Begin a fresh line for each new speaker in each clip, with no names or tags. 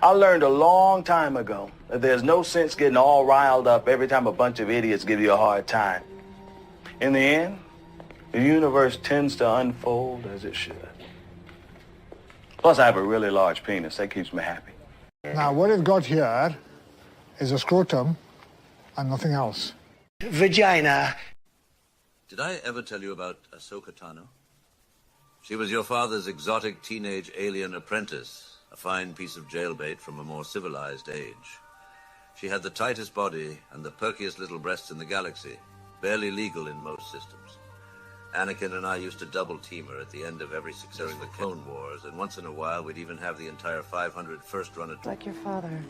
I learned a long time ago that there's no sense getting all riled up every time a bunch of idiots give you a hard time. In the end, the universe tends to unfold as it should. Plus, I have a really large penis. That keeps me happy.
Now, what you've got here is a scrotum and nothing else.
Vagina.
Did I ever tell you about Ahsoka Tano? She was your father's exotic teenage alien apprentice, a fine piece of jailbait from a more civilized age. She had the tightest body and the perkiest little breasts in the galaxy, barely legal in most systems. Anakin and I used to double team her at the end of every success during the Clone Wars, and once in a while we'd even have the entire 500 first run at...
Like your father.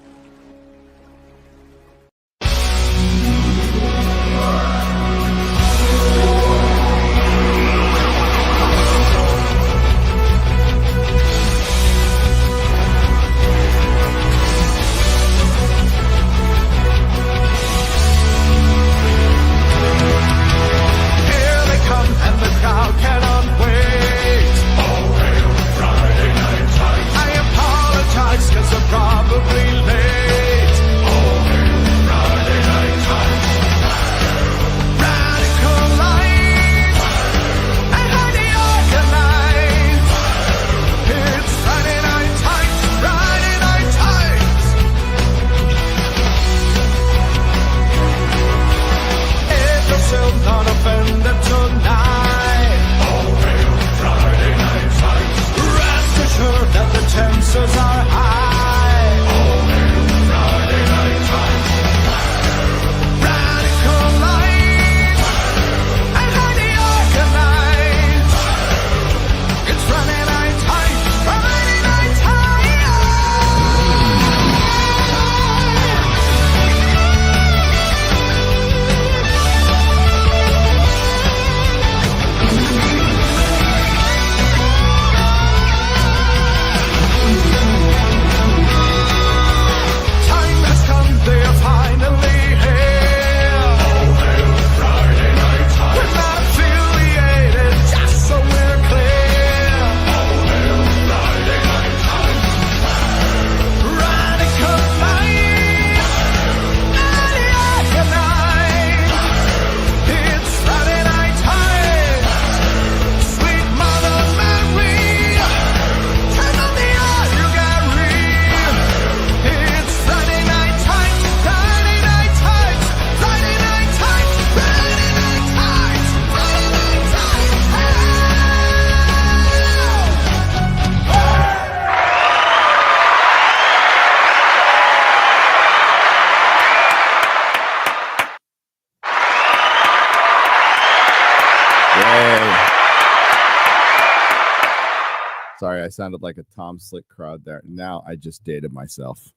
Sorry, I sounded like a Tom Slick crowd there. Now I just dated myself.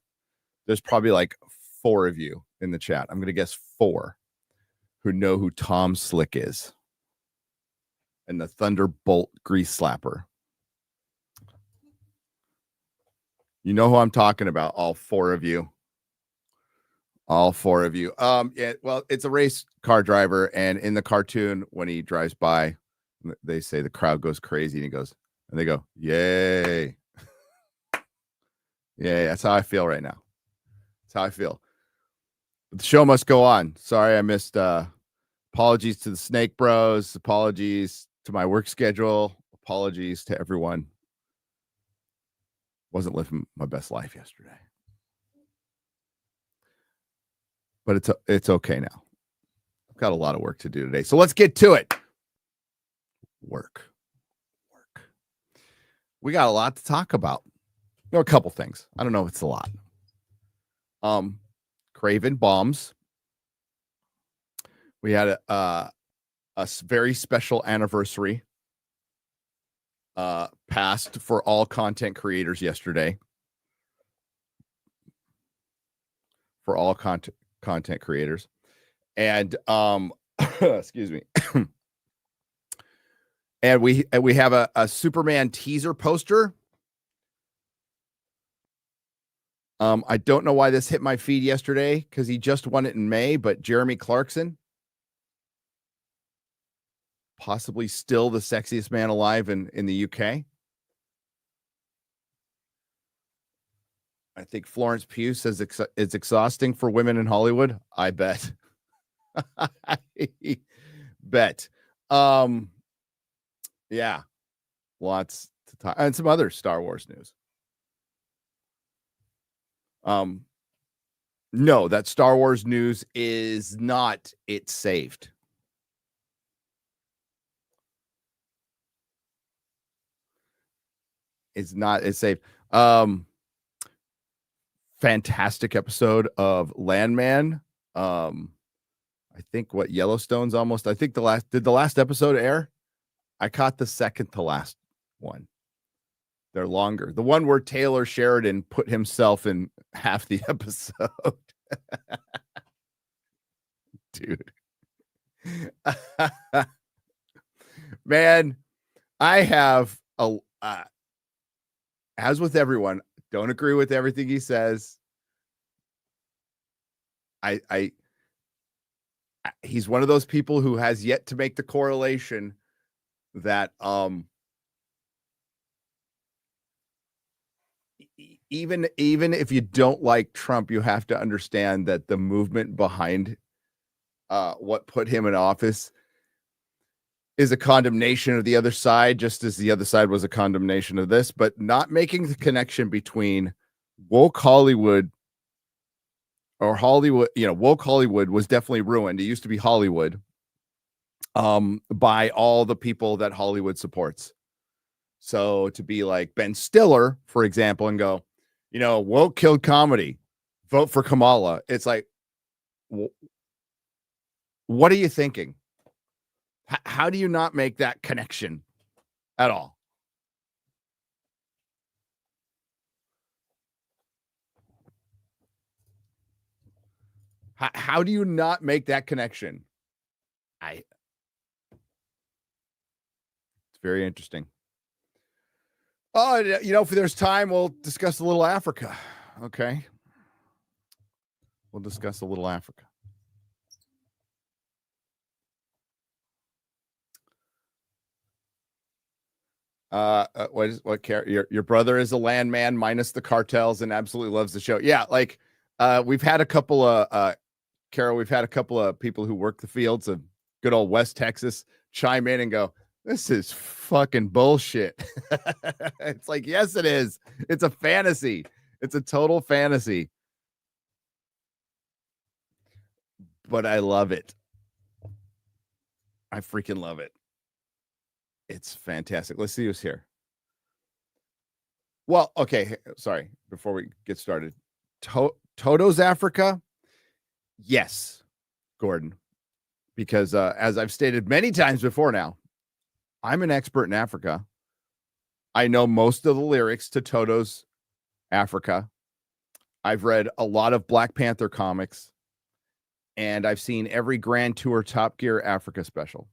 There's probably like 4 of you in the chat. I'm going to guess 4 who know who Tom Slick is. And the Thunderbolt grease slapper. You know who I'm talking about, all 4 of you. All 4 of you. Yeah, well, it's a race car driver, and in the cartoon, when he drives by, they say the crowd goes crazy, and he goes, and they go, yay. Yeah, that's how I feel right now. That's how I feel. But the show must go on. Sorry, I missed. Apologies to the Snake Bros. Apologies to my work schedule. Apologies to everyone. Wasn't living my best life yesterday. But it's okay now. I've got a lot of work to do today. So let's get to it. Work. We got a lot to talk about. There are a couple things. I don't know if it's a lot. Craven bombs. We had a very special anniversary passed for all content creators yesterday. For all content creators. And excuse me. And we have a Superman teaser poster. I don't know why this hit my feed yesterday, because he just won it in May, but Jeremy Clarkson, possibly still the sexiest man alive in the UK. I think Florence Pugh says it's exhausting for women in Hollywood. I bet. I bet. Yeah, lots to talk, and some other Star Wars news. No, that Star Wars news is not It's Saved. It's not It's Saved. Fantastic episode of Landman. I think what Yellowstone's almost. I think the last episode air? I caught the second to last one. They're longer. The one where Taylor Sheridan put himself in half the episode. Dude. Man, I have as with everyone, don't agree with everything he says. He's one of those people who has yet to make the correlation that even if you don't like Trump, you have to understand that the movement behind what put him in office is a condemnation of the other side, just as the other side was a condemnation of this, but not making the connection between woke Hollywood or Hollywood. Woke Hollywood was definitely ruined. It used to be Hollywood by all the people that Hollywood supports. So to be like Ben Stiller, for example, and go, woke killed comedy, vote for Kamala. It's like, what are you thinking? How do you not make that connection at all? How do you not make that connection? It's very interesting. Oh, if there's time, we'll discuss a little Africa. Okay. We'll discuss a little Africa. Your brother is a landman minus the cartels and absolutely loves the show. Yeah, like we've had a couple of Carol, we've had a couple of people who work the fields of good old West Texas chime in and go, this is fucking bullshit. It's like, yes, it is. It's a fantasy. It's a total fantasy. But I love it. I freaking love it. It's fantastic. Let's see who's here. Well, okay. Sorry. Before we get started, Toto's Africa. Yes, Gordon, because as I've stated many times before now, I'm an expert in Africa. I know most of the lyrics to Toto's Africa. I've read a lot of Black Panther comics, and I've seen every Grand Tour Top Gear Africa special.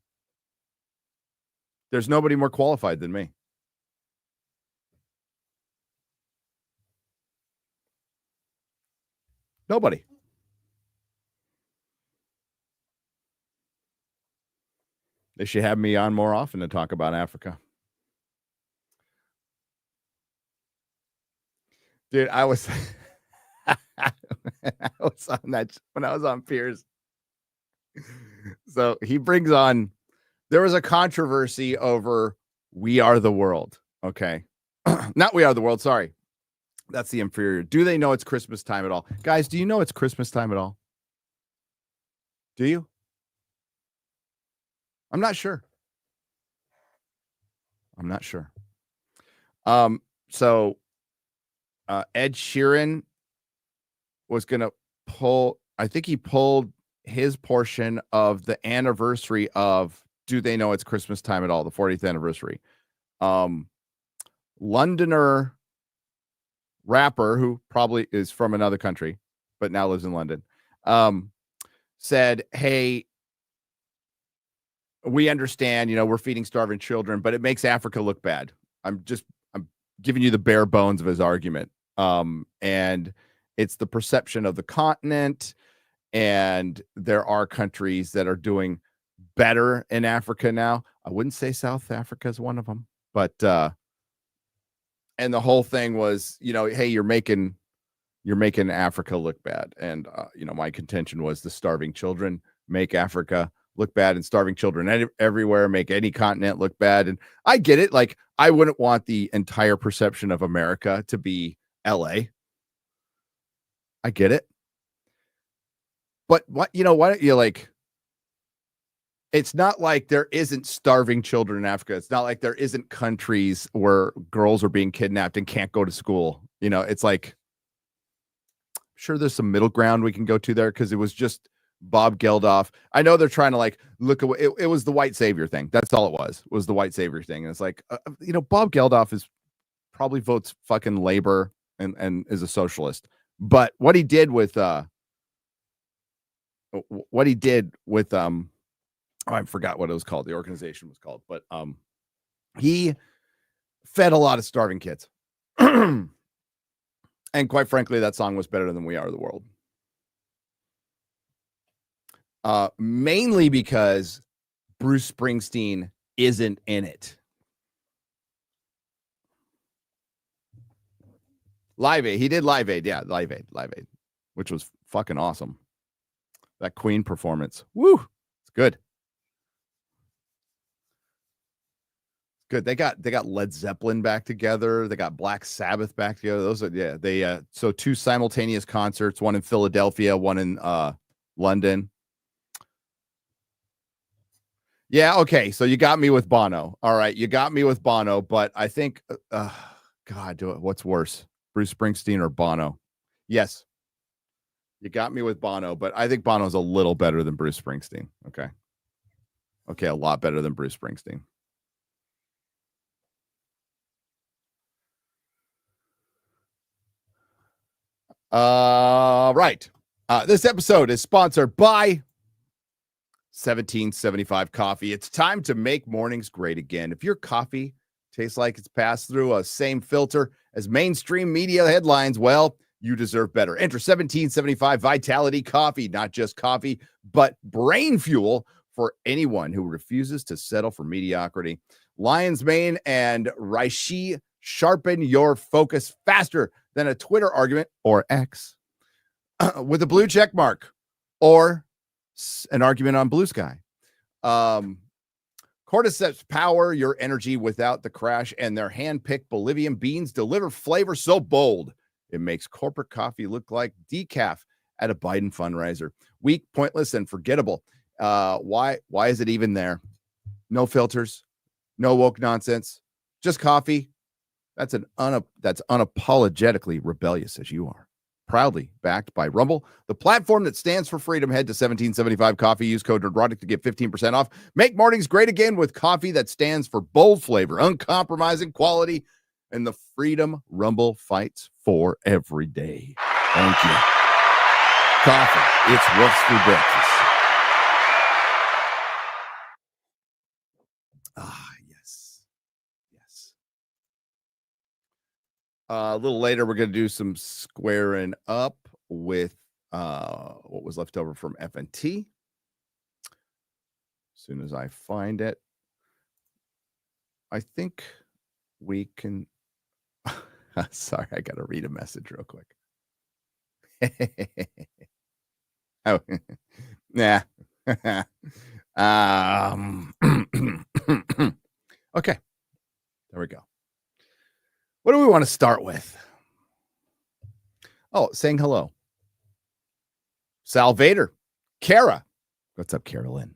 There's nobody more qualified than me. Nobody. They should have me on more often to talk about Africa. Dude, I was I was on that when I was on Piers. So he brings on, there was a controversy over We Are the World. Okay. Not We Are the World. Sorry. That's the inferior. Do they know it's Christmas time at all? Guys, do you know it's Christmas time at all? Do you? I'm not sure. So Ed Sheeran was going to pull, I think he pulled his portion of the anniversary of Do They Know It's Christmas Time at All, the 40th anniversary. Londoner rapper who probably is from another country, but now lives in London, said, hey, we understand, we're feeding starving children, but it makes Africa look bad. I'm giving you the bare bones of his argument. And it's the perception of the continent. And there are countries that are doing better in Africa now. I wouldn't say South Africa is one of them, but, and the whole thing was, hey, you're making you're making Africa look bad. And, my contention was the starving children make Africa look bad, and starving children everywhere make any continent look bad. And I get it. Like, I wouldn't want the entire perception of America to be LA. I get it. But why don't you like, it's not like there isn't starving children in Africa. It's not like there isn't countries where girls are being kidnapped and can't go to school. It's like, sure, there's some middle ground we can go to there, because it was just Bob Geldof. I know they're trying to like look away. It was the white savior thing. That's all it was the white savior thing. And it's like, Bob Geldof probably votes fucking labor and is a socialist. But what he did with I forgot what it was called. The organization was called, but he fed a lot of starving kids. And quite frankly, that song was better than We Are the World. Mainly because Bruce Springsteen isn't in it. Live Aid. He did Live Aid. Yeah, Live Aid, which was fucking awesome. That Queen performance. Woo! It's good. Good. They got Led Zeppelin back together. They got Black Sabbath back together. So 2 simultaneous concerts, one in Philadelphia, one in London. Yeah, okay. So you got me with Bono. All right, you got me with Bono, but I think God, what's worse? Bruce Springsteen or Bono? Yes. You got me with Bono, but I think Bono's a little better than Bruce Springsteen. Okay. Okay, a lot better than Bruce Springsteen. Right. This episode is sponsored by 1775 Coffee. It's time to make mornings great again. If your coffee tastes like it's passed through a same filter as mainstream media headlines, well, you deserve better. Enter 1775 Vitality Coffee, not just coffee, but brain fuel for anyone who refuses to settle for mediocrity. Lion's Mane and Reishi sharpen your focus faster than a Twitter argument or X with a blue check mark or an argument on Blue Sky. Cordyceps power your energy without the crash, and their hand-picked Bolivian beans deliver flavor so bold it makes corporate coffee look like decaf at a Biden fundraiser. Weak, pointless, and forgettable. Why is it even there? No filters, no woke nonsense, just coffee. That's unapologetically rebellious as you are. Proudly backed by Rumble, the platform that stands for freedom. Head to 1775 Coffee. Use code Nerdrotic to get 15% off. Make mornings great again with coffee that stands for bold flavor, uncompromising quality, and the freedom Rumble fights for every day. Thank you. Coffee. It's what's for breakfast. Yes. A little later, we're going to do some squaring up with what was left over from FNT. As soon as I find it, I think we can. Sorry, I got to read a message real quick. Oh, yeah. Okay, there we go. What do we want to start with? Oh, saying hello. Salvator. Kara. What's up, Carolyn?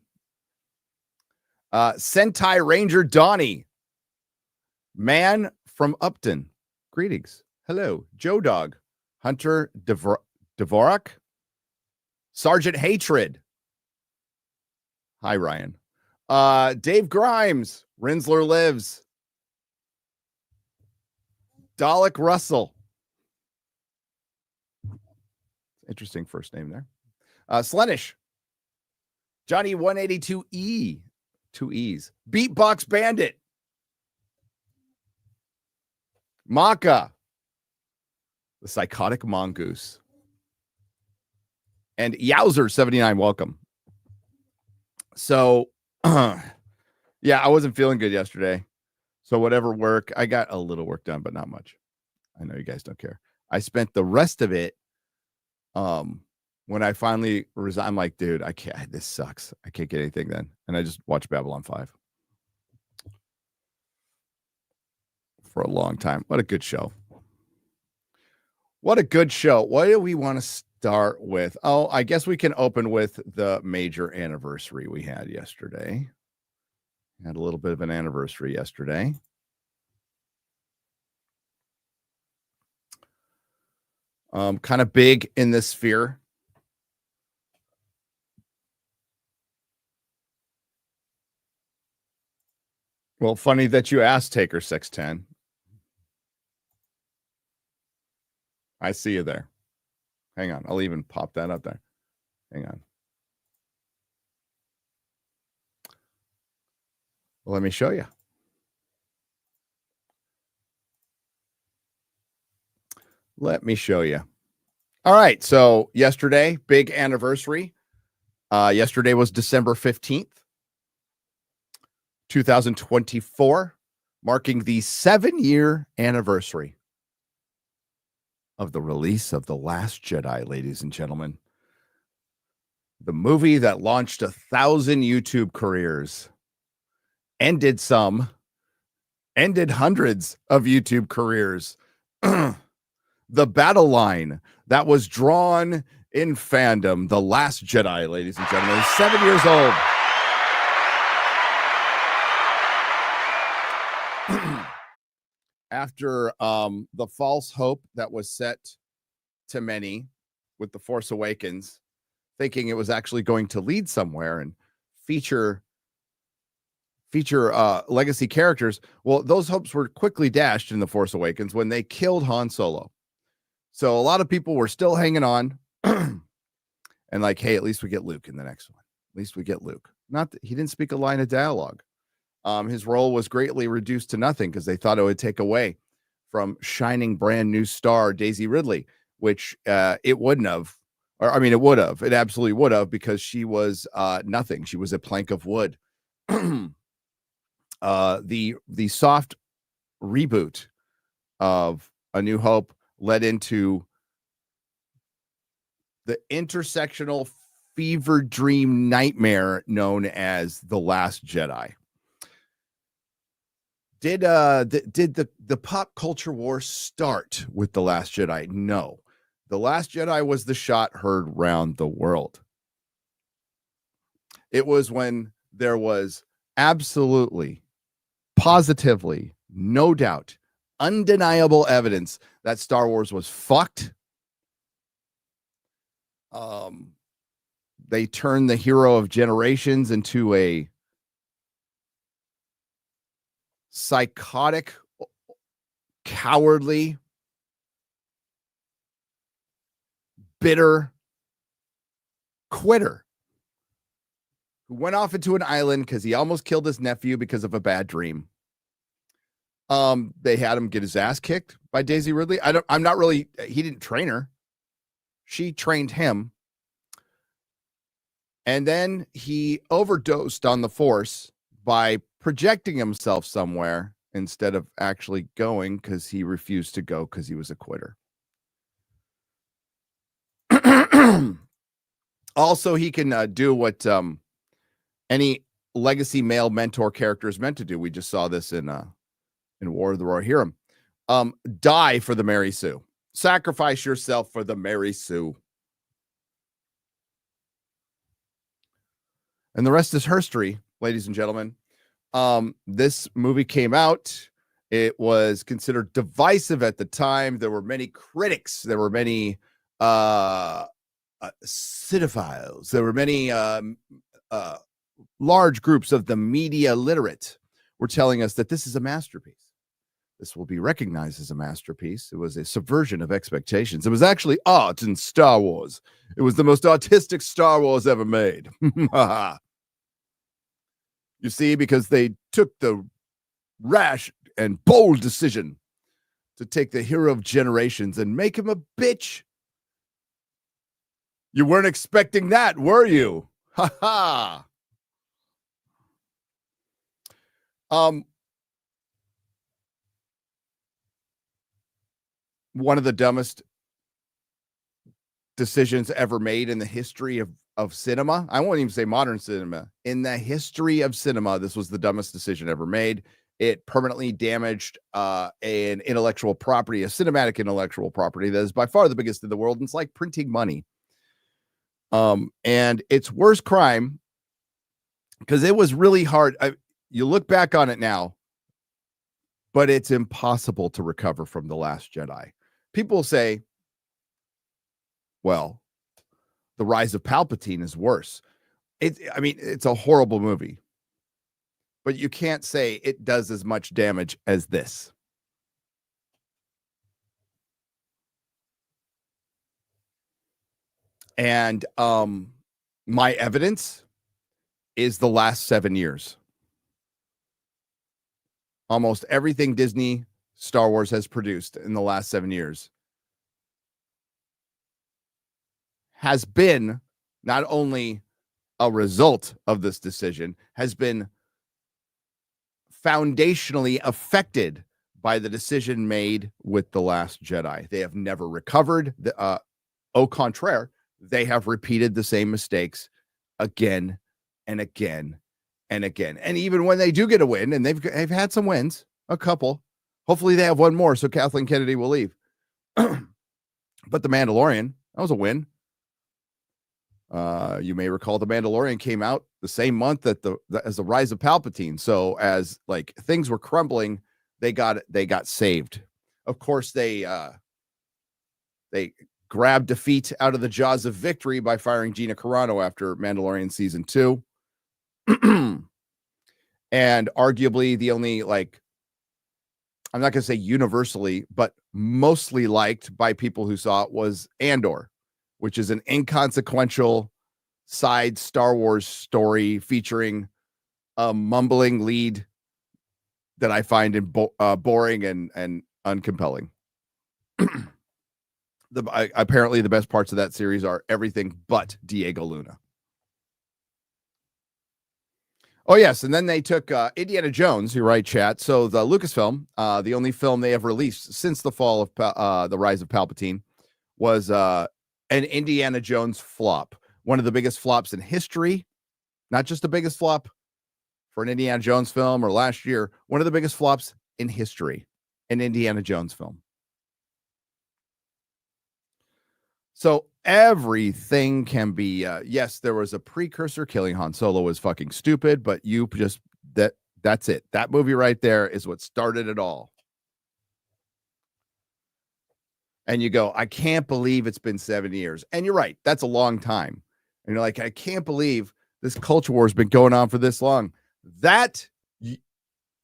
Sentai Ranger Donnie. Man from Upton. Greetings. Hello. Joe Dog. Hunter Dvorak. Sergeant Hatred. Hi, Ryan. Dave Grimes. Rinsler Lives. Dalek Russell. Interesting first name there. Slenish. Johnny 182E. 2 E's. Beatbox Bandit. Maka. The Psychotic Mongoose. And Yowzer79, welcome. So, yeah, I wasn't feeling good yesterday. So whatever work, I got a little work done, but not much. I know you guys don't care. I spent the rest of it. When I finally resigned, I'm like, dude, I can't. This sucks. I can't get anything then, and I just watched Babylon 5 for a long time. What a good show. What a good show. What do we want to start with? Oh, I guess we can open with the major anniversary we had yesterday. Had a little bit of an anniversary yesterday. Kind of big in this sphere. Well, funny that you asked, Taker 610. I see you there. Hang on. I'll even pop that up there. Hang on. Well, let me show you. Let me show you. All right. So yesterday, big anniversary. Yesterday was December 15th, 2024, marking the 7-year anniversary of the release of The Last Jedi, ladies and gentlemen. The movie that launched 1,000 YouTube careers, ended some, ended hundreds of YouTube careers. The battle line that was drawn in fandom, The Last Jedi, ladies and gentlemen, is 7 years old. After the false hope that was set to many with The Force Awakens, thinking it was actually going to lead somewhere and feature legacy characters. Well, those hopes were quickly dashed in The Force Awakens when they killed Han Solo. So a lot of people were still hanging on and like, hey, at least we get Luke in the next one. At least we get Luke. Not that he didn't speak a line of dialogue. His role was greatly reduced to nothing because they thought it would take away from shining brand new star Daisy Ridley, which it wouldn't have. Or I mean, it would have. It absolutely would have, because she was nothing. She was a plank of wood. The soft reboot of A New Hope led into the intersectional fever dream nightmare known as The Last Jedi. Did the pop culture war start with The Last Jedi? No. The Last Jedi was the shot heard round the world. It was when there was absolutely, positively, no doubt, undeniable evidence that Star Wars was fucked. They turned the hero of generations into a psychotic, cowardly, bitter quitter who went off into an island because he almost killed his nephew because of a bad dream. They had him get his ass kicked by Daisy Ridley. He didn't train her. She trained him. And then he overdosed on the Force by projecting himself somewhere instead of actually going, because he refused to go because he was a quitter. Also, he can do what any legacy male mentor character is meant to do. We just saw this in War of the Rohirrim. Die for the Mary Sue. Sacrifice yourself for the Mary Sue. And the rest is history, ladies and gentlemen. This movie came out. It was considered divisive at the time. There were many critics. There were many cinephiles. There were many large groups of the media literate were telling us that this is a masterpiece. This will be recognized as a masterpiece. It was a subversion of expectations. It was actually art in Star Wars. It was the most artistic Star Wars ever made. You see, because they took the rash and bold decision to take the hero of generations and make him a bitch. You weren't expecting that, were you? Ha ha. one of the dumbest decisions ever made in the history of cinema. I won't even say modern cinema. In the history of cinema, this was the dumbest decision ever made. It permanently damaged an intellectual property, a cinematic intellectual property that is by far the biggest in the world. And it's like printing money. And it's worst crime because it was really hard. You look back on it now, but it's impossible to recover from The Last Jedi. People say, well, The Rise of Palpatine is worse. It's a horrible movie, but you can't say it does as much damage as this. And my evidence is the last 7 years. Almost everything Disney Star Wars has produced in the last 7 years has been not only a result of this decision, has been foundationally affected by the decision made with The Last Jedi. They have never recovered. Au contraire, they have repeated the same mistakes again and again and again. And even when they do get a win, and they've had some wins, a couple, hopefully they have one more so Kathleen Kennedy will leave. But The Mandalorian, that was a win. You may recall The Mandalorian came out the same month that as The Rise of Palpatine. So as like things were crumbling, they got saved. Of course, they grabbed defeat out of the jaws of victory by firing Gina Carano after Mandalorian season 2. And arguably the only, like, I'm not going to say universally, but mostly liked by people who saw it was Andor, which is an inconsequential side Star Wars story featuring a mumbling lead that I find boring and uncompelling. Apparently the best parts of that series are everything but Diego Luna. Oh, yes. And then they took Indiana Jones, you're right, chat. So the Lucasfilm, the only film they have released since the fall of The Rise of Palpatine, was an Indiana Jones flop. One of the biggest flops in history. Not just the biggest flop for an Indiana Jones film or last year. One of the biggest flops in history, an Indiana Jones film. So everything can be, yes, there was a precursor. Killing Han Solo was fucking stupid, but that's it. That movie right there is what started it all. And you go, I can't believe it's been 7 years. And you're right. That's a long time. And you're like, I can't believe this culture war has been going on for this long. That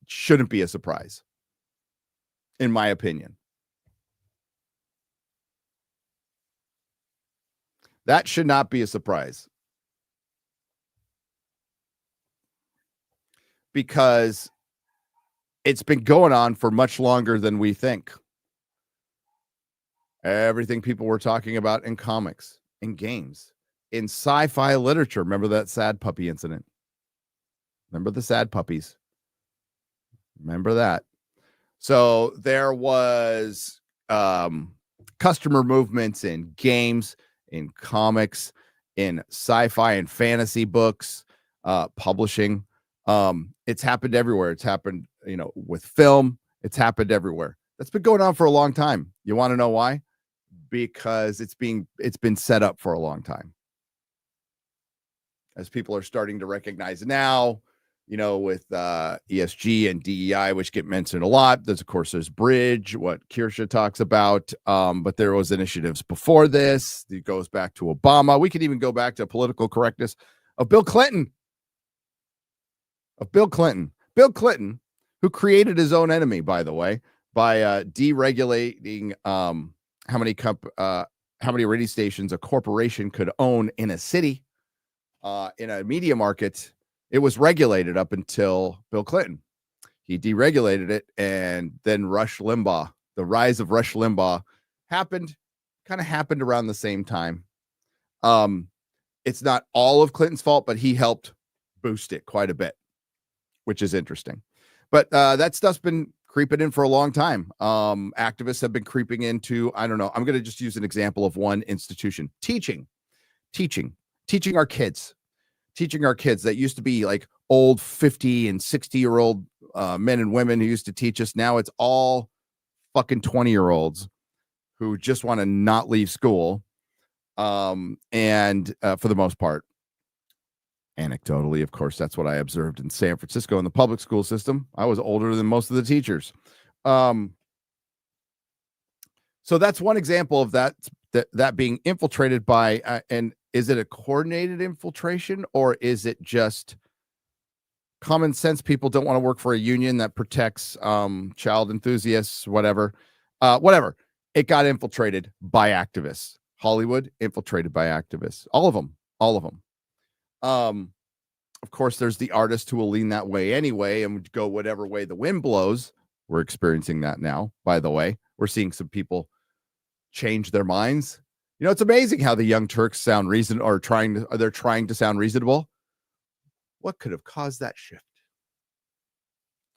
shouldn't be a surprise, in my opinion. That should not be a surprise. Because it's been going on for much longer than we think. Everything people were talking about in comics, in games, in sci-fi literature. Remember that sad puppy incident? Remember the sad puppies? Remember that? So there was customer movements in games, in comics, in sci-fi and fantasy books, publishing. It's happened everywhere. It's happened, with film. It's happened everywhere. That's been going on for a long time. You want to know why? Because it's been set up for a long time. As people are starting to recognize now, with ESG and DEI, which get mentioned a lot. There's Bridge, what Kirsha talks about. But there was initiatives before this. It goes back to Obama. We could even go back to political correctness of Bill Clinton. Bill Clinton, who created his own enemy, by the way, by deregulating how many radio stations a corporation could own in a city, in a media market. It was regulated up until Bill Clinton. He deregulated it, and then Rush Limbaugh, the rise of Rush Limbaugh happened around the same time. It's not all of Clinton's fault, but he helped boost it quite a bit, which is interesting. But that stuff's been creeping in for a long time. Activists have been creeping into, I don't know, I'm going to just use an example of one institution. Teaching our kids. That used to be like old 50 and 60-year-old men and women who used to teach us. Now it's all fucking 20-year-olds who just want to not leave school. And for the most part, anecdotally, of course, that's what I observed in San Francisco in the public school system. I was older than most of the teachers. So that's one example of that being infiltrated by, and is it a coordinated infiltration, or is it just common sense? People don't want to work for a union that protects child enthusiasts, whatever. It got infiltrated by activists. Hollywood infiltrated by activists. All of them. Of course, there's the artist who will lean that way anyway and would go whatever way the wind blows. We're experiencing that now, by the way. We're seeing some people change their minds. You know, it's amazing how the Young Turks sound they're trying to sound reasonable. What could have caused that shift?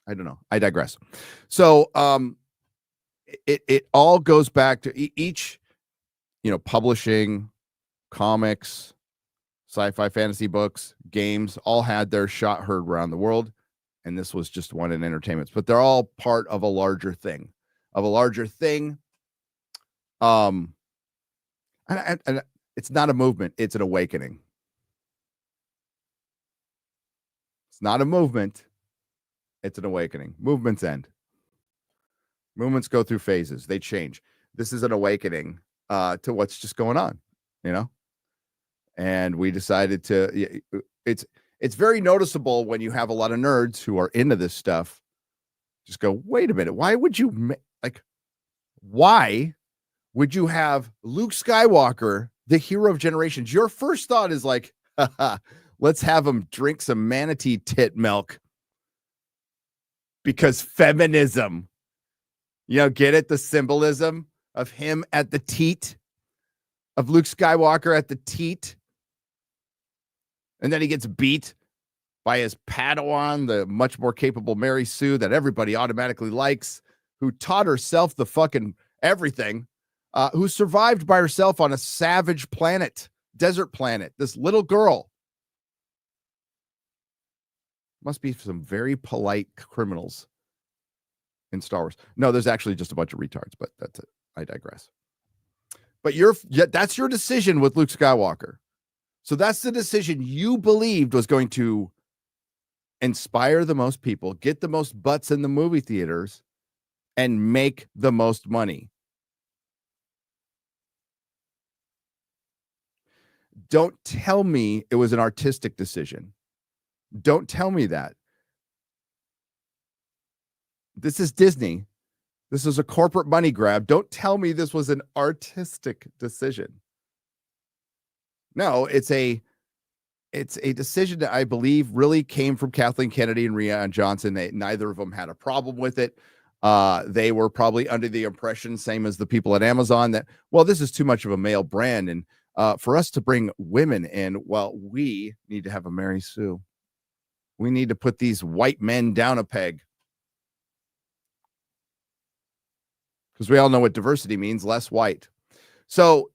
I don't know. I digress. So it all goes back to each, publishing, comics, sci-fi fantasy books, games, all had their shot heard around the world. And this was just one in entertainment, but they're all part of a larger thing. And it's not a movement. It's an awakening. It's not a movement. It's an awakening. Movements end. Movements go through phases. They change. This is an awakening to what's just going on, And we decided to, it's very noticeable when you have a lot of nerds who are into this stuff. Just go, wait a minute. Why would you have Luke Skywalker, the hero of generations? Your first thought is like, let's have him drink some manatee tit milk because feminism, get it? The symbolism of him at the teat, of Luke Skywalker at the teat. And then he gets beat by his Padawan, the much more capable Mary Sue that everybody automatically likes, who taught herself the fucking everything, who survived by herself on a savage planet, desert planet. This little girl. Must be some very polite criminals in Star Wars. No, there's actually just a bunch of retards, but that's it. I digress. But that's your decision with Luke Skywalker. So that's the decision you believed was going to inspire the most people, get the most butts in the movie theaters, and make the most money. Don't tell me it was an artistic decision. Don't tell me that. This is Disney. This is a corporate money grab. Don't tell me this was an artistic decision. No, it's a decision that I believe really came from Kathleen Kennedy and Rian Johnson. Neither of them had a problem with it. They were probably under the impression, same as the people at Amazon, that, well, this is too much of a male brand. And for us to bring women in, well, we need to have a Mary Sue. We need to put these white men down a peg. Because we all know what diversity means, less white. So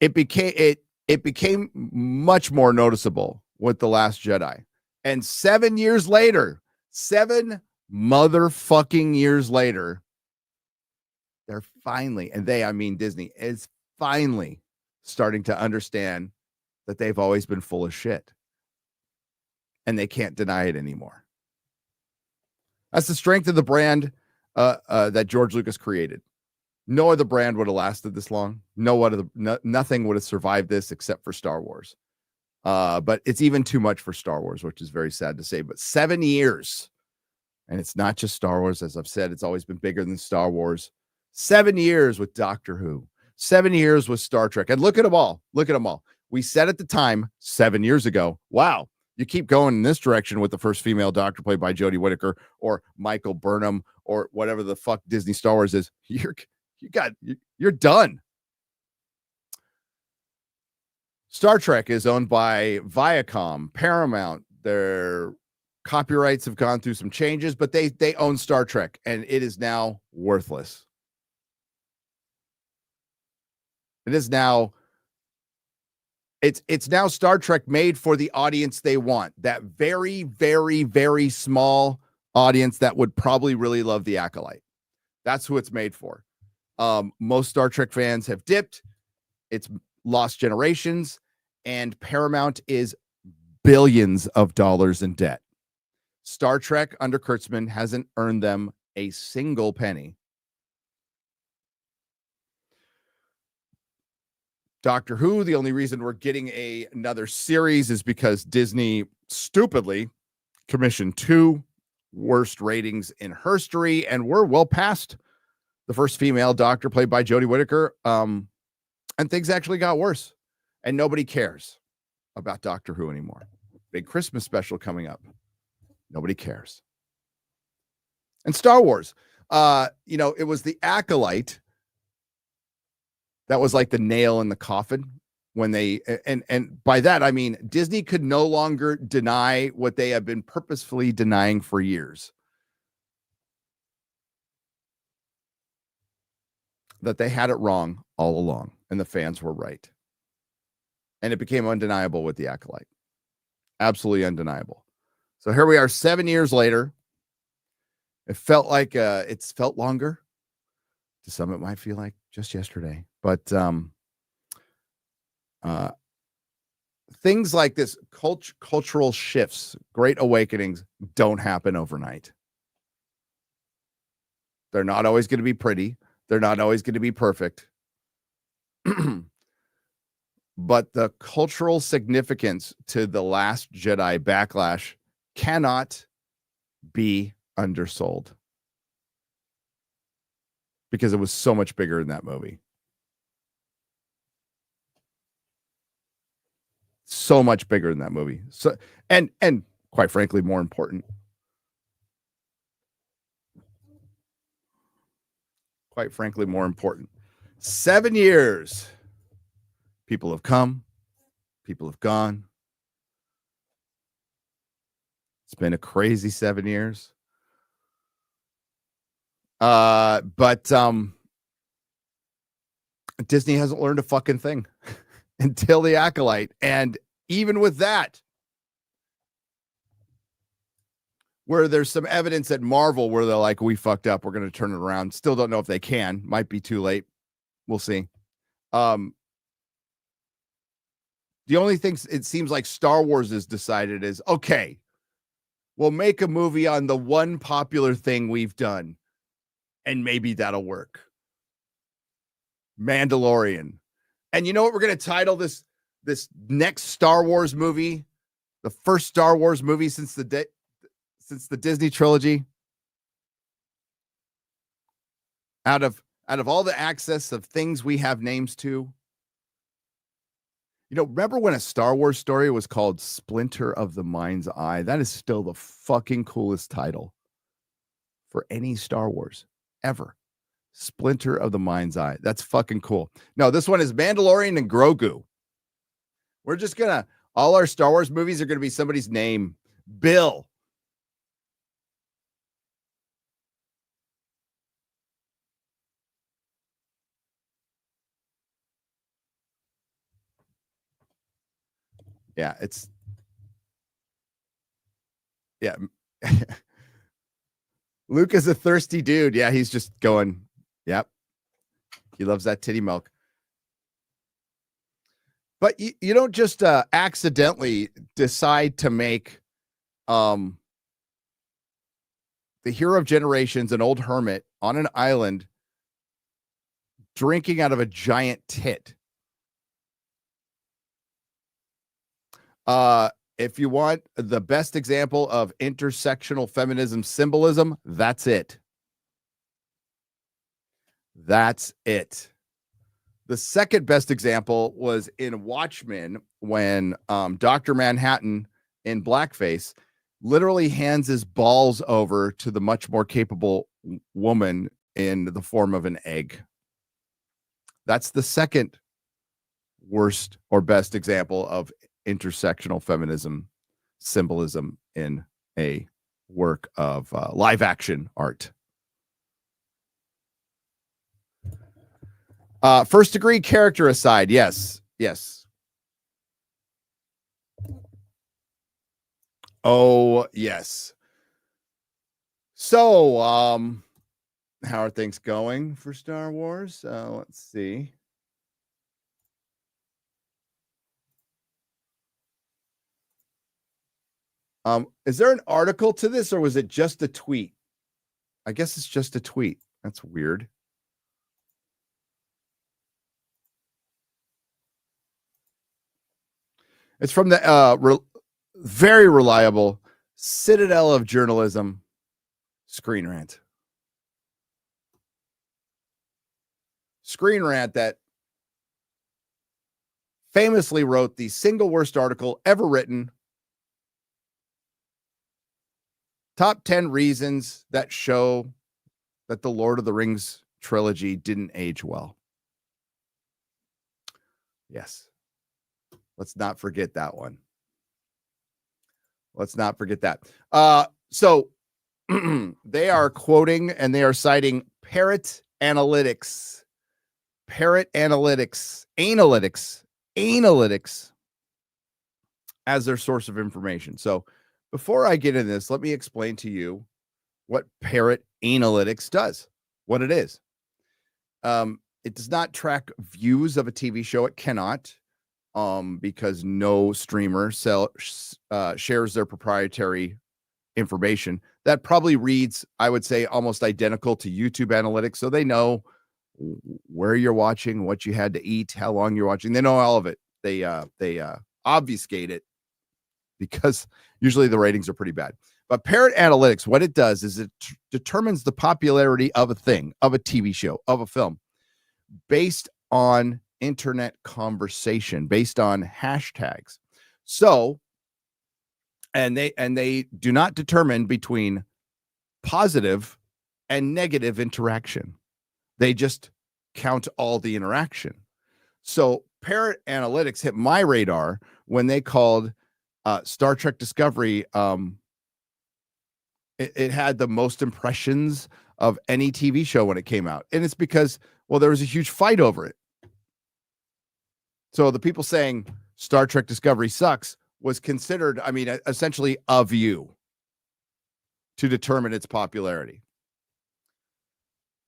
it became much more noticeable with The Last Jedi. And 7 years later, 7 motherfucking years later, they're finally, and I mean Disney, is finally starting to understand that they've always been full of shit. And they can't deny it anymore. That's the strength of the brand that George Lucas created. No other brand would have lasted this long. Nothing would have survived this except for Star Wars. But it's even too much for Star Wars, which is very sad to say. But 7 years, and it's not just Star Wars. As I've said, it's always been bigger than Star Wars. 7 years with Doctor Who. 7 years with Star Trek. And look at them all. We said at the time, 7 years ago, wow, you keep going in this direction with the first female Doctor played by Jodie Whittaker or Michael Burnham or whatever the fuck Disney Star Wars is. You're done. Star Trek is owned by Viacom, Paramount. Their Copyrights have gone through some changes, but they own Star Trek, and it is now worthless. It is now it's now Star Trek made for the audience they want. That very, very, very small audience that would probably really love The Acolyte. That's who it's made for. Most Star Trek fans have dipped. It's lost generations, and Paramount is billions of dollars in debt. Star Trek under Kurtzman hasn't earned them a single penny. Doctor Who, the only reason we're getting another series is because Disney stupidly commissioned 2 worst ratings in history, and we're well past the first female doctor played by Jodie Whittaker, and things actually got worse, and nobody cares about Doctor Who anymore. Big Christmas special coming up. Nobody cares. And Star Wars, it was The Acolyte that was like the nail in the coffin when they, and by that, I mean, Disney could no longer deny what they have been purposefully denying for years. That they had it wrong all along, and the fans were right. And it became undeniable with The Acolyte. Absolutely undeniable. So here we are 7 years later. It felt like it's felt longer. To some, it might feel like just yesterday. But things like this, cultural shifts, great awakenings, don't happen overnight. They're not always going to be pretty. They're not always going to be perfect. But the cultural significance to The Last Jedi backlash cannot be undersold. Because it was so much bigger in that movie. So much bigger in that movie. So and quite frankly, more important. Quite frankly, more important. 7 years. People have come. People have gone. It's been a crazy 7 years. But Disney hasn't learned a fucking thing until The Acolyte. And even with that, where there's some evidence at Marvel where they're like, we fucked up, we're going to turn it around. Still don't know if they can. Might be too late. We'll see. The only thing it seems like Star Wars has decided is, okay, we'll make a movie on the one popular thing we've done, and maybe that'll work. Mandalorian. And you know what we're going to title this next Star Wars movie? The first Star Wars movie since the Disney trilogy? Out of all the access of things we have names to. Remember when a Star Wars story was called Splinter of the Mind's Eye? That is still the fucking coolest title for any Star Wars ever. Splinter of the Mind's Eye. That's fucking cool. No, this one is Mandalorian and Grogu. We're just gonna, all our Star Wars movies are gonna be somebody's name. Bill. Yeah, Luke is a thirsty dude. Yeah, he's just going, yep. He loves that titty milk. But you don't just accidentally decide to make the hero of generations, an old hermit on an island, drinking out of a giant tit. If you want the best example of intersectional feminism symbolism, that's it. That's it. The second best example was in Watchmen when Dr. Manhattan in blackface literally hands his balls over to the much more capable woman in the form of an egg. That's the second worst or best example of intersectional feminism symbolism in a work of live action art. First degree character aside. Yes. Oh, yes. So, how are things going for Star Wars? Let's see. Is there an article to this, or was it just a tweet? I guess it's just a tweet. That's weird. It's from the very reliable Citadel of Journalism, Screen Rant. Screen Rant that famously wrote the single worst article ever written. Top 10 reasons that show that the Lord of the Rings trilogy didn't age well. Yes. Let's not forget that one. Let's not forget that. So they are quoting and they are citing Parrot Analytics. Parrot Analytics as their source of information. So before I get into this, let me explain to you what Parrot Analytics does, what it is. It does not track views of a TV show. It cannot, because no streamer shares their proprietary information. That probably reads, I would say, almost identical to YouTube analytics. So they know where you're watching, what you had to eat, how long you're watching. They know all of it. They obfuscate it because usually the ratings are pretty bad. But Parrot Analytics, what it does is it determines the popularity of a thing, of a TV show, of a film, based on internet conversation, based on hashtags. So, and they do not determine between positive and negative interaction. They just count all the interaction. So Parrot Analytics hit my radar when they called Star Trek Discovery. It had the most impressions of any TV show when it came out. And it's because, well, there was a huge fight over it. So the people saying Star Trek Discovery sucks was considered, I mean, essentially a view to determine its popularity.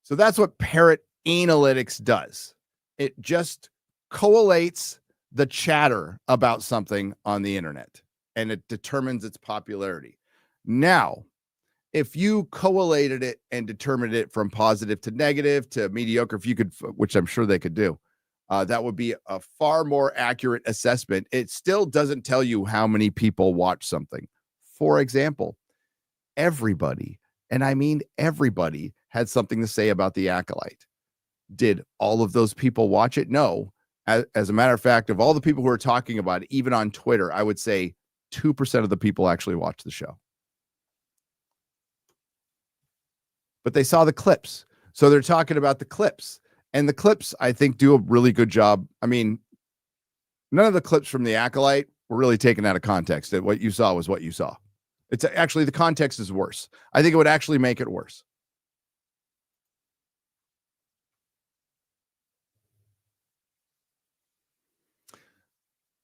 So that's what Parrot Analytics does. It just collates the chatter about something on the internet, and it determines its popularity. Now, if you collated it and determined it from positive to negative to mediocre, if you could, which I'm sure they could do, that would be a far more accurate assessment. It still doesn't tell you how many people watch something. For example, everybody, and I mean everybody, had something to say about The Acolyte. Did all of those people watch it? No. As a matter of fact, of all the people who are talking about it, even on Twitter, I would say 2% of the people actually watch the show. But they saw the clips. So they're talking about the clips. And the clips, I think, do a really good job. I mean, none of the clips from The Acolyte were really taken out of context. What you saw was what you saw. It's actually, the context is worse. I think it would actually make it worse.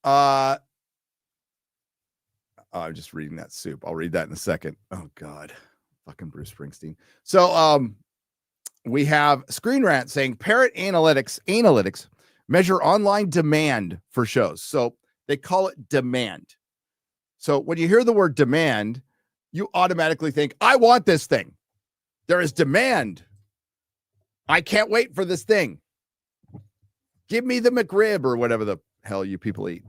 I'm just reading that soup. I'll read that in a second. Oh God, fucking Bruce Springsteen. So we have Screen Rant saying Parrot Analytics measure online demand for shows. So they call it demand. So when you hear the word demand, you automatically think, I want this thing. There is demand. I can't wait for this thing. Give me the McRib or whatever the hell you people eat.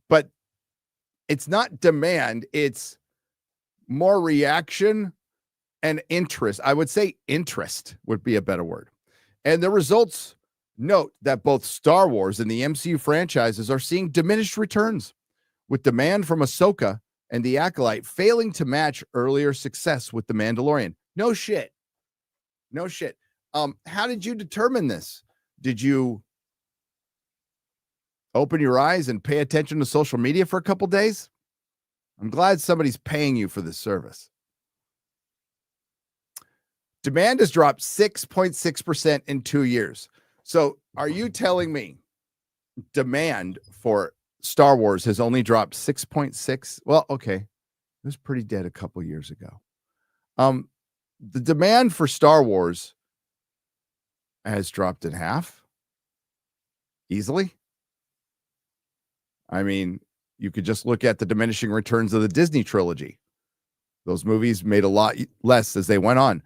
But it's not demand. It's more reaction and interest. I would say interest would be a better word. And the results note that both Star Wars and the MCU franchises are seeing diminished returns, with demand from Ahsoka and The Acolyte failing to match earlier success with The Mandalorian. No shit. How did you determine this? Did you Open your eyes and pay attention to social media for a couple days. I'm glad somebody's paying you for this service. Demand has dropped 6.6% in 2 years. So are you telling me demand for Star Wars has only dropped 6.6? Well, okay. It was pretty dead a couple years ago. The demand for Star Wars has dropped in half easily. I mean, you could just look at the diminishing returns of the Disney trilogy. Those movies made a lot less as they went on.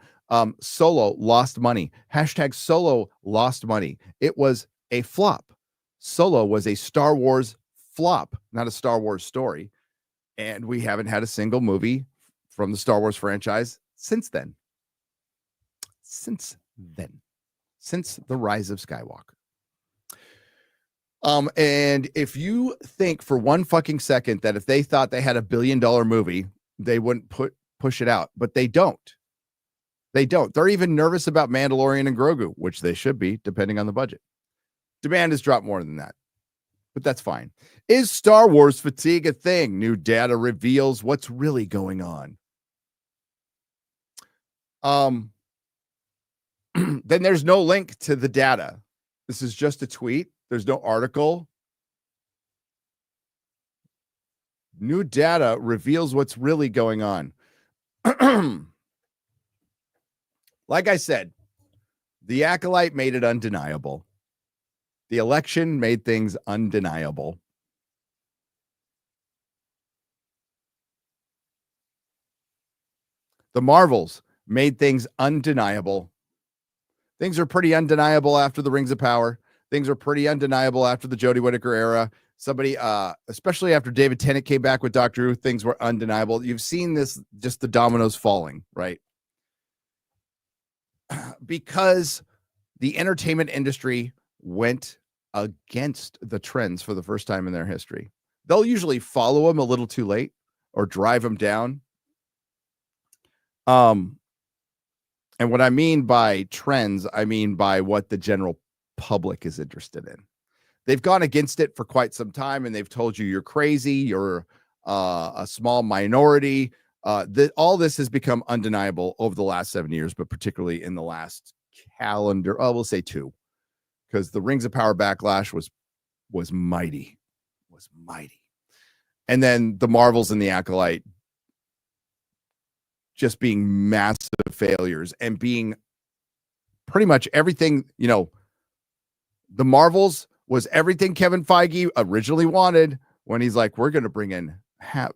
Solo lost money. Hashtag Solo lost money. It was a flop. Solo was a Star Wars flop, not a Star Wars story. And we haven't had a single movie from the Star Wars franchise since then. Since the rise of Skywalker. And if you think for one fucking second that if they thought they had $1 billion movie, they wouldn't push it out, but they don't. They're even nervous about Mandalorian and Grogu, which they should be, depending on the budget. Demand has dropped more than that, but that's fine. Is Star Wars fatigue a thing? New data reveals what's really going on. Then there's no link to the data. This is just a tweet. There's no article. New data reveals what's really going on. Like I said, the Acolyte made it undeniable. The election made things undeniable. The Marvels made things undeniable. Things are pretty undeniable after the Rings of Power. Things are pretty undeniable after the Jodie Whittaker era. Somebody, especially after David Tennant came back with Doctor Who, things were undeniable. You've seen this, just the dominoes falling, right? Because the entertainment industry went against the trends for the first time in their history. They'll usually follow them a little too late or drive them down. And what I mean by trends, I mean by what the general public is interested in. They've gone against it for quite some time, and they've told you you're crazy, you're a small minority. All this has become undeniable over the last 7 years, but particularly in the last calendar, we'll say 2, because the Rings of Power backlash was mighty. And then the Marvels and the Acolyte just being massive failures and being pretty much everything, the Marvels was everything Kevin Feige originally wanted when he's like, we're going to bring in half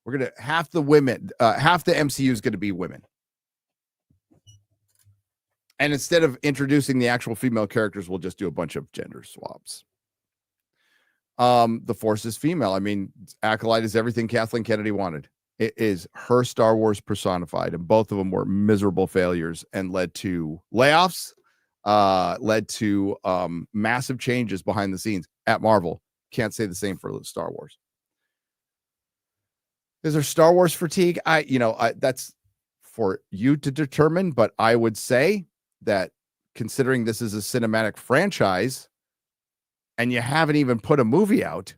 the women, half the MCU is going to be women. And instead of introducing the actual female characters, we'll just do a bunch of gender swaps. The Force is female. I mean, Acolyte is everything Kathleen Kennedy wanted. It is her Star Wars personified, and both of them were miserable failures and led to layoffs, led to massive changes behind the scenes at Marvel. Can't say the same for Star Wars. Is there Star Wars fatigue? That's for you to determine, but I would say that considering this is a cinematic franchise and you haven't even put a movie out,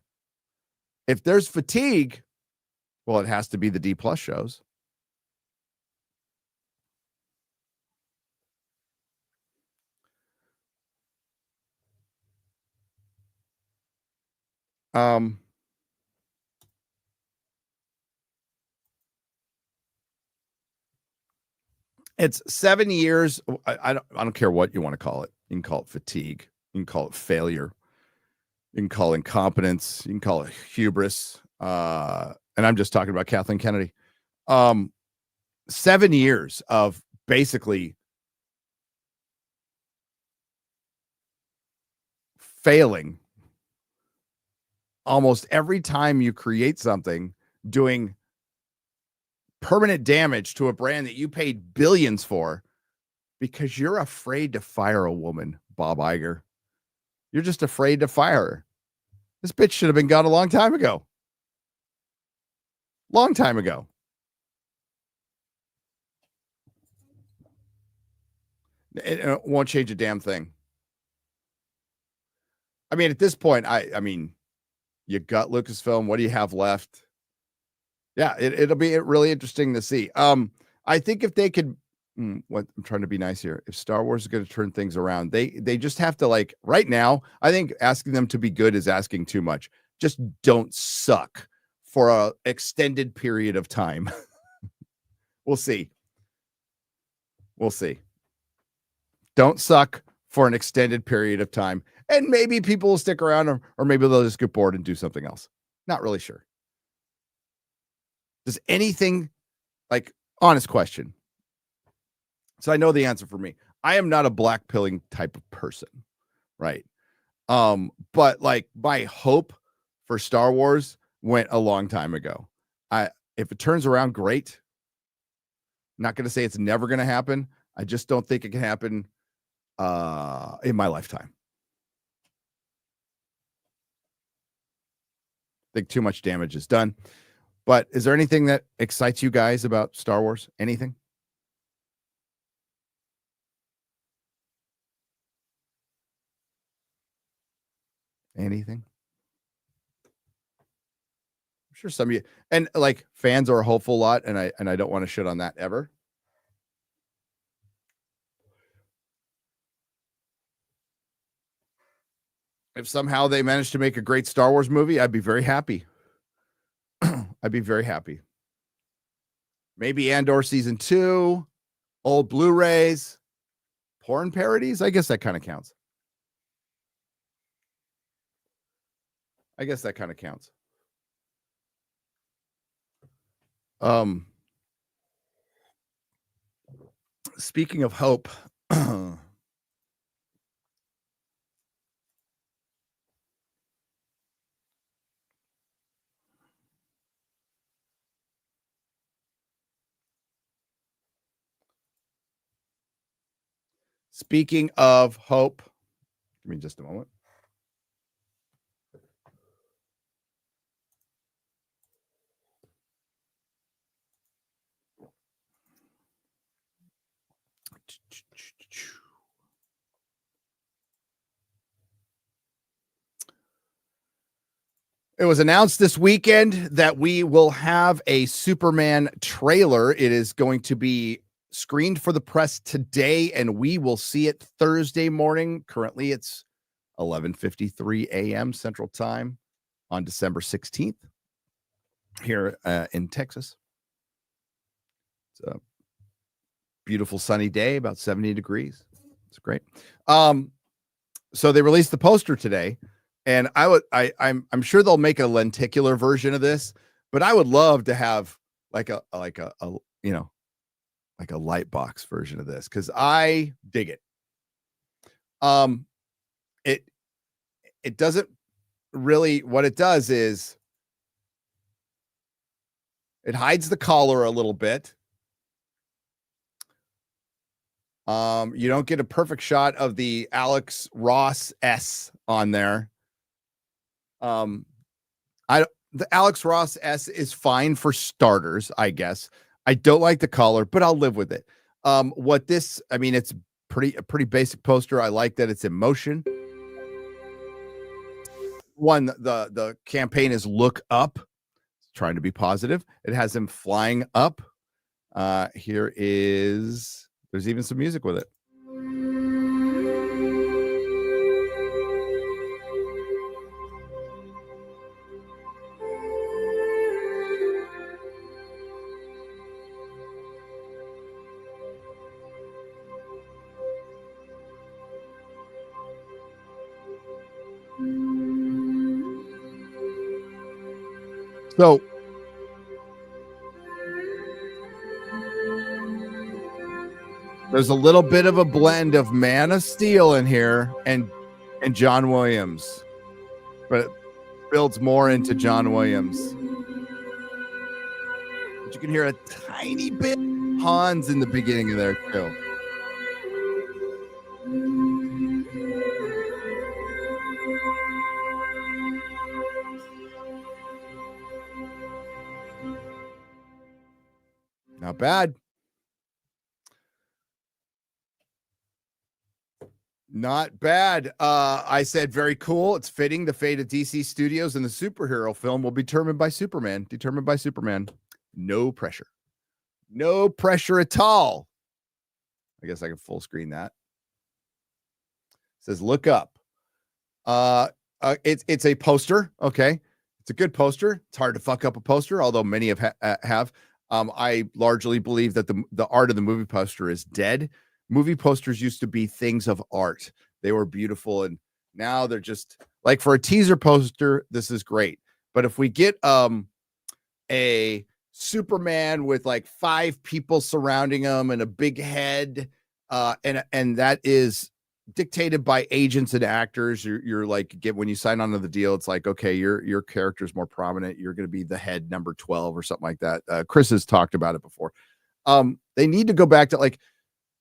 if there's fatigue, well, it has to be the D+ shows. It's 7 years. I don't care what you want to call it. You can call it fatigue. You can call it failure. You can call it incompetence. You can call it hubris. And I'm just talking about Kathleen Kennedy. 7 years of basically failing almost every time you create something, doing permanent damage to a brand that you paid billions for because you're afraid to fire a woman, Bob Iger. You're just afraid to fire her. This bitch should have been gone a long time ago. Long time ago. It won't change a damn thing. I mean, at this point, I mean, you got Lucasfilm. What do you have left? Yeah, it'll be really interesting to see. I think if they could, what I'm trying to be nice here, if Star Wars is going to turn things around, they just have to, like, right now, I think asking them to be good is asking too much. Just don't suck for a extended period of time. We'll see. We'll see. Don't suck for an extended period of time. And maybe people will stick around, or maybe they'll just get bored and do something else. Not really sure. Does anything, like, honest question. So I know the answer for me. I am not a black pilling type of person, right? But like my hope for Star Wars went a long time ago. If it turns around, great. I'm not going to say it's never going to happen. I just don't think it can happen in my lifetime. I think too much damage is done. But is there anything that excites you guys about Star Wars? Anything? Anything? I'm sure some of you, and like, fans are a hopeful lot, and I don't want to shit on that ever. If somehow they manage to make a great Star Wars movie, I'd be very happy. I'd be very happy. Maybe Andor season 2, old Blu-rays, porn parodies. I guess that kind of counts. Speaking of hope, speaking of hope, give me just a moment. It was announced this weekend that we will have a Superman trailer. It is going to be screened for the press today, and we will see it Thursday morning. Currently, it's 11:53 a.m. Central Time on December 16th here in Texas. It's a beautiful sunny day, about 70 degrees. It's great. So they released the poster today. And I'm sure they'll make a lenticular version of this, but I would love to have like a light box version of this, because I dig it. It doesn't really, what it does is it hides the collar a little bit. You don't get a perfect shot of the Alex Ross S on there. The Alex Ross S is fine for starters, I guess. I don't like the collar, but I'll live with it. It's a pretty basic poster. I like that it's in motion. One, the campaign is look up, trying to be positive. It has him flying up. There's even some music with it. So there's a little bit of a blend of Man of Steel in here and John Williams, but it builds more into John Williams. But you can hear a tiny bit of Hans in the beginning of there too. Not bad. Not bad. I said very cool. It's fitting. The fate of DC Studios and the superhero film will be determined by Superman. Determined by Superman. No pressure. No pressure at all. I guess I can full screen that. It says look up. It's a poster. Okay, it's a good poster. It's hard to fuck up a poster, although many have. I largely believe that the art of the movie poster is dead. Movie posters used to be things of art. They were beautiful, and now they're just like, for a teaser poster, this is great. But if we get a Superman with like 5 people surrounding him and a big head, and that is dictated by agents and actors, you're like, when you sign on to the deal, it's like, okay, your character's more prominent, you're going to be the head number 12 or something like that. Chris has talked about it before. They need to go back to like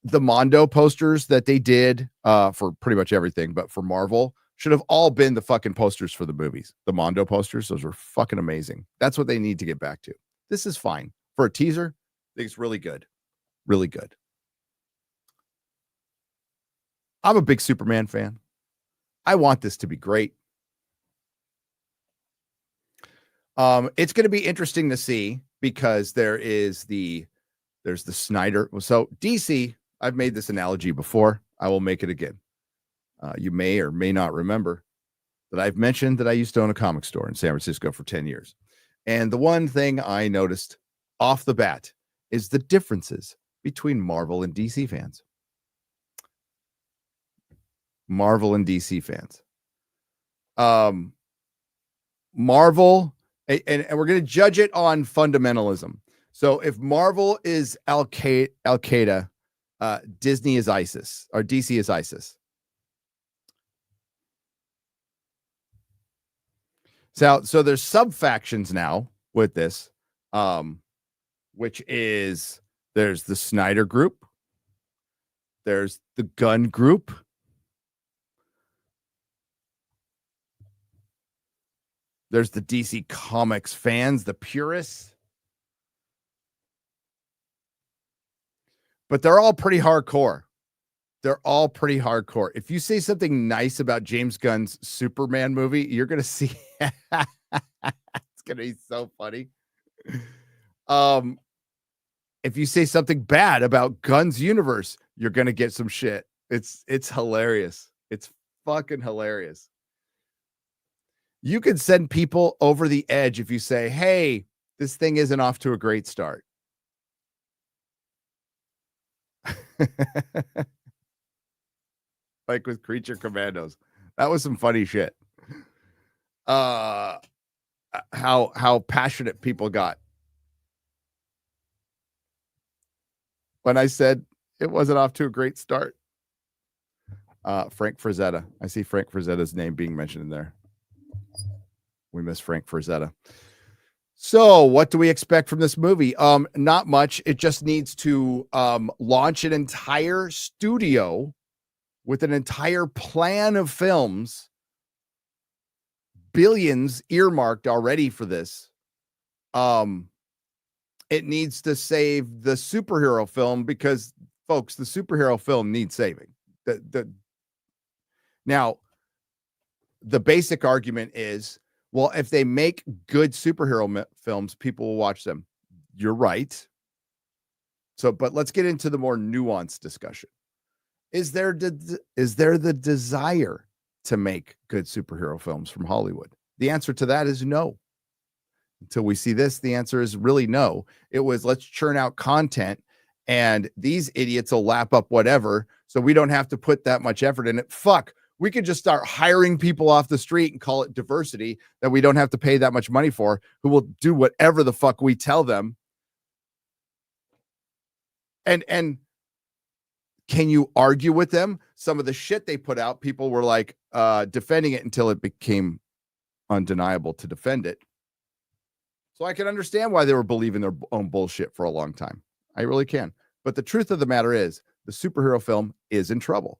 the Mondo posters that they did for pretty much everything, but for Marvel should have all been the fucking posters for the movies. The Mondo posters, those were fucking amazing. That's what they need to get back to. This is fine for a teaser. I think it's really good. Really good. I'm a big Superman fan. I want this to be great. It's going to be interesting to see because there's the Snyder. So DC, I've made this analogy before. I will make it again. You may or may not remember that I've mentioned that I used to own a comic store in San Francisco for 10 years. And the one thing I noticed off the bat is the differences between Marvel and DC fans. Marvel and DC fans. Marvel, and we're going to judge it on fundamentalism. So if Marvel is Al Qaeda, Disney is ISIS, or DC is ISIS. So there's sub factions now with this, which is there's the Snyder group, there's the Gunn group, there's the DC Comics fans, the purists. But they're all pretty hardcore. They're all pretty hardcore. If you say something nice about James Gunn's Superman movie, you're going to see it's going to be so funny. If you say something bad about Gunn's universe, you're going to get some shit. It's hilarious. It's fucking hilarious. You can send people over the edge if you say, hey, this thing isn't off to a great start. Like with Creature Commandos. That was some funny shit. How passionate people got when I said it wasn't off to a great start. Frank Frazetta. I see Frank Frazetta's name being mentioned in there. We miss Frank Frazetta. So what do we expect from this movie? Not much. It just needs to launch an entire studio with an entire plan of films, billions earmarked already for this. It needs to save the superhero film because, folks, the superhero film needs saving. Now, the basic argument is, well, if they make good superhero films, people will watch them. You're right. But let's get into the more nuanced discussion. Is there the desire to make good superhero films from Hollywood? The answer to that is no. Until we see this, the answer is really no. It was, let's churn out content and these idiots will lap up whatever, so we don't have to put that much effort in it. Fuck. We could just start hiring people off the street and call it diversity that we don't have to pay that much money for, who will do whatever the fuck we tell them. And can you argue with them? Some of the shit they put out, people were like defending it until it became undeniable to defend it. So I can understand why they were believing their own bullshit for a long time. I really can. But the truth of the matter is, the superhero film is in trouble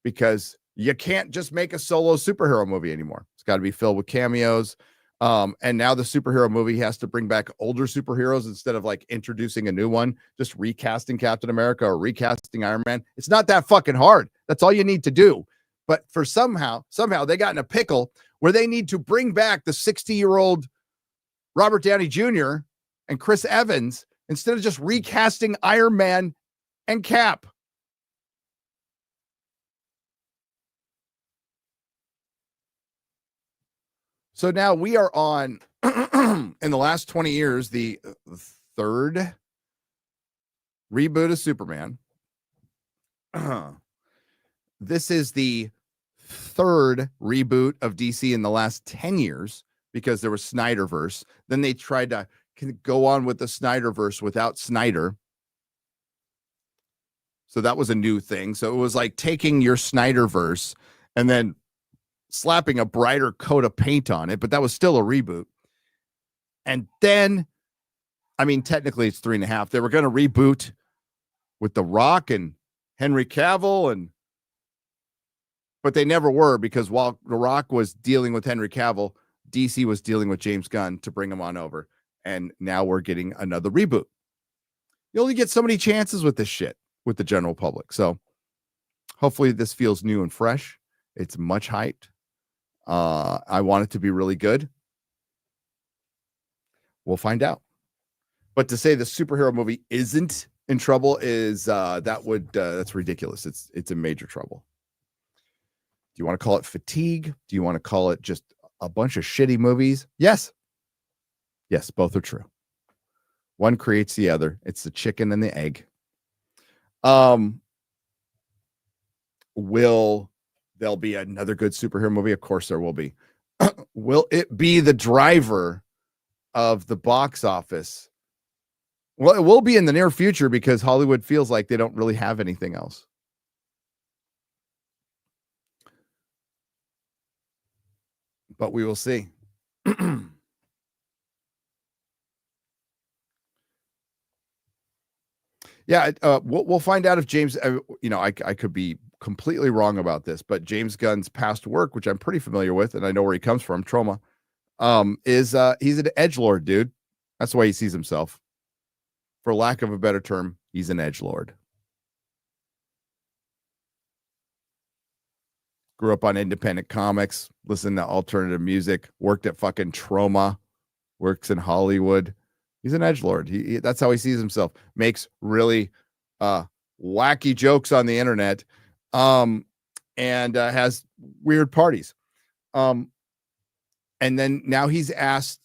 because you can't just make a solo superhero movie anymore. It's got to be filled with cameos. And now the superhero movie has to bring back older superheroes instead of like introducing a new one, just recasting Captain America or recasting Iron Man. It's not that fucking hard. That's all you need to do. But for somehow they got in a pickle where they need to bring back the 60-year-old Robert Downey Jr. and Chris Evans instead of just recasting Iron Man and Cap. So now we are on, in the last 20 years, the third reboot of Superman. This is the third reboot of DC in the last 10 years because there was Snyderverse. Then they tried to go on with the Snyderverse without Snyder. So that was a new thing. So it was like taking your Snyderverse and then slapping a brighter coat of paint on it, but that was still a reboot. And then, I mean, technically it's 3.5. They were going to reboot with The Rock and Henry Cavill, but they never were, because while The Rock was dealing with Henry Cavill, DC was dealing with James Gunn to bring him on over. And now we're getting another reboot. You only get so many chances with this shit with the general public. So hopefully this feels new and fresh. It's much hyped. I want it to be really good. We'll find out. But to say the superhero movie isn't in trouble is that's ridiculous. It's in major trouble. Do you want to call it fatigue? Do you want to call it just a bunch of shitty movies? Yes, both are true. One creates the other. It's the chicken and the egg. Will there'll be another good superhero movie? Of course there will be. Will it be the driver of the box office? Well, it will be in the near future because Hollywood feels like they don't really have anything else. But we will see. Yeah, we'll find out if James, I could be completely wrong about this, but James Gunn's past work, which I'm pretty familiar with, and I know where he comes from, Trauma, is he's an edgelord, dude. That's the way he sees himself. For lack of a better term, he's an edgelord. Grew up on independent comics, listened to alternative music, worked at fucking Trauma, works in Hollywood. He's an edgelord. That's how he sees himself. Makes really wacky jokes on the internet, and has weird parties. And then now he's asked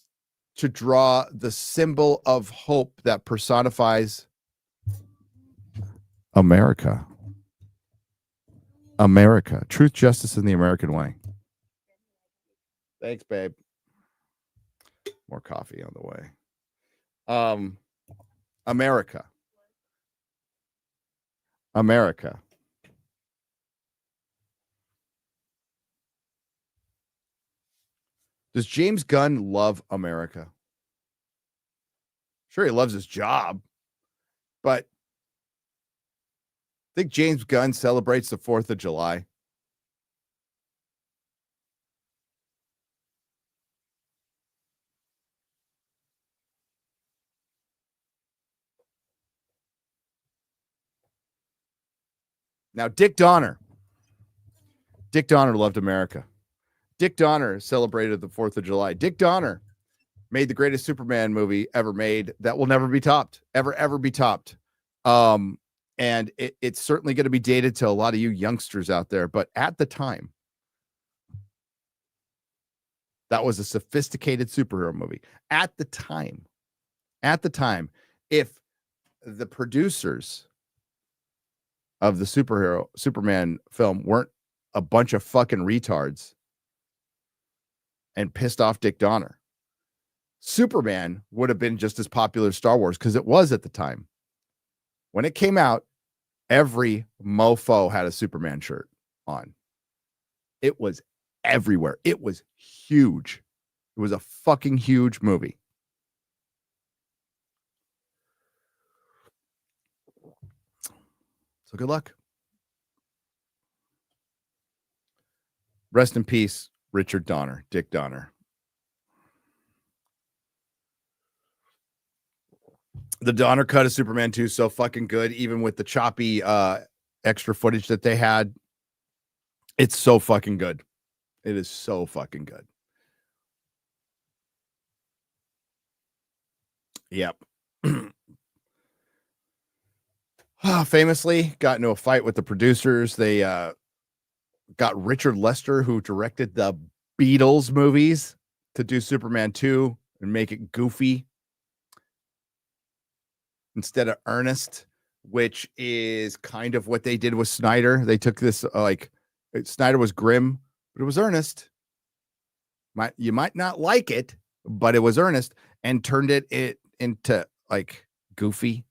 to draw the symbol of hope that personifies America. America. Truth, justice, and the American way. Thanks, babe. More coffee on the way. America. Does James Gunn love America? Sure, he loves his job, but I think James Gunn celebrates the 4th of July. Now, Dick Donner loved America. Dick Donner celebrated the 4th of July. Dick Donner made the greatest Superman movie ever made that will never be topped, ever be topped. And it's certainly going to be dated to a lot of you youngsters out there. But at the time, that was a sophisticated superhero movie. At the time, if the producers of the Superman film weren't a bunch of fucking retards and pissed off Dick Donner, Superman would have been just as popular as Star Wars, because it was at the time. When it came out, every mofo had a Superman shirt on. It was everywhere. It was huge. It was a fucking huge movie. So good luck. Rest in peace, Richard Donner, Dick Donner. The Donner cut of Superman 2 is so fucking good, even with the choppy extra footage that they had. It's so fucking good. It is so fucking good. Yep. Famously got into a fight with the producers. They got Richard Lester, who directed the Beatles movies, to do Superman 2 and make it goofy instead of earnest, which is kind of what they did with Snyder. They took this, Snyder was grim, but it was earnest. You might not like it, but it was earnest, and turned it into like goofy.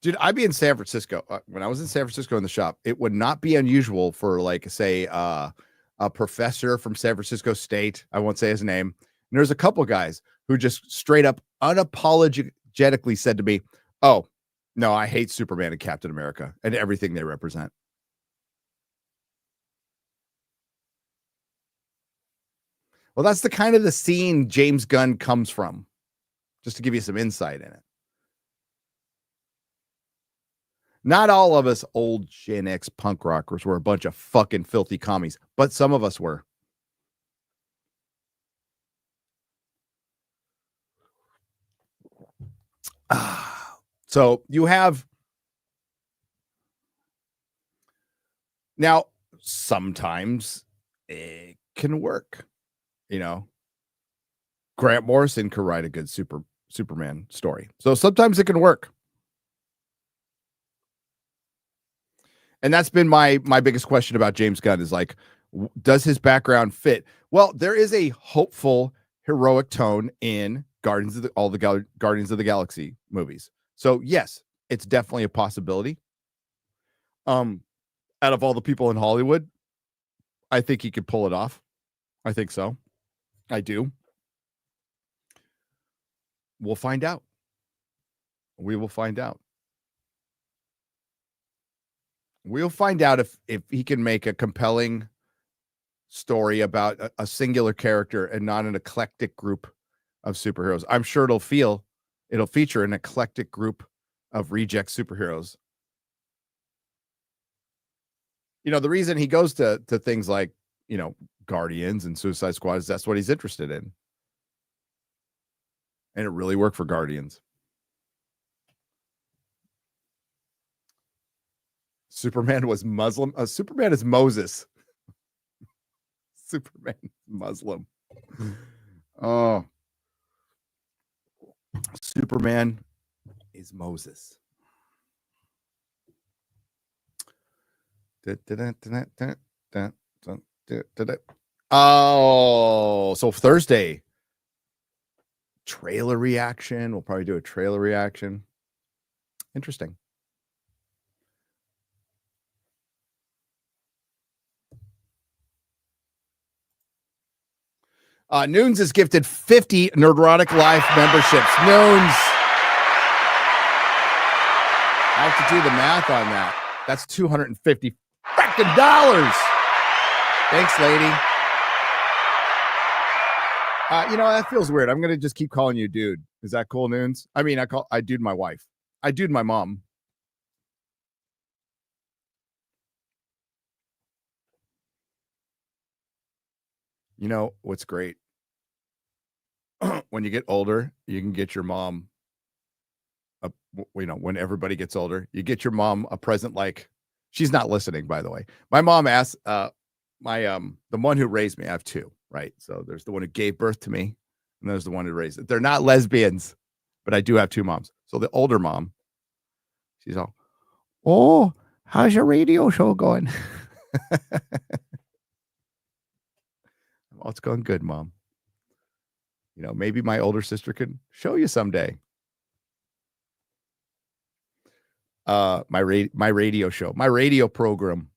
Dude, I'd be in San Francisco. When I was in San Francisco in the shop, it would not be unusual for, like, say, a professor from San Francisco State. I won't say his name. And there's a couple guys who just straight up unapologetically said to me, "Oh, no, I hate Superman and Captain America and everything they represent." Well, that's the kind of the scene James Gunn comes from, just to give you some insight in it. Not all of us old Gen X punk rockers were a bunch of fucking filthy commies, but some of us were. So you have now, sometimes it can work, Grant Morrison could write a good Superman story. So sometimes it can work. And that's been my biggest question about James Gunn is, like, does his background fit? Well, there is a hopeful, heroic tone in Guardians of the Galaxy movies. So yes, it's definitely a possibility. Out of all the people in Hollywood, I think he could pull it off. I think so. I do. We'll find out. We will find out. We'll find out if he can make a compelling story about a singular character and not an eclectic group of superheroes. I'm sure it'll feature an eclectic group of reject superheroes. The reason he goes to things like, Guardians and Suicide Squad is that's what he's interested in. And it really worked for Guardians. Superman was Muslim. Superman is Moses. Superman Muslim. Oh. Superman is Moses. Oh, so Thursday. Trailer reaction. We'll probably do a trailer reaction. Interesting. Noons is gifted 50 Nerdrotic Life memberships. Noons. I have to do the math on that. That's $250 freaking dollars. Thanks, lady. That feels weird. I'm going to just keep calling you dude. Is that cool, Noons? I mean, I dude my wife. I dude my mom. You know what's great? When you get older, you can get your mom when everybody gets older, you get your mom a present. Like, she's not listening, by the way. My mom asked the one who raised me. I have two, right? So there's the one who gave birth to me, and there's the one who raised it. They're not lesbians, but I do have two moms. So the older mom, she's all, "Oh, how's your radio show going?" Well, it's going good, Mom. Maybe my older sister can show you someday. My radio show, my radio program.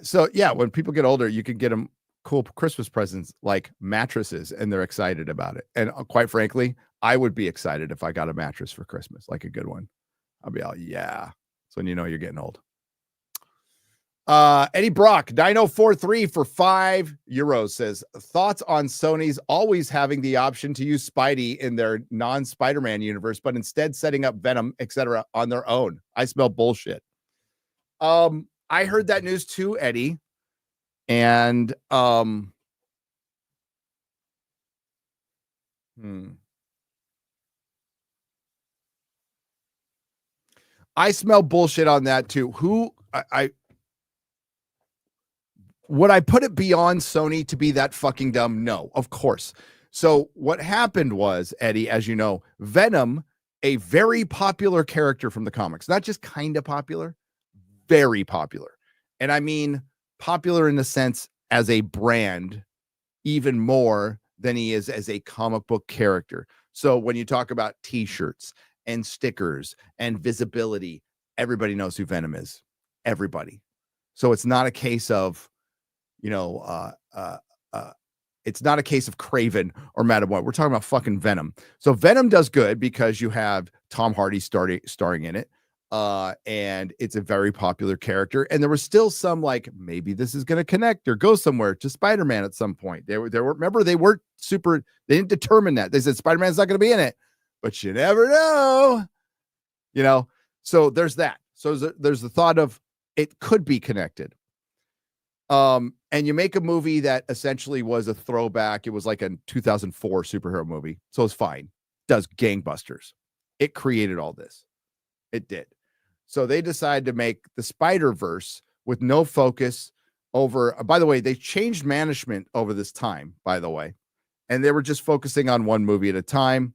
So yeah, when people get older, you can get them cool Christmas presents like mattresses, and they're excited about it. And quite frankly, I would be excited if I got a mattress for Christmas, like a good one. I'll be all, yeah. So when you're getting old. Eddie Brock 9043 for €5 says thoughts on Sony's always having the option to use Spidey in their non-Spider-Man universe, but instead setting up Venom, etc. on their own. I smell bullshit. I heard that news too, Eddie. And I smell bullshit on that too. Would I put it beyond Sony to be that fucking dumb? No, of course. So what happened was, Eddie, as you know, Venom, a very popular character from the comics, not just kind of popular, very popular. And I mean popular in the sense as a brand, even more than he is as a comic book character. So when you talk about T-shirts and stickers and visibility, everybody knows who Venom is. Everybody. So it's not a case of, it's not a case of Craven or Madam Web. We're talking about fucking Venom. So Venom does good because you have Tom Hardy starring in it. And it's a very popular character. And there was still some like, maybe this is going to connect or go somewhere to Spider-Man at some point. They were, remember, they didn't determine that. They said Spider-Man's not going to be in it, but you never know, so there's that. So there's the thought of it could be connected. And you make a movie that essentially was a throwback. It was like a 2004 superhero movie. So it's fine. Does gangbusters. It created all this. It did. So they decided to make the Spider-Verse with no focus over, by the way, they changed management over this time, by the way, and they were just focusing on one movie at a time.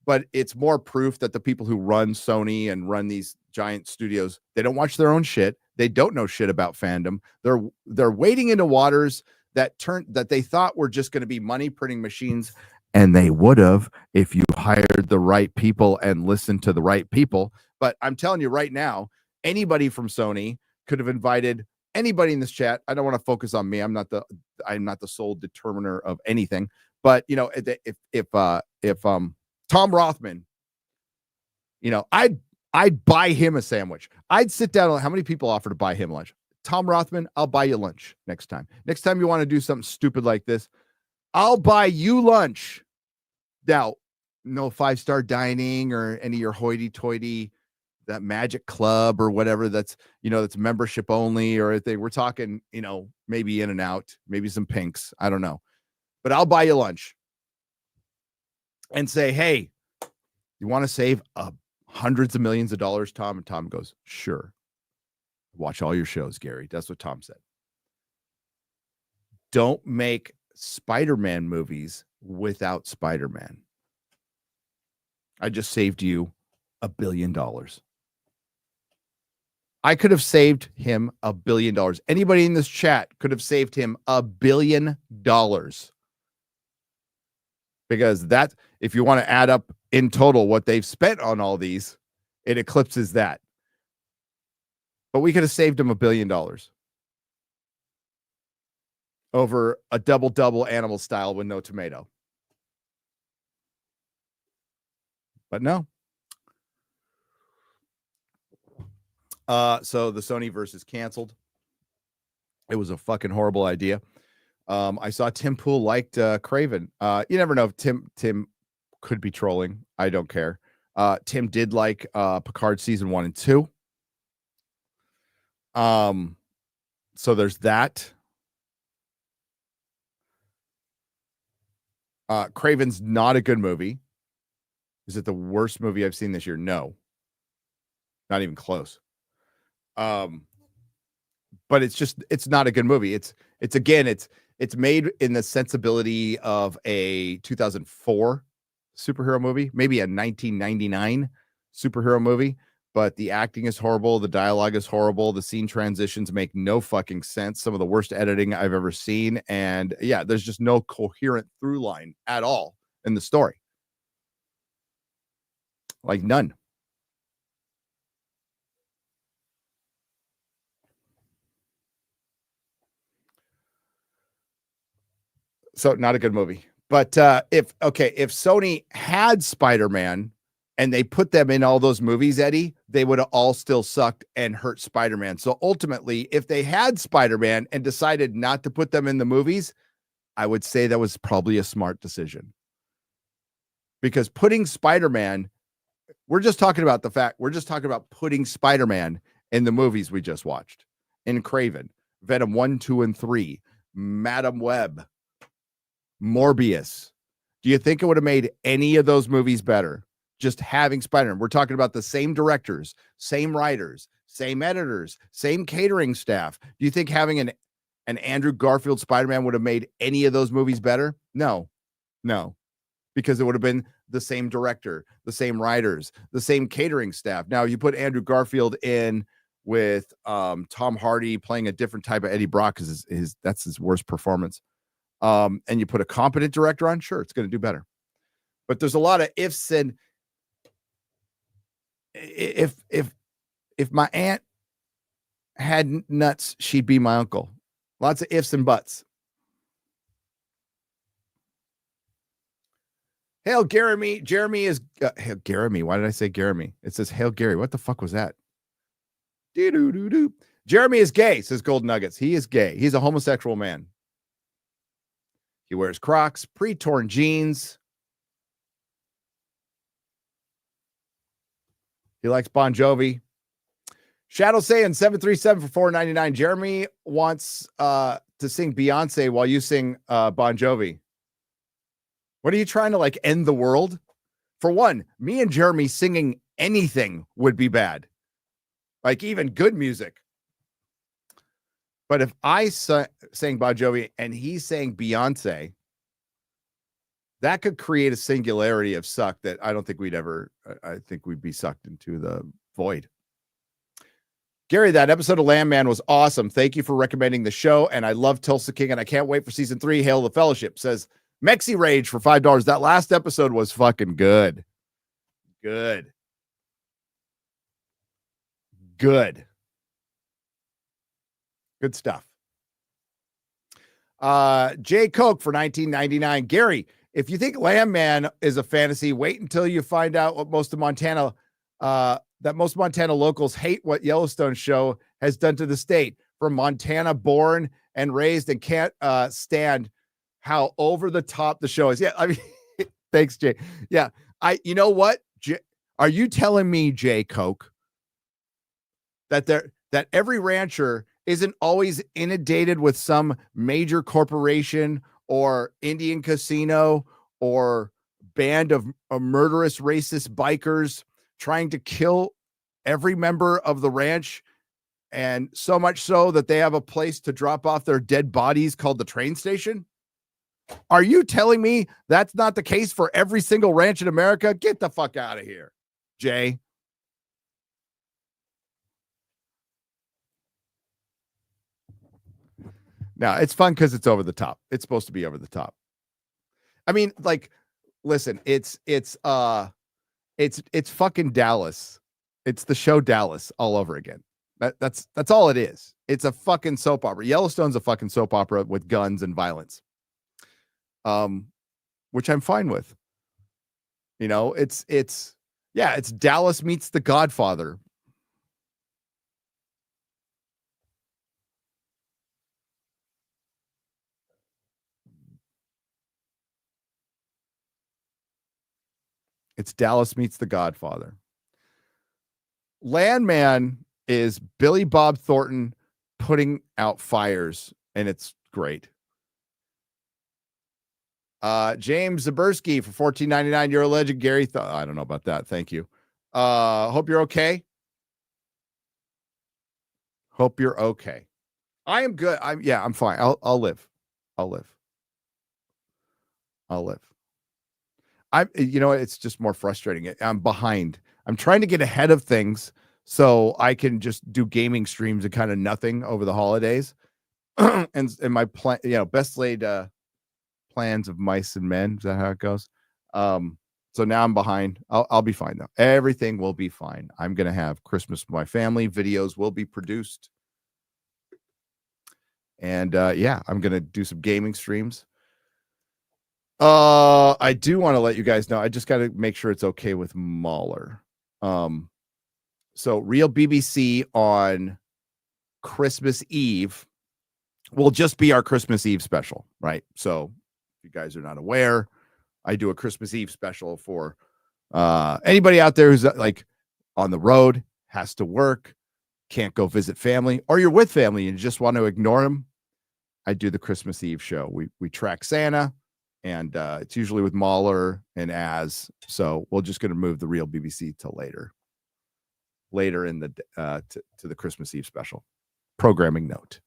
But it's more proof that the people who run Sony and run these giant studios, they don't watch their own shit. They don't know shit about fandom. They're wading into waters that they thought were just going to be money printing machines, and they would have if you hired the right people and listened to the right people. But I'm telling you right now, anybody from Sony could have invited anybody in this chat. I don't want to focus on me. I'm not the sole determiner of anything. But if Tom Rothman, I'd buy him a sandwich. I'd sit down. How many people offer to buy him lunch? Tom Rothman, I'll buy you lunch next time. Next time you want to do something stupid like this, I'll buy you lunch. Now, no 5-star dining or any of your hoity-toity, that Magic Club or whatever that's membership only or anything. We're talking, maybe In-N-Out, maybe some Pinks. I don't know. But I'll buy you lunch and say, hey, you want to save hundreds of millions of dollars, Tom? And Tom goes, sure. Watch all your shows, Gary. That's what Tom said. Don't make Spider-Man movies without Spider-Man. I just saved you $1 billion. I could have saved him $1 billion. Anybody in this chat could have saved him $1 billion. Because that, if you want to add up in total what they've spent on all these, it eclipses that. But we could have saved him $1 billion over a double animal style with no tomato. But no. So the Sony verse is canceled. It was a fucking horrible idea. I saw Tim Pool liked Craven. You never know if Tim could be trolling. I don't care. Tim did like Picard season 1 and 2. So there's that. Craven's not a good movie. Is it the worst movie I've seen this year? No. Not even close. But it's not a good movie. It's made in the sensibility of a 2004 superhero movie, maybe a 1999 superhero movie, but the acting is horrible. The dialogue is horrible. The scene transitions make no fucking sense. Some of the worst editing I've ever seen. And yeah, there's just no coherent through line at all in the story. Like none. So not a good movie. But if Sony had Spider-Man and they put them in all those movies, Eddie, they would have all still sucked and hurt Spider-Man. So ultimately, if they had Spider-Man and decided not to put them in the movies, I would say that was probably a smart decision. Because putting Spider-Man, we're just talking about putting Spider-Man in the movies we just watched. In Craven, Venom 1, 2, and 3, Madam Web, Morbius. Do you think it would have made any of those movies better? Just having Spider-Man. We're talking about the same directors, same writers, same editors, same catering staff. Do you think having an Andrew Garfield Spider-Man would have made any of those movies better? No, because it would have been the same director, the same writers, the same catering staff. Now you put Andrew Garfield in with Tom Hardy playing a different type of Eddie Brock because that's his worst performance. And you put a competent director on, sure, it's going to do better. But there's a lot of ifs and if my aunt had nuts, she'd be my uncle. Lots of ifs and buts. Hail Jeremy. Jeremy is Hail Jeremy. Why did I say Jeremy? It says Hail Gary. What the fuck was that? Doo-doo-doo-doo. Jeremy is gay, says Gold Nuggets. He is gay. He's a homosexual man. He wears Crocs, pre-torn jeans. He likes Bon Jovi. Shadow saying 737 for $4.99. Jeremy wants to sing Beyonce while you sing Bon Jovi. What are you trying to like end the world? For one, me and Jeremy singing anything would be bad. Like even good music. But if I sang Bon Jovi and he sang Beyonce, that could create a singularity of suck that I don't think I think we'd be sucked into the void. Gary, that episode of Landman was awesome. Thank you for recommending the show. And I love Tulsa King and I can't wait for season 3. Hail the Fellowship, says Mexi Rage for $5. That last episode was fucking good. Good. Good stuff. Jay Coke for $19.99. Gary, if you think Landman is a fantasy, wait until you find out what most Montana locals hate what Yellowstone show has done to the state. From Montana born and raised and can't stand how over the top the show is. Yeah, I mean, thanks, Jay. Yeah, you know what? Are you telling me, Jay Coke, that every rancher isn't always inundated with some major corporation or Indian casino or band of murderous racist bikers trying to kill every member of the ranch, and so much so that they have a place to drop off their dead bodies called the train station? Are you telling me that's not the case for every single ranch in America? Get the fuck out of here, Jay. Now, it's fun because it's over the top. It's supposed to be over the top. I mean, like, listen, it's fucking Dallas. It's the show Dallas all over again. That's all it is. It's a fucking soap opera. Yellowstone's a fucking soap opera with guns and violence. Which I'm fine with. You know, it's Dallas meets The Godfather. It's Dallas meets The Godfather. Landman is Billy Bob Thornton putting out fires, and it's great. James Zabersky for $14.99. You're a legend, Gary. I don't know about that. Thank you. Hope you're okay. Hope you're okay. I am good. I'm fine. I'll live. It's just more frustrating. I'm behind. I'm trying to get ahead of things so I can just do gaming streams and kind of nothing over the holidays. and my plan, best laid plans of mice and men. Is that how it goes? So now I'm behind. I'll be fine though. Everything will be fine. I'm going to have Christmas with my family. Videos will be produced. And I'm going to do some gaming streams. I do want to let you guys know. I just got to make sure it's okay with Mahler. So Real BBC on Christmas Eve will just be our Christmas Eve special, right? So if you guys are not aware, I do a Christmas Eve special for anybody out there who's like on the road, has to work, can't go visit family, or you're with family and you just want to ignore them. I do the Christmas Eve show. We track Santa, and it's usually with Mahler and Az. So we're just going to move the Real BBC to later in the to the Christmas Eve special. Programming note.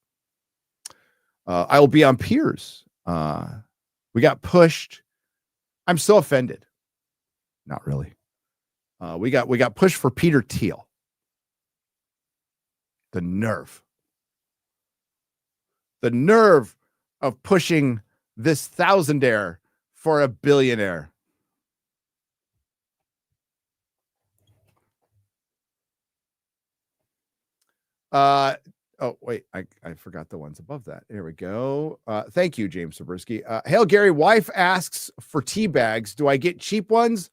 I will be on Piers. We got pushed. I'm so offended. Not really. We got pushed for Peter Thiel. The nerve of pushing this thousandaire for a billionaire. Oh, wait, I forgot the ones above that. Here we go. Thank you, James Sabursky. Hail, Gary. Wife asks for tea bags. Do I get cheap ones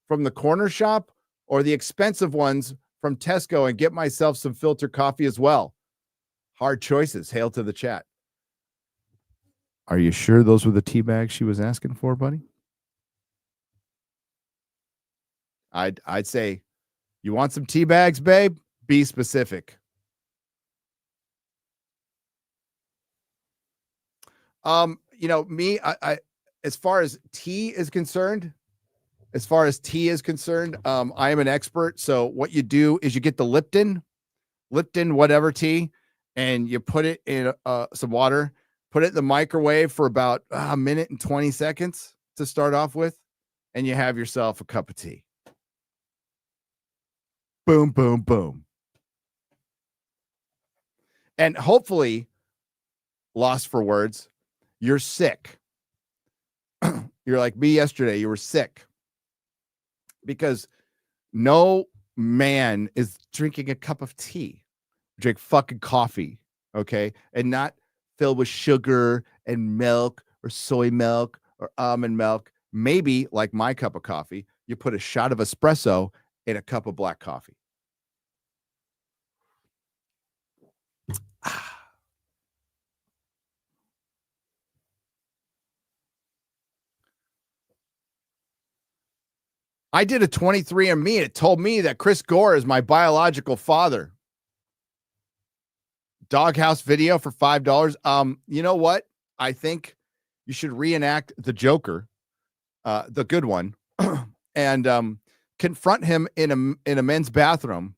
from the corner shop or the expensive ones from Tesco and get myself some filter coffee as well? Hard choices. Hail to the chat. Are you sure those were the tea bags she was asking for, buddy? I'd say, you want some tea bags, babe? Be specific. Me, I as far as tea is concerned, I am an expert. So what you do is you get the Lipton whatever tea, and you put it in some water, put it in the microwave for about a minute and 20 seconds to start off with, and you have yourself a cup of tea. Boom, boom, boom. And hopefully, lost for words, you're sick. You're like me yesterday. You were sick. Because no man is drinking a cup of tea. Drink fucking coffee, okay? And not filled with sugar and milk or soy milk or almond milk. Maybe, like my cup of coffee, you put a shot of espresso in a cup of black coffee. I did a 23andMe. It told me that Chris Gore is my biological father. Doghouse video for $5. You know what? I think you should reenact the Joker, the good one, and confront him in a men's bathroom.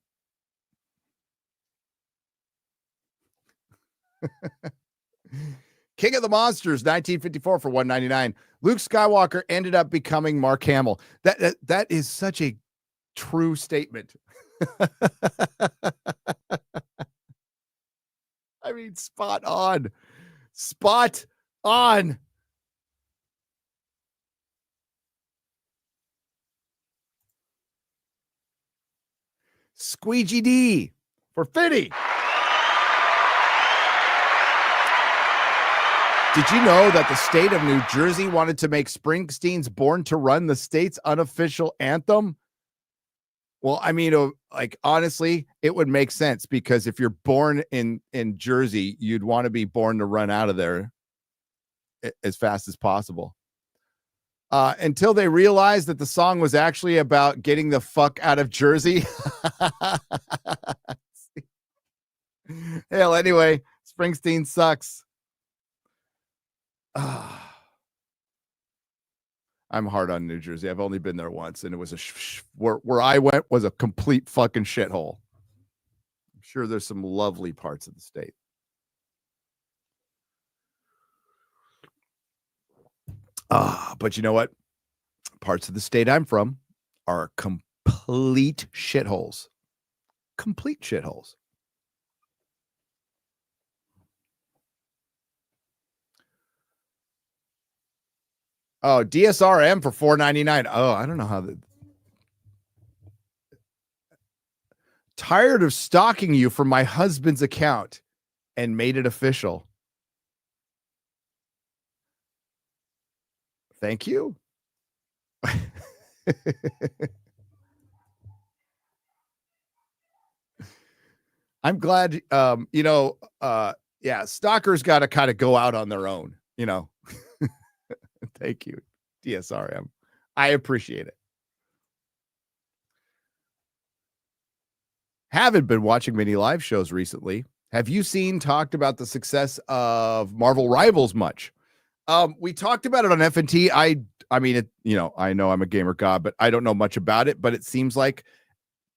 King of the Monsters, 1954 for $199. Luke Skywalker ended up becoming Mark Hamill. That is such a true statement. I mean, spot on. Spot on. Squeegee D for 50. Did you know that the state of New Jersey wanted to make Springsteen's Born to Run the state's unofficial anthem? Well, I mean, like, honestly, it would make sense, because if you're born in Jersey, you'd want to be born to run out of there as fast as possible. Until they realized that the song was actually about getting the fuck out of Jersey. Hell, anyway, Springsteen sucks. I'm hard on New Jersey. I've only been there once, and it was where I went was a complete fucking shithole. I'm sure there's some lovely parts of the state. But you know what? Parts of the state I'm from are complete shitholes. Complete shitholes. Oh, DSRM for $4.99. Oh, I don't know how tired of stalking you from my husband's account and made it official. Thank you. I'm glad, stalkers got to kind of go out on their own, Thank you, DSRM. I appreciate it. Haven't been watching many live shows recently. Have you talked about the success of Marvel Rivals much? We talked about it on FNT. I mean, I know I'm a gamer god, but I don't know much about it, but it seems like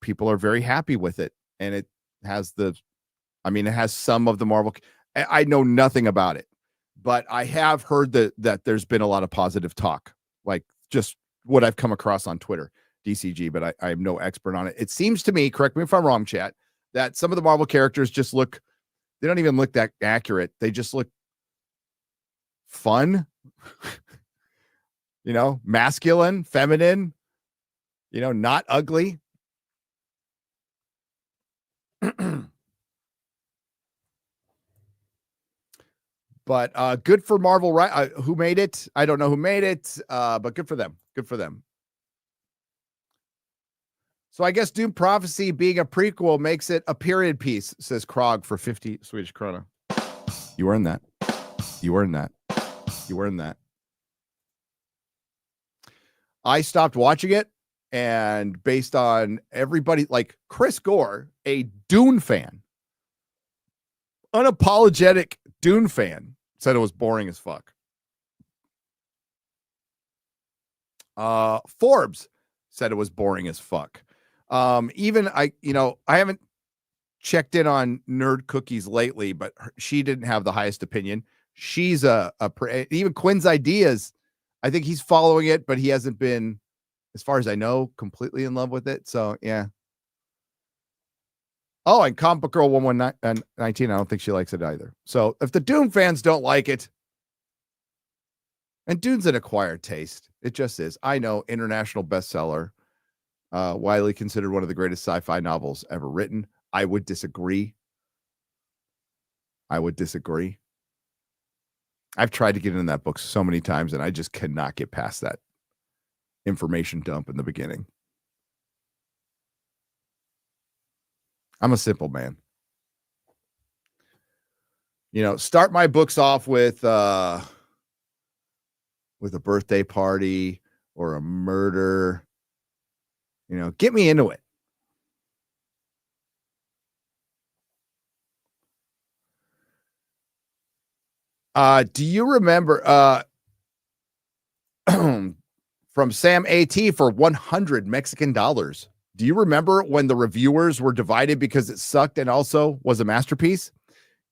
people are very happy with it. And it has it has some of the Marvel. I know nothing about it, but I have heard that there's been a lot of positive talk, like just what I've come across on Twitter, DCG, but I am no expert on it. It seems to me, correct me if I'm wrong, chat, that some of the Marvel characters just they don't even look that accurate. They just look fun, masculine, feminine, not ugly. But good for Marvel, right? Who made it? I don't know who made it, but good for them. Good for them. So I guess Dune Prophecy being a prequel makes it a period piece, says Krog for 50 Swedish krona. You earned that. You earned that. You earned that. I stopped watching it, and based on everybody, like Chris Gore, a Dune fan, unapologetic Dune fan, said it was boring as fuck. Forbes said it was boring as fuck. Even I haven't checked in on Nerd Cookies lately, but she didn't have the highest opinion. She's even Quinn's Ideas. I think he's following it, but he hasn't been, as far as I know, completely in love with it. So yeah. Oh, and Comic Book Girl 1119, I don't think she likes it either. So if the Dune fans don't like it, and Dune's an acquired taste, it just is. I know, international bestseller, widely considered one of the greatest sci-fi novels ever written. I would disagree. I've tried to get into that book so many times, and I just cannot get past that information dump in the beginning. I'm a simple man. Start my books off with a birthday party or a murder. Get me into it. Do you remember from Sam AT for 100 Mexican dollars? Do you remember when the reviewers were divided because it sucked and also was a masterpiece?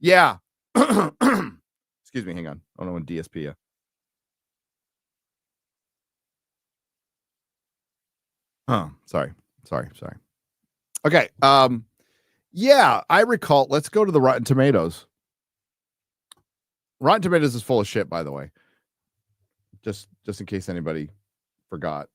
Yeah. Excuse me. Hang on. I don't know when DSP. Yeah. Oh, sorry. Okay. Yeah, I recall. Let's go to the Rotten Tomatoes. Rotten Tomatoes is full of shit, by the way. Just in case anybody forgot.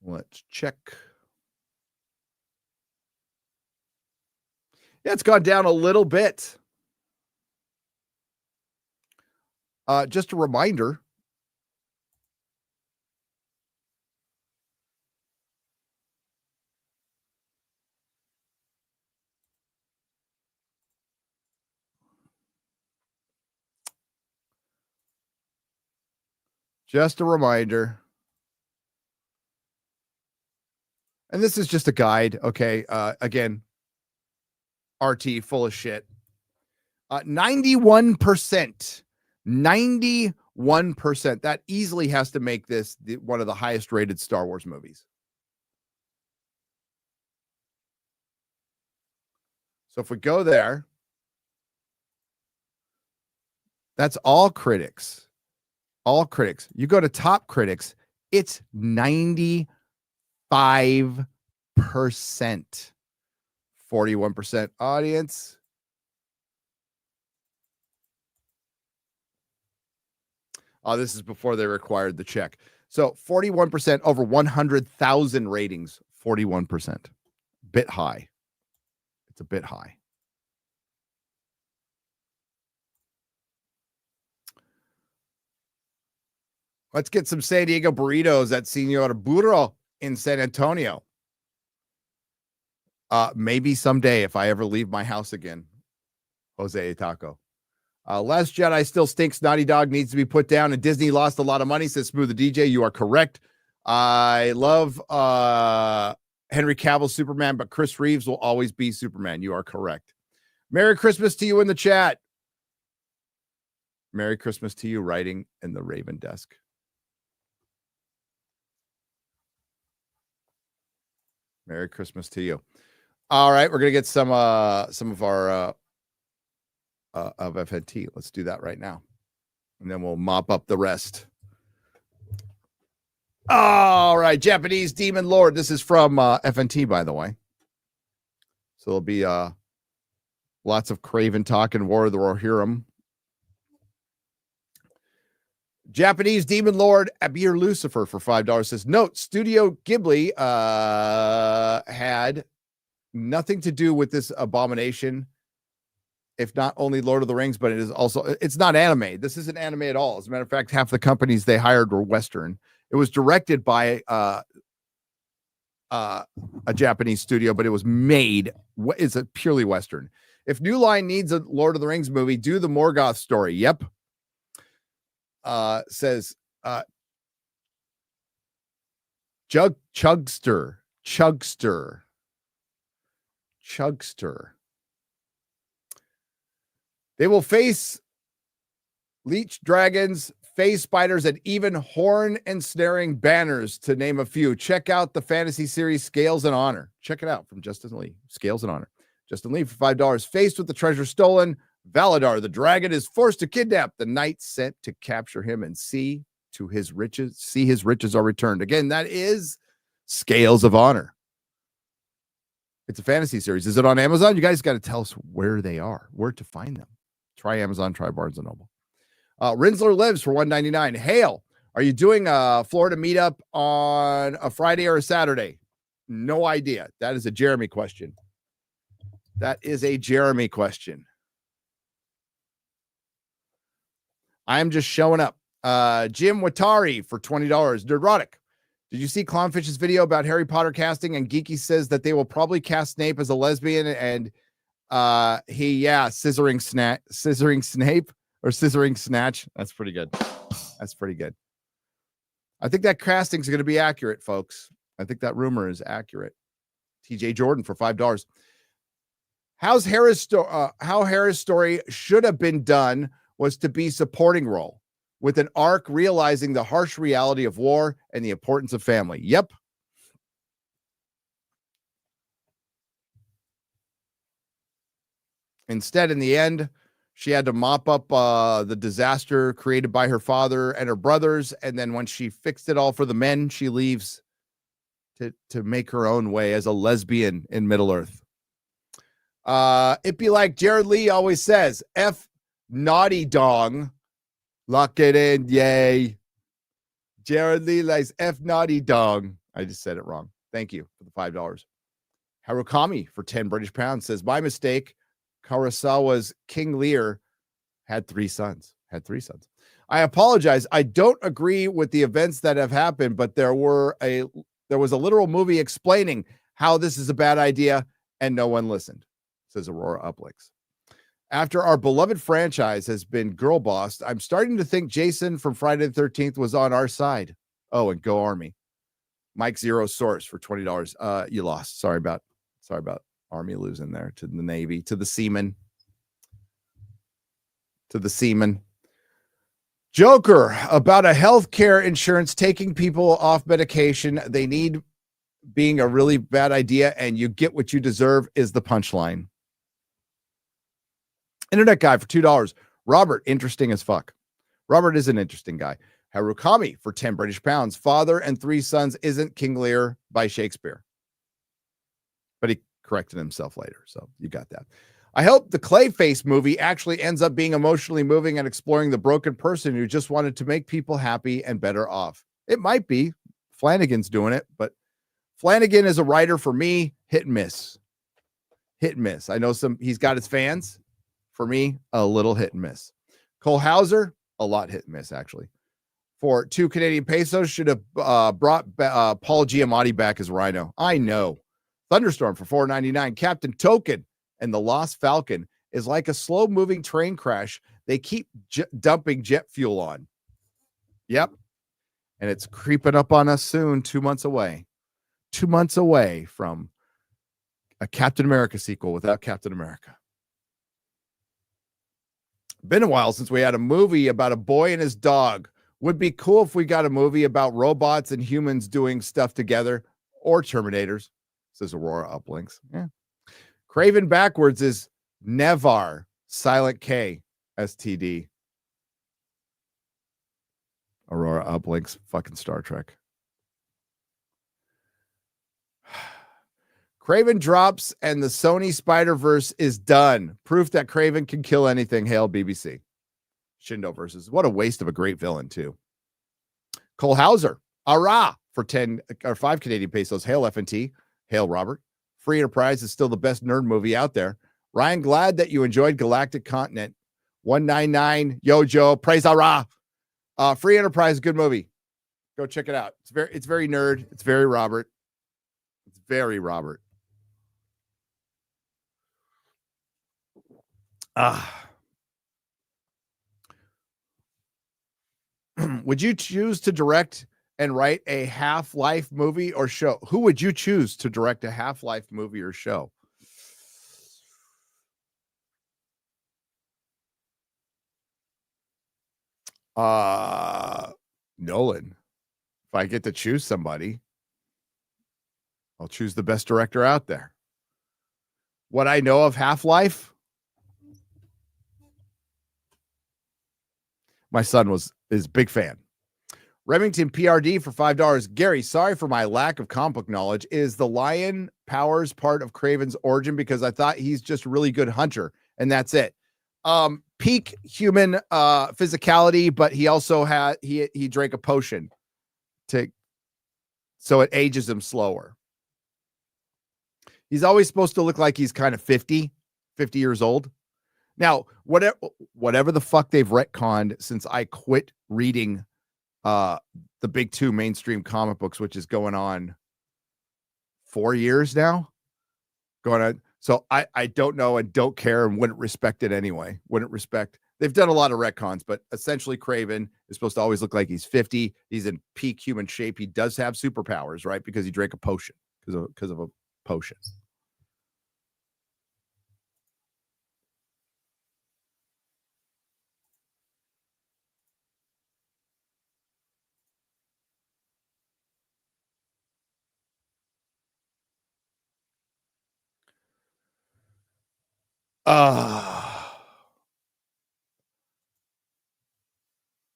Let's check. Yeah, it's gone down a little bit. Just a reminder. And this is just a guide. Okay. Again, RT full of shit. 91%. 91%. That easily has to make this one of the highest rated Star Wars movies. So if we go there, that's all critics. All critics. You go to top critics, it's 95%. 41% audience. Oh, this is before they required the check. So 41% over 100,000 ratings. 41%. Bit high. It's a bit high. Let's get some San Diego burritos at Señor Burro in San Antonio. Maybe someday if I ever leave my house again. Jose Taco. Last Jedi still stinks. Naughty Dog needs to be put down, and Disney lost a lot of money, says Smooth the DJ. You are correct. I love Henry Cavill's Superman, but Chris Reeves will always be Superman. You are correct. Merry Christmas to you in the chat. Merry Christmas to you writing in the Raven desk. Merry Christmas to you. All right, we're gonna get some of our of FNT. Let's do that right now, and then we'll mop up the rest. All right, Japanese Demon Lord. This is from FNT, by the way. So there'll be lots of Craven talk and War of the Rohirrim. Japanese Demon Lord Abir Lucifer for $5 says, note, Studio Ghibli had nothing to do with this abomination, if not only Lord of the Rings, but it is also, it's not anime. This isn't anime at all. As a matter of fact, half the companies they hired were Western. It was directed by a Japanese studio, but it was made, it's a purely Western. If New Line needs a Lord of the Rings movie, do the Morgoth story. Yep. Says Chugster. They will face leech dragons, phase spiders, and even horn and snaring banners, to name a few. Check out the fantasy series Scales and Honor. Check it out from Justin Lee. Scales and Honor. Justin Lee for $5. Faced with the treasure stolen, Valadar, the dragon, is forced to kidnap the knight sent to capture him and see his riches are returned. Again, that is Scales of Honor. It's a fantasy series. Is it on Amazon? You guys got to tell us where they are, where to find them. Try Amazon, try Barnes & Noble. Rinsler Lives for $1.99. Hale, are you doing a Florida meetup on a Friday or a Saturday? No idea. That is a Jeremy question. I'm just showing up. Jim Watari for $20. Nerdrotic. Did you see Clownfish's video about Harry Potter casting? And Geeky says that they will probably cast Snape as a lesbian, and scissoring Snape or scissoring Snatch. That's pretty good. I think that casting is going to be accurate, folks. I think that rumor is accurate. TJ Jordan for $5. How Harris' story should have been done was to be supporting role, with an arc realizing the harsh reality of war and the importance of family. Yep. Instead, in the end, she had to mop up the disaster created by her father and her brothers. And then when she fixed it all for the men, she leaves to make her own way as a lesbian in Middle-earth. It be like Jared Lee always says, F naughty dong. Lock it in, yay. Jared Lee likes F naughty dong. I just said it wrong. Thank you for the $5. Harukami for 10 British pounds says, my mistake. Kurosawa's King Lear had three sons. I apologize. I don't agree with the events that have happened, but there was a literal movie explaining how this is a bad idea, and no one listened, says Aurora Uplix. After our beloved franchise has been girl bossed, I'm starting to think Jason from Friday the 13th was on our side. Oh, and go Army. Mike Zero Source for $20. You lost. Sorry about Army losing there to the Navy, to the seamen. Joker, about a healthcare insurance taking people off medication they need being a really bad idea, and you get what you deserve, is the punchline. Internet guy for $2. Robert, interesting as fuck. Robert is an interesting guy. Harukami for 10 British pounds. Father and three sons isn't King Lear by Shakespeare. But he corrected himself later, so you got that. I hope the Clayface movie actually ends up being emotionally moving and exploring the broken person who just wanted to make people happy and better off. It might be. Flanagan's doing it, but Flanagan is a writer for me, hit and miss. Hit and miss. I know he's got his fans. For me, a little hit and miss. Cole Hauser, a lot hit and miss, actually. For 2 Canadian pesos, should have brought Paul Giamatti back as Rhino. I know. Thunderstorm for $4.99. Captain Token and the Lost Falcon is like a slow-moving train crash they keep dumping jet fuel on. Yep. And it's creeping up on us soon, 2 months away. 2 months away from a Captain America sequel without Captain America. Been a while since we had a movie about a boy and his dog. Would be cool if we got a movie about robots and humans doing stuff together, or Terminators, says Aurora Uplinks. Yeah. Craven backwards is Nevar, silent K, STD. Aurora Uplinks, fucking Star Trek. Craven drops and the Sony Spider-Verse is done. Proof that Craven can kill anything. Hail BBC. Shindo versus. What a waste of a great villain, too. Cole Hauser. Ara for 10 or 5 Canadian pesos. Hail FNT. Hail Robert. Free Enterprise is still the best nerd movie out there. Ryan, glad that you enjoyed Galactic Continent. 199. Yo, Joe. Praise Ara. Free Enterprise, good movie. Go check it out. It's very nerd. It's very Robert. It's very Robert. Would you choose to direct and write a Half-Life movie or show? Who would you choose to direct a Half-Life movie or show? Nolan. If I get to choose somebody, I'll choose the best director out there. What I know of Half-Life, my son is a big fan. Remington PRD for $5. Gary, sorry for my lack of comic book knowledge. Is the lion powers part of Kraven's origin? Because I thought he's just a really good hunter, and that's it. Peak human physicality, but he also had he drank a potion so it ages him slower. He's always supposed to look like he's kind of 50 years old. Now, whatever the fuck they've retconned since I quit reading the big 2 mainstream comic books, which is going on 4 years now. Going on. So I don't know and don't care and wouldn't respect it anyway. They've done a lot of retcons, but essentially Kraven is supposed to always look like he's 50. He's in peak human shape. He does have superpowers, right? Because he drank a potion because of a potion.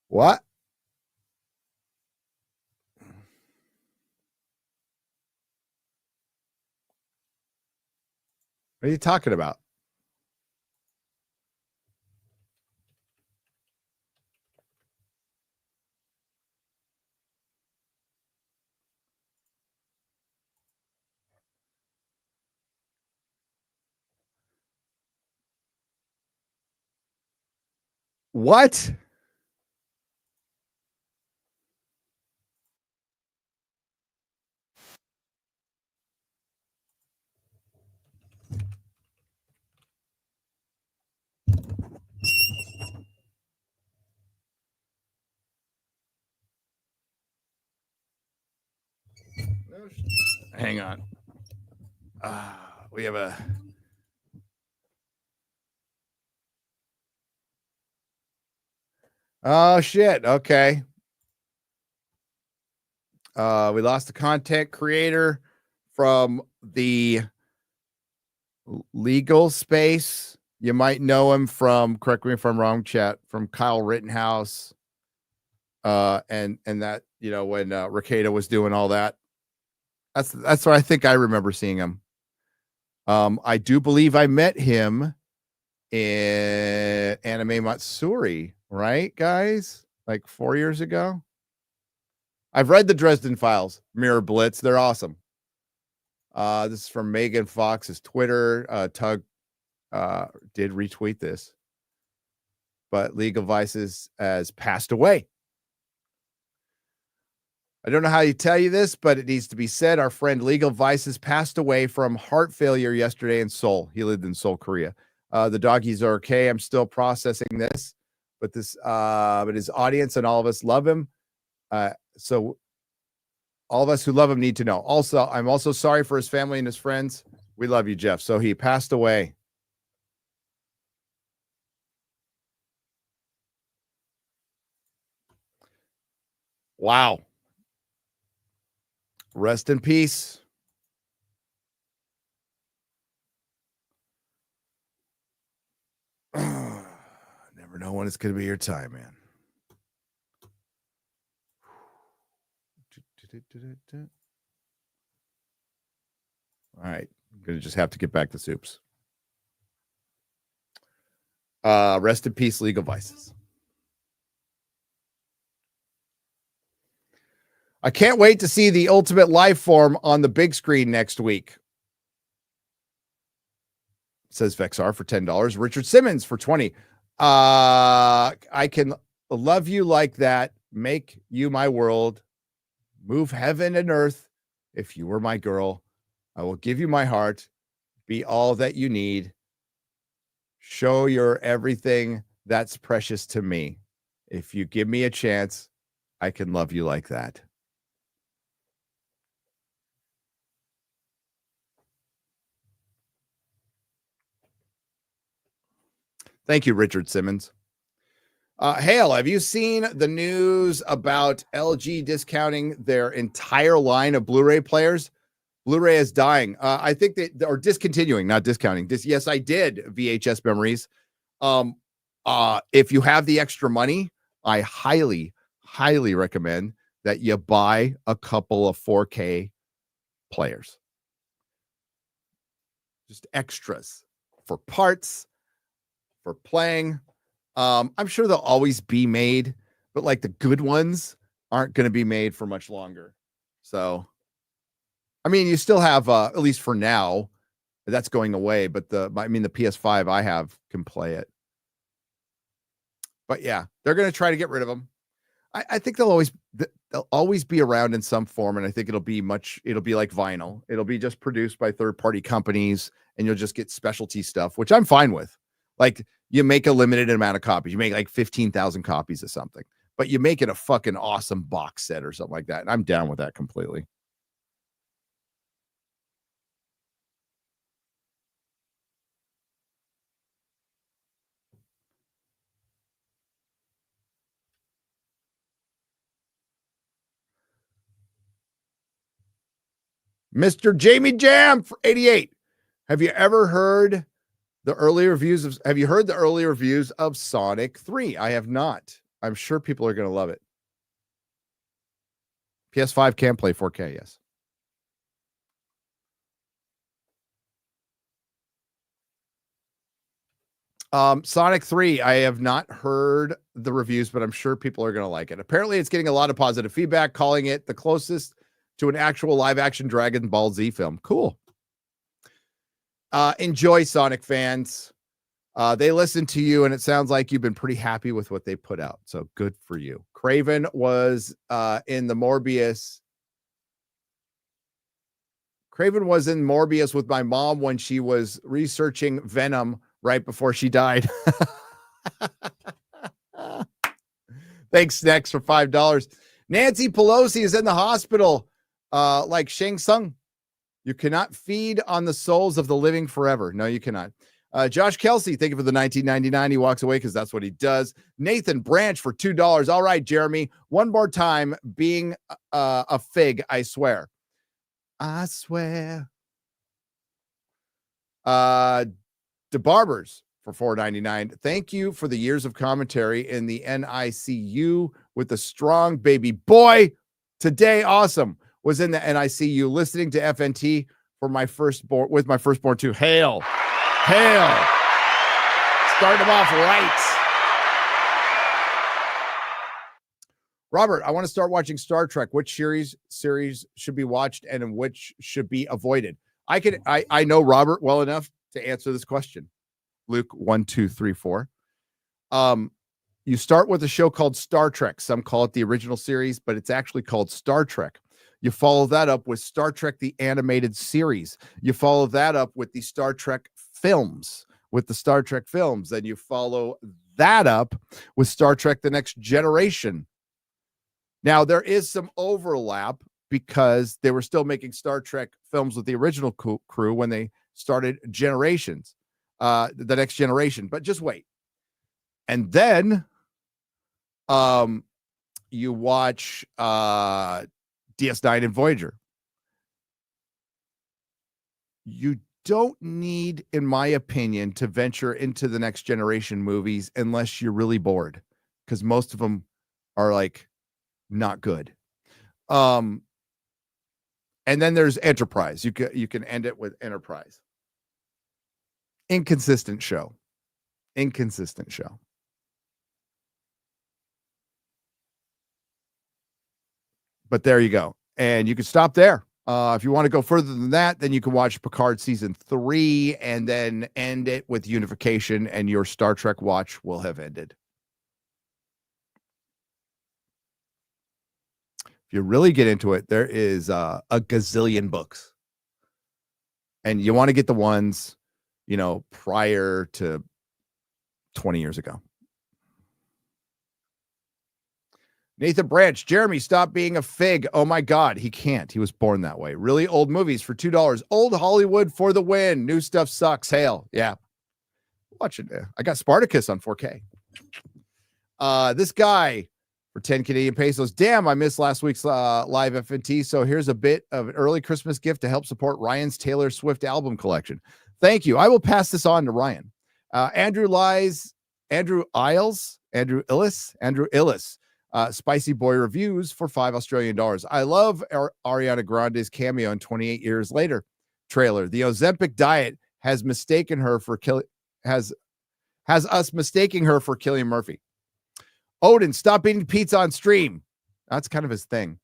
What? What are you talking about? What? Hang on. We have a... Oh, shit. Okay. We lost the content creator from the legal space. You might know him from, correct me if I'm wrong, chat, from Kyle Rittenhouse. And that, you know, when Ricada was doing all that. That's what I think I remember seeing him. I do believe I met him in Anime Matsuri, right, guys? Like 4 years ago. I've read the Dresden Files, Mirror Blitz. They're awesome. This is from Megan Fox's Twitter. Tug did retweet this, but Legal Vices has passed away. I don't know how you tell you this, but it needs to be said. Our friend Legal Vices passed away from heart failure yesterday in Seoul. He lived in Seoul, Korea. The doggies are okay. I'm still processing this, but his audience and all of us love him. So all of us who love him need to know. Also, I'm also sorry for his family and his friends. We love you, Jeff. So he passed away. Wow. Rest in peace. Never know when it's going to be your time, man. All right. I'm going to just have to get back to soups. Rest in peace, Legal Vices. I can't wait to see the Ultimate Life Form on the big screen next week. Says Vexar for $10. Richard Simmons for $20. I can love you like that. Make you my world. Move heaven and earth. If you were my girl, I will give you my heart. Be all that you need. Show your everything that's precious to me. If you give me a chance, I can love you like that. Thank you, Richard Simmons. Hale, have you seen the news about LG discounting their entire line of Blu-ray players? Blu-ray is dying. I think that, or discontinuing, not discounting. Yes, I did. VHS memories. If you have the extra money, I highly, highly recommend that you buy a couple of 4K players. Just extras for parts, for playing. I'm sure they'll always be made, but like the good ones aren't going to be made for much longer. So, I mean, you still have, at least for now, that's going away, but the PS5 I have can play it. But yeah, they're going to try to get rid of them. I think they'll always be around in some form. And I think it'll be like vinyl. It'll be just produced by third-party companies and you'll just get specialty stuff, which I'm fine with. Like, you make a limited amount of copies. You make like 15,000 copies of something, but you make it a fucking awesome box set or something like that. And I'm down with that completely. Mr. Jamie Jam for 88. Have you heard the early reviews of Sonic 3? I have not. I'm sure people are going to love it. PS5 can play 4K, yes. Sonic 3, I have not heard the reviews, but I'm sure people are going to like it. Apparently, it's getting a lot of positive feedback, calling it the closest to an actual live-action Dragon Ball Z film. Cool. Enjoy, Sonic fans. They listen to you, and it sounds like you've been pretty happy with what they put out. So good for you. Craven was in Morbius with my mom when she was researching Venom right before she died. Thanks, Snex, for $5. Nancy Pelosi is in the hospital, like Shang Tsung. You cannot feed on the souls of the living forever. No, you cannot. Josh Kelsey, thank you for the $19.99. He walks away because that's what he does. Nathan Branch for $2. All right, Jeremy. One more time, being a fig, I swear. I swear. DeBarbers for $4.99. Thank you for the years of commentary in the NICU with the strong baby boy. Today, awesome. Was in the NICU listening to FNT for my firstborn too. Hail. Start them off right. Robert, I want to start watching Star Trek. Which series should be watched and which should be avoided? I know Robert well enough to answer this question. Luke 1, 2, 3, 4. You start with a show called Star Trek. Some call it the original series, but it's actually called Star Trek. You follow that up with Star Trek, the animated series. You follow that up with the Star Trek films, Then you follow that up with Star Trek, the Next Generation. Now, there is some overlap because they were still making Star Trek films with the original crew when they started Generations, the Next Generation. But just wait. And then you watch DS9 and Voyager. You don't need, in my opinion, to venture into the Next Generation movies unless you're really bored, because most of them are like not good. And then there's Enterprise. You can end it with Enterprise. Inconsistent show. But there you go. And you can stop there. If you want to go further than that, then you can watch Picard season 3 and then end it with Unification, and your Star Trek watch will have ended. If you really get into it, there is a gazillion books. And you want to get the ones, prior to 20 years ago. Nathan Branch, Jeremy, stop being a fig. Oh my God, he can't. He was born that way. Really old movies for $2. Old Hollywood for the win. New stuff sucks. Hail. Yeah. Watch it. I got Spartacus on 4K. This guy for 10 Canadian pesos. Damn, I missed last week's live FNT. So here's a bit of an early Christmas gift to help support Ryan's Taylor Swift album collection. Thank you. I will pass this on to Ryan. Andrew Illis. Spicy Boy Reviews for $5 Australian. I love Ariana Grande's cameo in 28 Years Later trailer. The Ozempic diet has mistaken her for has us mistaking her for Cillian Murphy. Odin, stop eating pizza on stream. That's kind of his thing.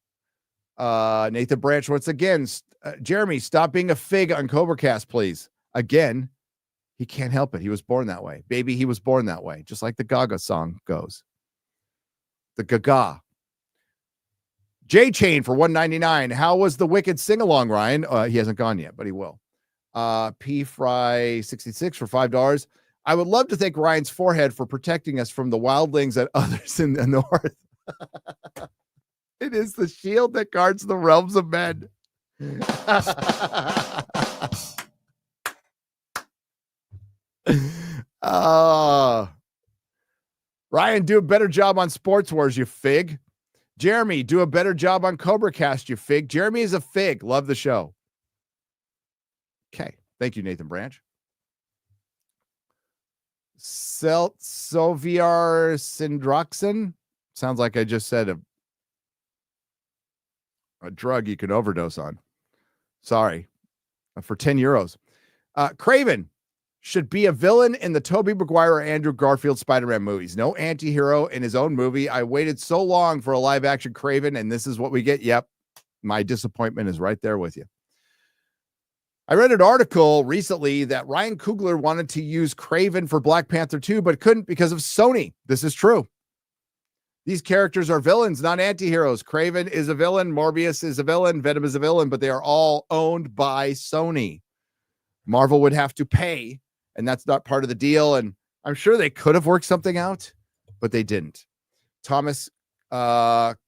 Nathan Branch, once again. Jeremy, stop being a fig on CobraCast, please. Again, he can't help it. He was born that way. Baby, he was born that way. Just like the Gaga song goes. The Gaga. J Chain for $1.99. How was the Wicked sing-along, Ryan? He hasn't gone yet, but he will. P Fry 66 for $5. I would love to thank Ryan's forehead for protecting us from the wildlings and others in the north. It is the shield that guards the realms of men. Ryan, do a better job on Sports Wars, you fig. Jeremy, do a better job on CobraCast, you fig. Jeremy is a fig. Love the show. Okay. Thank you, Nathan Branch. Soviar Syndroxin. Sounds like I just said a drug you can overdose on. Sorry. For €10. Craven should be a villain in the Tobey Maguire or Andrew Garfield Spider-Man movies. No anti-hero in his own movie. I waited so long for a live-action Craven, and this is what we get. Yep, my disappointment is right there with you. I read an article recently that Ryan Coogler wanted to use Craven for Black Panther 2, but couldn't because of Sony. This is true. These characters are villains, not anti-heroes. Craven is a villain. Morbius is a villain. Venom is a villain, but they are all owned by Sony. Marvel would have to pay, and that's not part of the deal. And I'm sure they could have worked something out, but they didn't. Thomas Costigan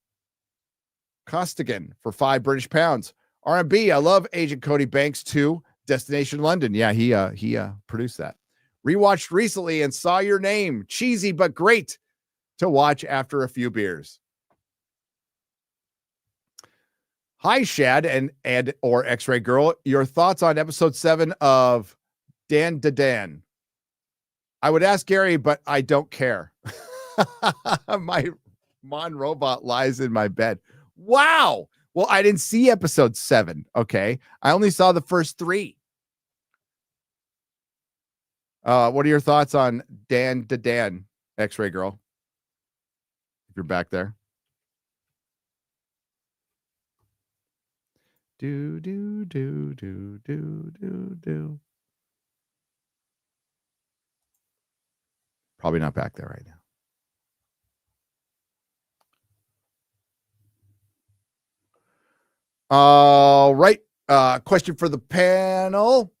for £5 RMB. I love Agent Cody Banks 2, Destination London. Yeah, he produced that. Rewatched recently and saw your name. Cheesy, but great to watch after a few beers. Hi, Shad and or X-Ray Girl. Your thoughts on episode 7 of Dan to Dan? I would ask Gary, but I don't care. My Mon robot lies in my bed. Wow. Well, I didn't see episode 7. Okay. I only saw the first 3. What are your thoughts on Dan to Dan, X-Ray Girl? If you're back there. Do, do, do, do, do, do, do. Probably not back there right now. All right. Question for the panel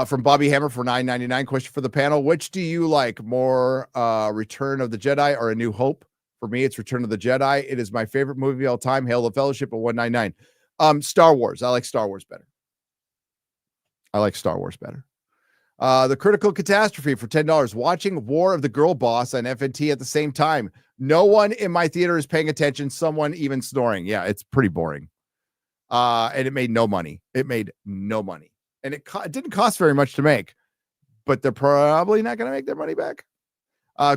from Bobby Hammer for $9.99. Question for the panel. Which do you like more, Return of the Jedi or A New Hope? For me, it's Return of the Jedi. It is my favorite movie of all time. Hail the Fellowship at $1.99. Star Wars. I like Star Wars better. The Critical Catastrophe for $10. Watching War of the Girl Boss on FNT at the same time. No one in my theater is paying attention. Someone even snoring. Yeah, it's pretty boring. And it made no money. And it didn't cost very much to make, but they're probably not going to make their money back.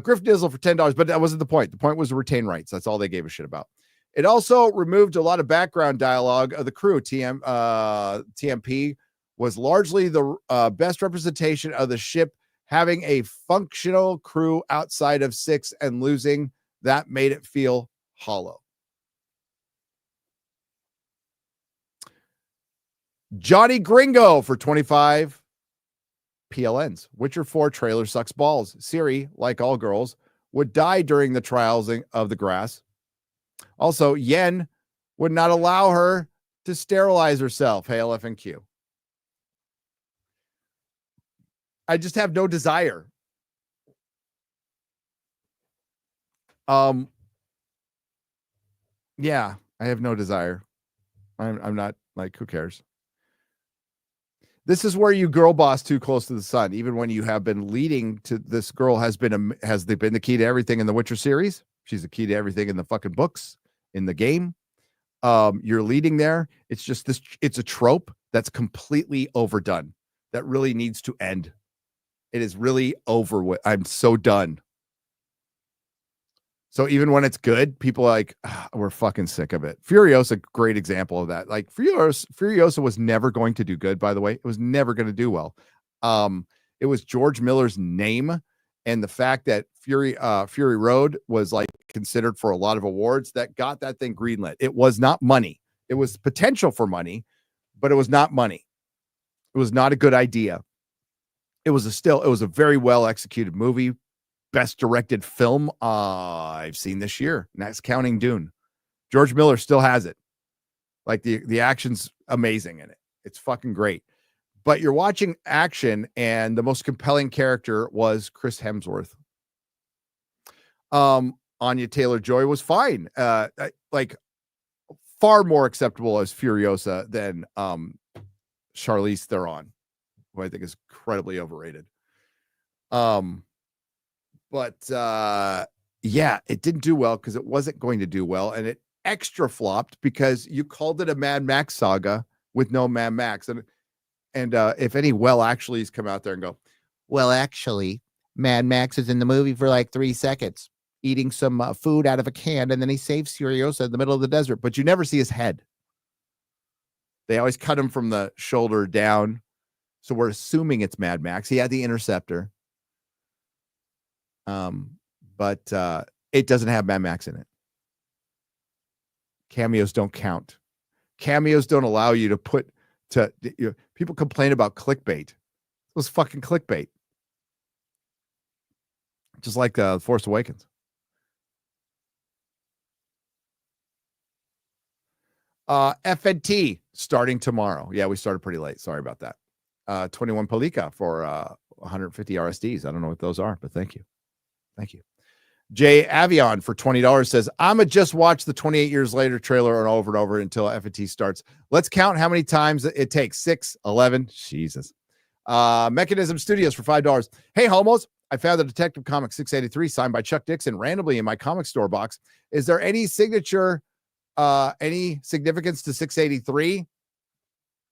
Griff Dizzle for $10, but that wasn't the point. The point was to retain rights. That's all they gave a shit about. It also removed a lot of background dialogue of the crew. TMP was largely the best representation of the ship having a functional crew outside of 6 and losing. That made it feel hollow. Johnny Gringo for 25 PLNs. Witcher 4 trailer sucks balls. Ciri, like all girls, would die during the trials of the grass. Also, Yen would not allow her to sterilize herself. Hail FNQ. I just have no desire. Yeah, I have no desire. I'm not like, who cares? This is where you girl boss too close to the sun. Even when you have been leading to, this girl has been the key to everything in the Witcher series. She's the key to everything in the fucking books, in the game. You're leading there. It's just this. It's a trope that's completely overdone. That really needs to end. It is really over with. I'm so done. So even when it's good, people are like, we're fucking sick of it. Furiosa, great example of that. Like Furiosa was never going to do good, by the way. It was never going to do well. It was George Miller's name and the fact that Fury Road was like considered for a lot of awards that got that thing greenlit. It was not money. It was potential for money, but it was not money. It was not a good idea. It was a very well executed movie. Best directed film I've seen this year. Next counting Dune. George Miller still has it. Like the action's amazing in it. It's fucking great. But you're watching action and the most compelling character was Chris Hemsworth. Anya Taylor-Joy was fine. Like far more acceptable as Furiosa than Charlize Theron, who I think is incredibly overrated. But yeah, it didn't do well because it wasn't going to do well, and it extra flopped because you called it a Mad Max saga with no Mad Max. And if any actuallys come out there and go, well, actually, Mad Max is in the movie for like 3 seconds, eating some food out of a can, and then he saves Furiosa in the middle of the desert, but you never see his head. They always cut him from the shoulder down, so we're assuming it's Mad Max. He had the interceptor. But it doesn't have Mad Max in it. Cameos don't count. Cameos don't allow you to put people complain about clickbait. It was fucking clickbait. Just like Force Awakens. FNT starting tomorrow. Yeah, we started pretty late. Sorry about that. 21 Polika for 150 RSDs. I don't know what those are, but thank you. Thank you. Jay Avion for $20 says, I'ma just watch the 28 Years Later trailer over and over until FNT starts. Let's count how many times it takes. 6, 11. Jesus. Mechanism Studios for $5. Hey, homos. I found the Detective Comics 683 signed by Chuck Dixon randomly in my comic store box. Is there any significance to 683?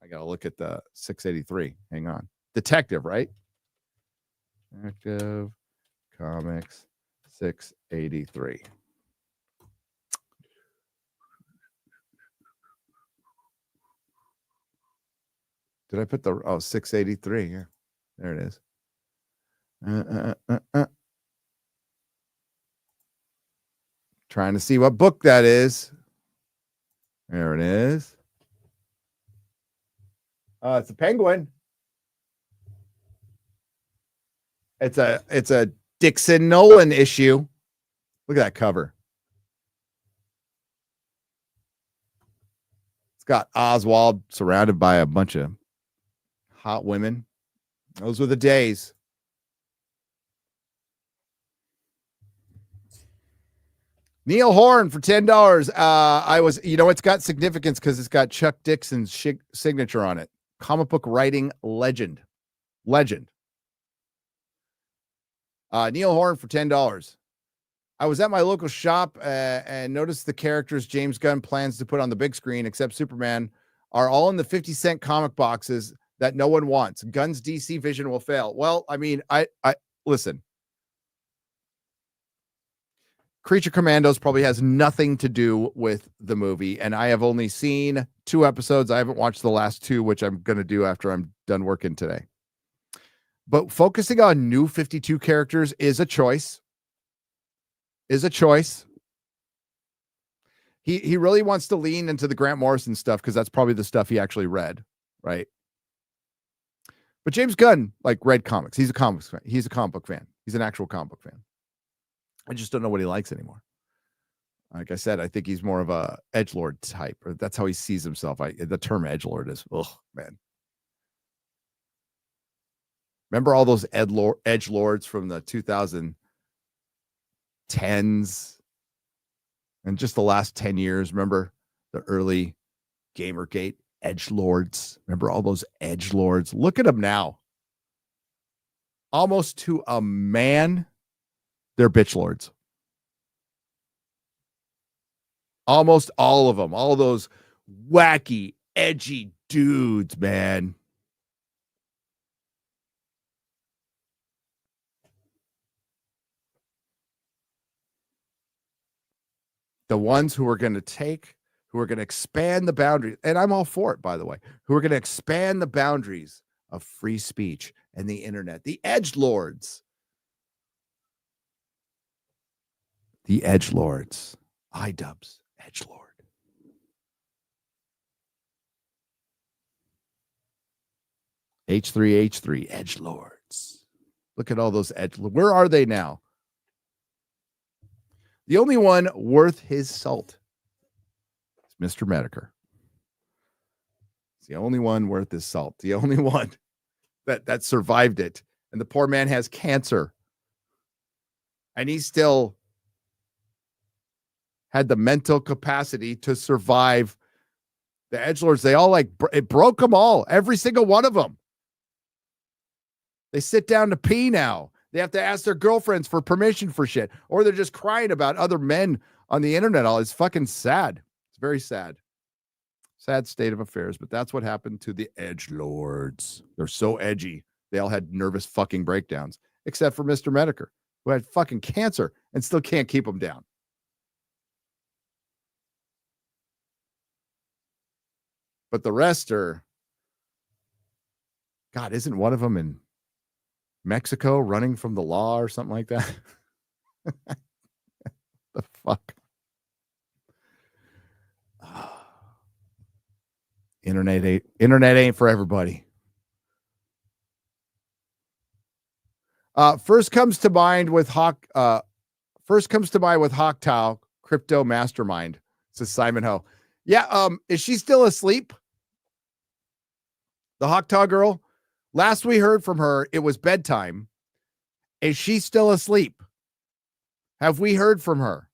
I got to look at the 683. Hang on. Detective, right? Detective Comics 683. Did I put 683? Yeah, there it is. Trying to see what book that is. There it is. It's a penguin. It's a Dixon Nolan issue. Look at that cover. It's got Oswald surrounded by a bunch of hot women. Those were the days. Neil Horn for $10. It's got significance because it's got Chuck Dixon's signature on it. Comic book writing legend. Neil Horn for $10. I was at my local shop and noticed the characters James Gunn plans to put on the big screen, except Superman, are all in the 50-cent comic boxes that no one wants. Gunn's DC vision will fail. Well, I mean, I listen. Creature Commandos probably has nothing to do with the movie, and I have only seen 2 episodes. I haven't watched the last 2, which I'm going to do after I'm done working today. But focusing on new 52 characters is a choice. He really wants to lean into the Grant Morrison stuff because that's probably the stuff he actually read, right? But James Gunn read comics. He's a comics fan. He's a comic book fan. He's an actual comic book fan. I just don't know what he likes anymore. Like I said, I think he's more of a edgelord type, or that's how he sees himself. The term edgelord is, man. Remember all those edgelords from the 2010s and just the last 10 years? Remember the early Gamergate edgelords? Remember all those edgelords? Look at them now. Almost to a man, they're bitchlords. Almost all of them. All of those wacky, edgy dudes, man. The ones who are going to expand the boundaries, and I'm all for it, by the way, who are going to expand the boundaries of free speech and the internet. The edgelords. The edgelords. iDubbbz, edgelord. H3H3, edgelords. Look at all those edgelords. Where are they now? The only one worth his salt is Mr. Medicare. It's the only one worth his salt. The only one that survived it. And the poor man has cancer. And he still had the mental capacity to survive the edgelords. They all it broke them all. Every single one of them. They sit down to pee now. They have to ask their girlfriends for permission for shit. Or they're just crying about other men on the internet. It's fucking sad. It's very sad. Sad state of affairs. But that's what happened to the edgelords. They're so edgy. They all had nervous fucking breakdowns. Except for Mr. Medicare, who had fucking cancer and still can't keep them down. But the rest are... God, isn't one of them in Mexico running from the law or something like that? The fuck? Internet ain't for everybody. First comes to mind with Hawk Tao, crypto mastermind, says Simon Ho. Yeah, is she still asleep? The Hawk Tao girl? Last we heard from her, it was bedtime. Is she still asleep? Have we heard from her?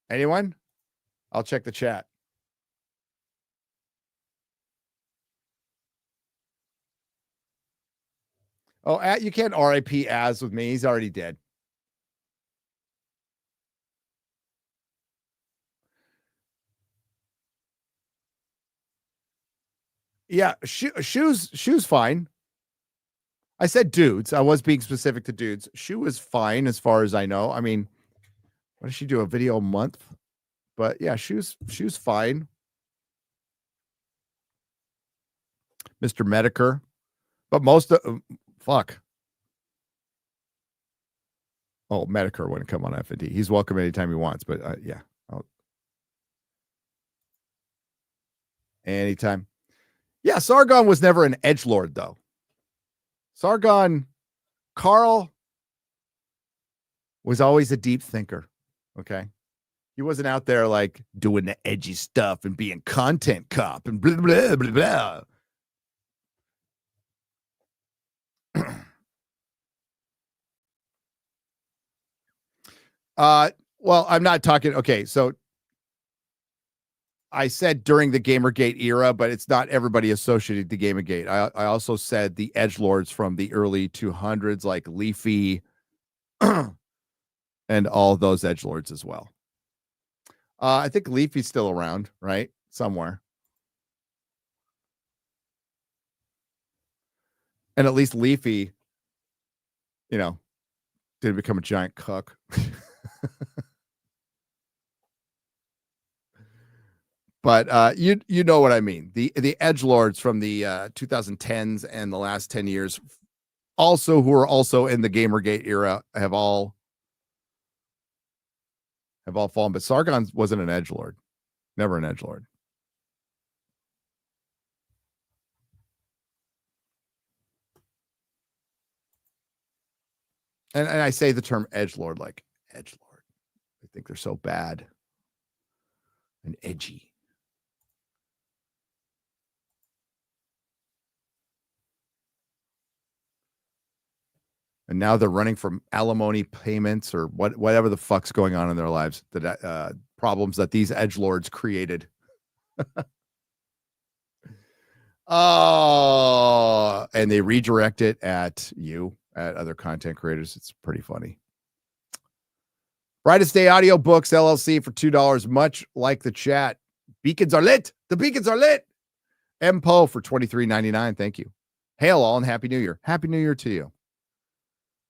Anyone? I'll check the chat. Oh, you can't RIP Az with me. He's already dead. Yeah, Shoe's fine. I said dudes. I was being specific to dudes. Shoe is fine as far as I know. I mean, what does she do? A video a month? But yeah, Shoe's fine. Mr. Medicare. But most of fuck. Oh, Medicare wouldn't come on FNT. He's welcome anytime he wants, but yeah. Anytime. Yeah, Sargon was never an edgelord, though. Sargon, Carl was always a deep thinker. Okay. He wasn't out there like doing the edgy stuff and being content cop and blah, blah, blah, blah. Well, I'm not talking. Okay. So I said during the Gamergate era, but it's not everybody associated to Gamergate. I also said the edgelords from the early 200s, like Leafy and all those edgelords as well. I think Leafy's still around, right? Somewhere. And at least Leafy, didn't become a giant cuck. But you know what I mean. The edgelords from the 2010s and the last 10 years, also who are also in the Gamergate era, have all fallen. But Sargon wasn't an edgelord, never an edgelord. And I say the term edgelord like edgelord. I think they're so bad and edgy. And now they're running from alimony payments or whatever the fuck's going on in their lives, that problems that these edgelords created. Oh, and they redirect it at other content creators. It's pretty funny. Brightest Day Audiobooks LLC for $2, much like the chat. Beacons are lit. The beacons are lit. MPO for $23.99. Thank you. Hail all and Happy New Year. Happy New Year to you.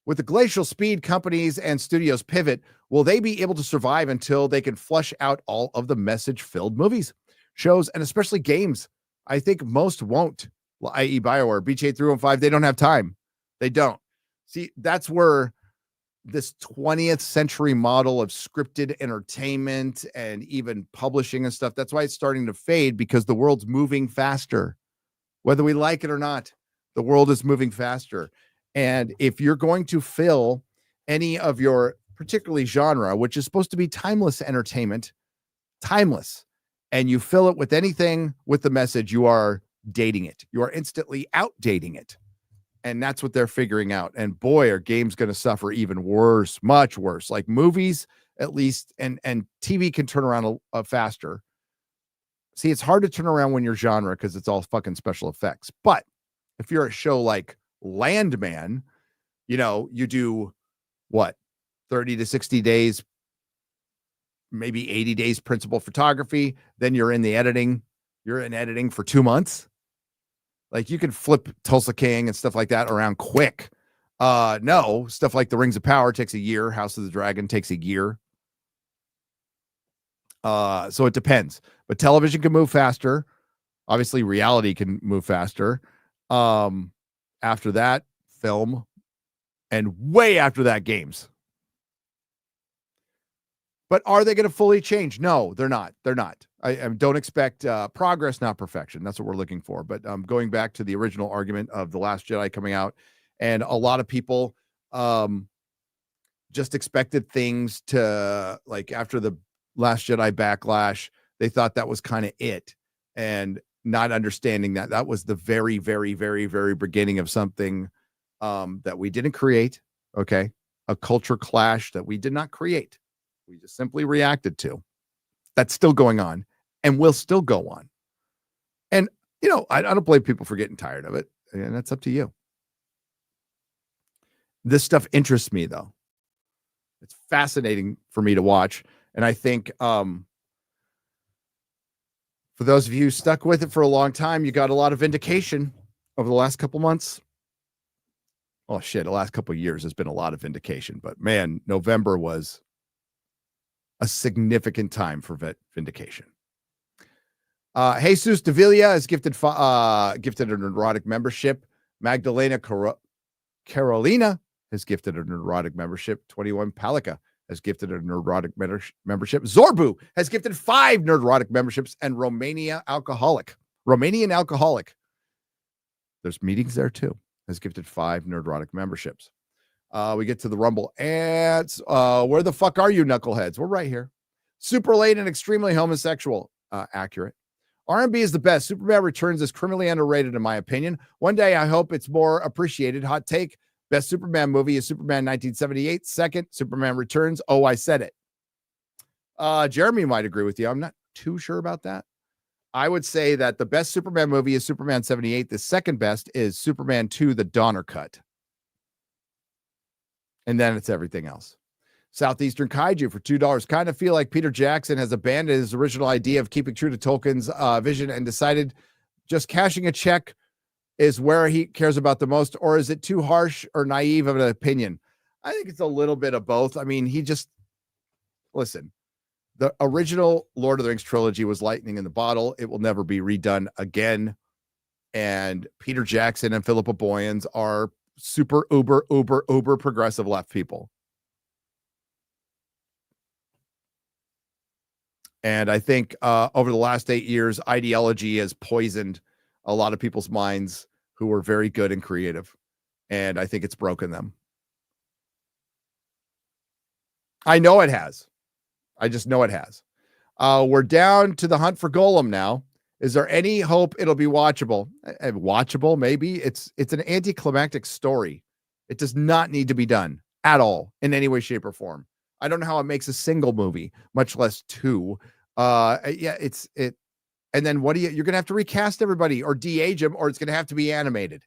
With the glacial speed companies and studios pivot, will they be able to survive until they can flush out all of the message-filled movies, shows, and especially games? I think most won't, i.e. BioWare, BJ 315, they don't have time. They don't. See, that's where this 20th century model of scripted entertainment and even publishing and stuff, that's why it's starting to fade, because the world's moving faster. Whether we like it or not, the world is moving faster. And if you're going to fill any of your particularly genre, which is supposed to be timeless entertainment, timeless, and you fill it with anything with the message, you are dating it. You are instantly outdating it. And that's what they're figuring out. And boy, are games going to suffer even worse, much worse. Like movies, at least, and TV can turn around faster. See, it's hard to turn around when you're genre because it's all fucking special effects. But if you're a show like Landman, you do what, 30 to 60 days, maybe 80 days principal photography. Then you're in editing for 2 months. Like you can flip Tulsa King and stuff like that around quick. No, stuff like the Rings of Power takes a year. House of the Dragon takes a year. So it depends, but television can move faster. Obviously reality can move faster. After that, film, and way after that, games. But are they going to fully change? No, they're not. They're not. I don't expect progress, not perfection. That's what we're looking for. But going back to the original argument of The Last Jedi coming out, and a lot of people just expected things to, like, after the Last Jedi backlash, they thought that was kind of it. And not understanding that was the very, very, very, very beginning of something that we didn't create. Okay. A culture clash that we did not create. We just simply reacted to. That's still going on and will still go on. And, I don't blame people for getting tired of it. And that's up to you. This stuff interests me, though. It's fascinating for me to watch. And I think, for those of you who stuck with it for a long time, you got a lot of vindication over the last couple months. Oh, shit. The last couple of years has been a lot of vindication. But, man, November was a significant time for vindication. Jesus Davila has gifted a Nerdrotic membership. Magdalena Carolina has gifted a Nerdrotic membership. 21 Palika has gifted a Nerdrotic membership. Zorbu has gifted 5 Nerdrotic memberships, and Romania Alcoholic Romanian alcoholic. There's meetings there too. Has gifted 5 Nerdrotic memberships. We get to the Rumble ads. Where the fuck are you, knuckleheads? We're right here. Super late and extremely homosexual. Accurate. R&B is the best. Superman Returns is criminally underrated, in my opinion. One day, I hope it's more appreciated. Hot take. Best Superman movie is Superman 1978. Second, Superman Returns. Oh, I said it. Jeremy might agree with you. I'm not too sure about that. I would say that the best Superman movie is Superman 78. The second best is Superman 2, the Donner Cut. And then it's everything else. Southeastern Kaiju for $2. Kind of feel like Peter Jackson has abandoned his original idea of keeping true to Tolkien's vision and decided just cashing a check is where he cares about the most, or is it too harsh or naive of an opinion? I think it's a little bit of both. I mean, listen, the original Lord of the Rings trilogy was lightning in the bottle. It will never be redone again. And Peter Jackson and Philippa Boyens are super uber progressive left people. And I think over the last 8 years, ideology has poisoned a lot of people's minds who were very good and creative. And I think it's broken them. I know it has. I just know it has. We're down to the hunt for Golem now. Is there any hope it'll be watchable? Watchable, maybe. It's an anticlimactic story. It does not need to be done at all in any way, shape, or form. I don't know how it makes a single movie, much less 2. And then you're gonna have to recast everybody or de-age them, or it's gonna have to be animated.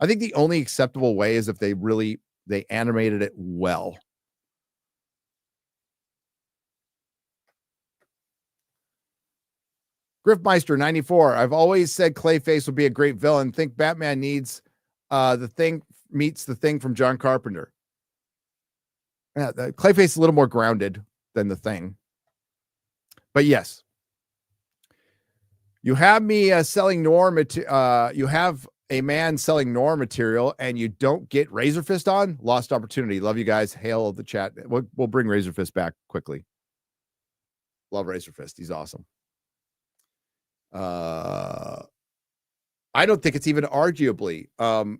I think the only acceptable way is if they animated it well. Griffmeister 94. I've always said Clayface would be a great villain. Think Batman needs the Thing meets the Thing from John Carpenter. Yeah, Clayface is a little more grounded than the Thing. But yes. You have me selling Noir you have a man selling Noir material and you don't get Razor Fist on? Lost opportunity. Love you guys. Hail the chat. We'll bring Razor Fist back quickly. Love Razor Fist. He's awesome. I don't think it's even arguably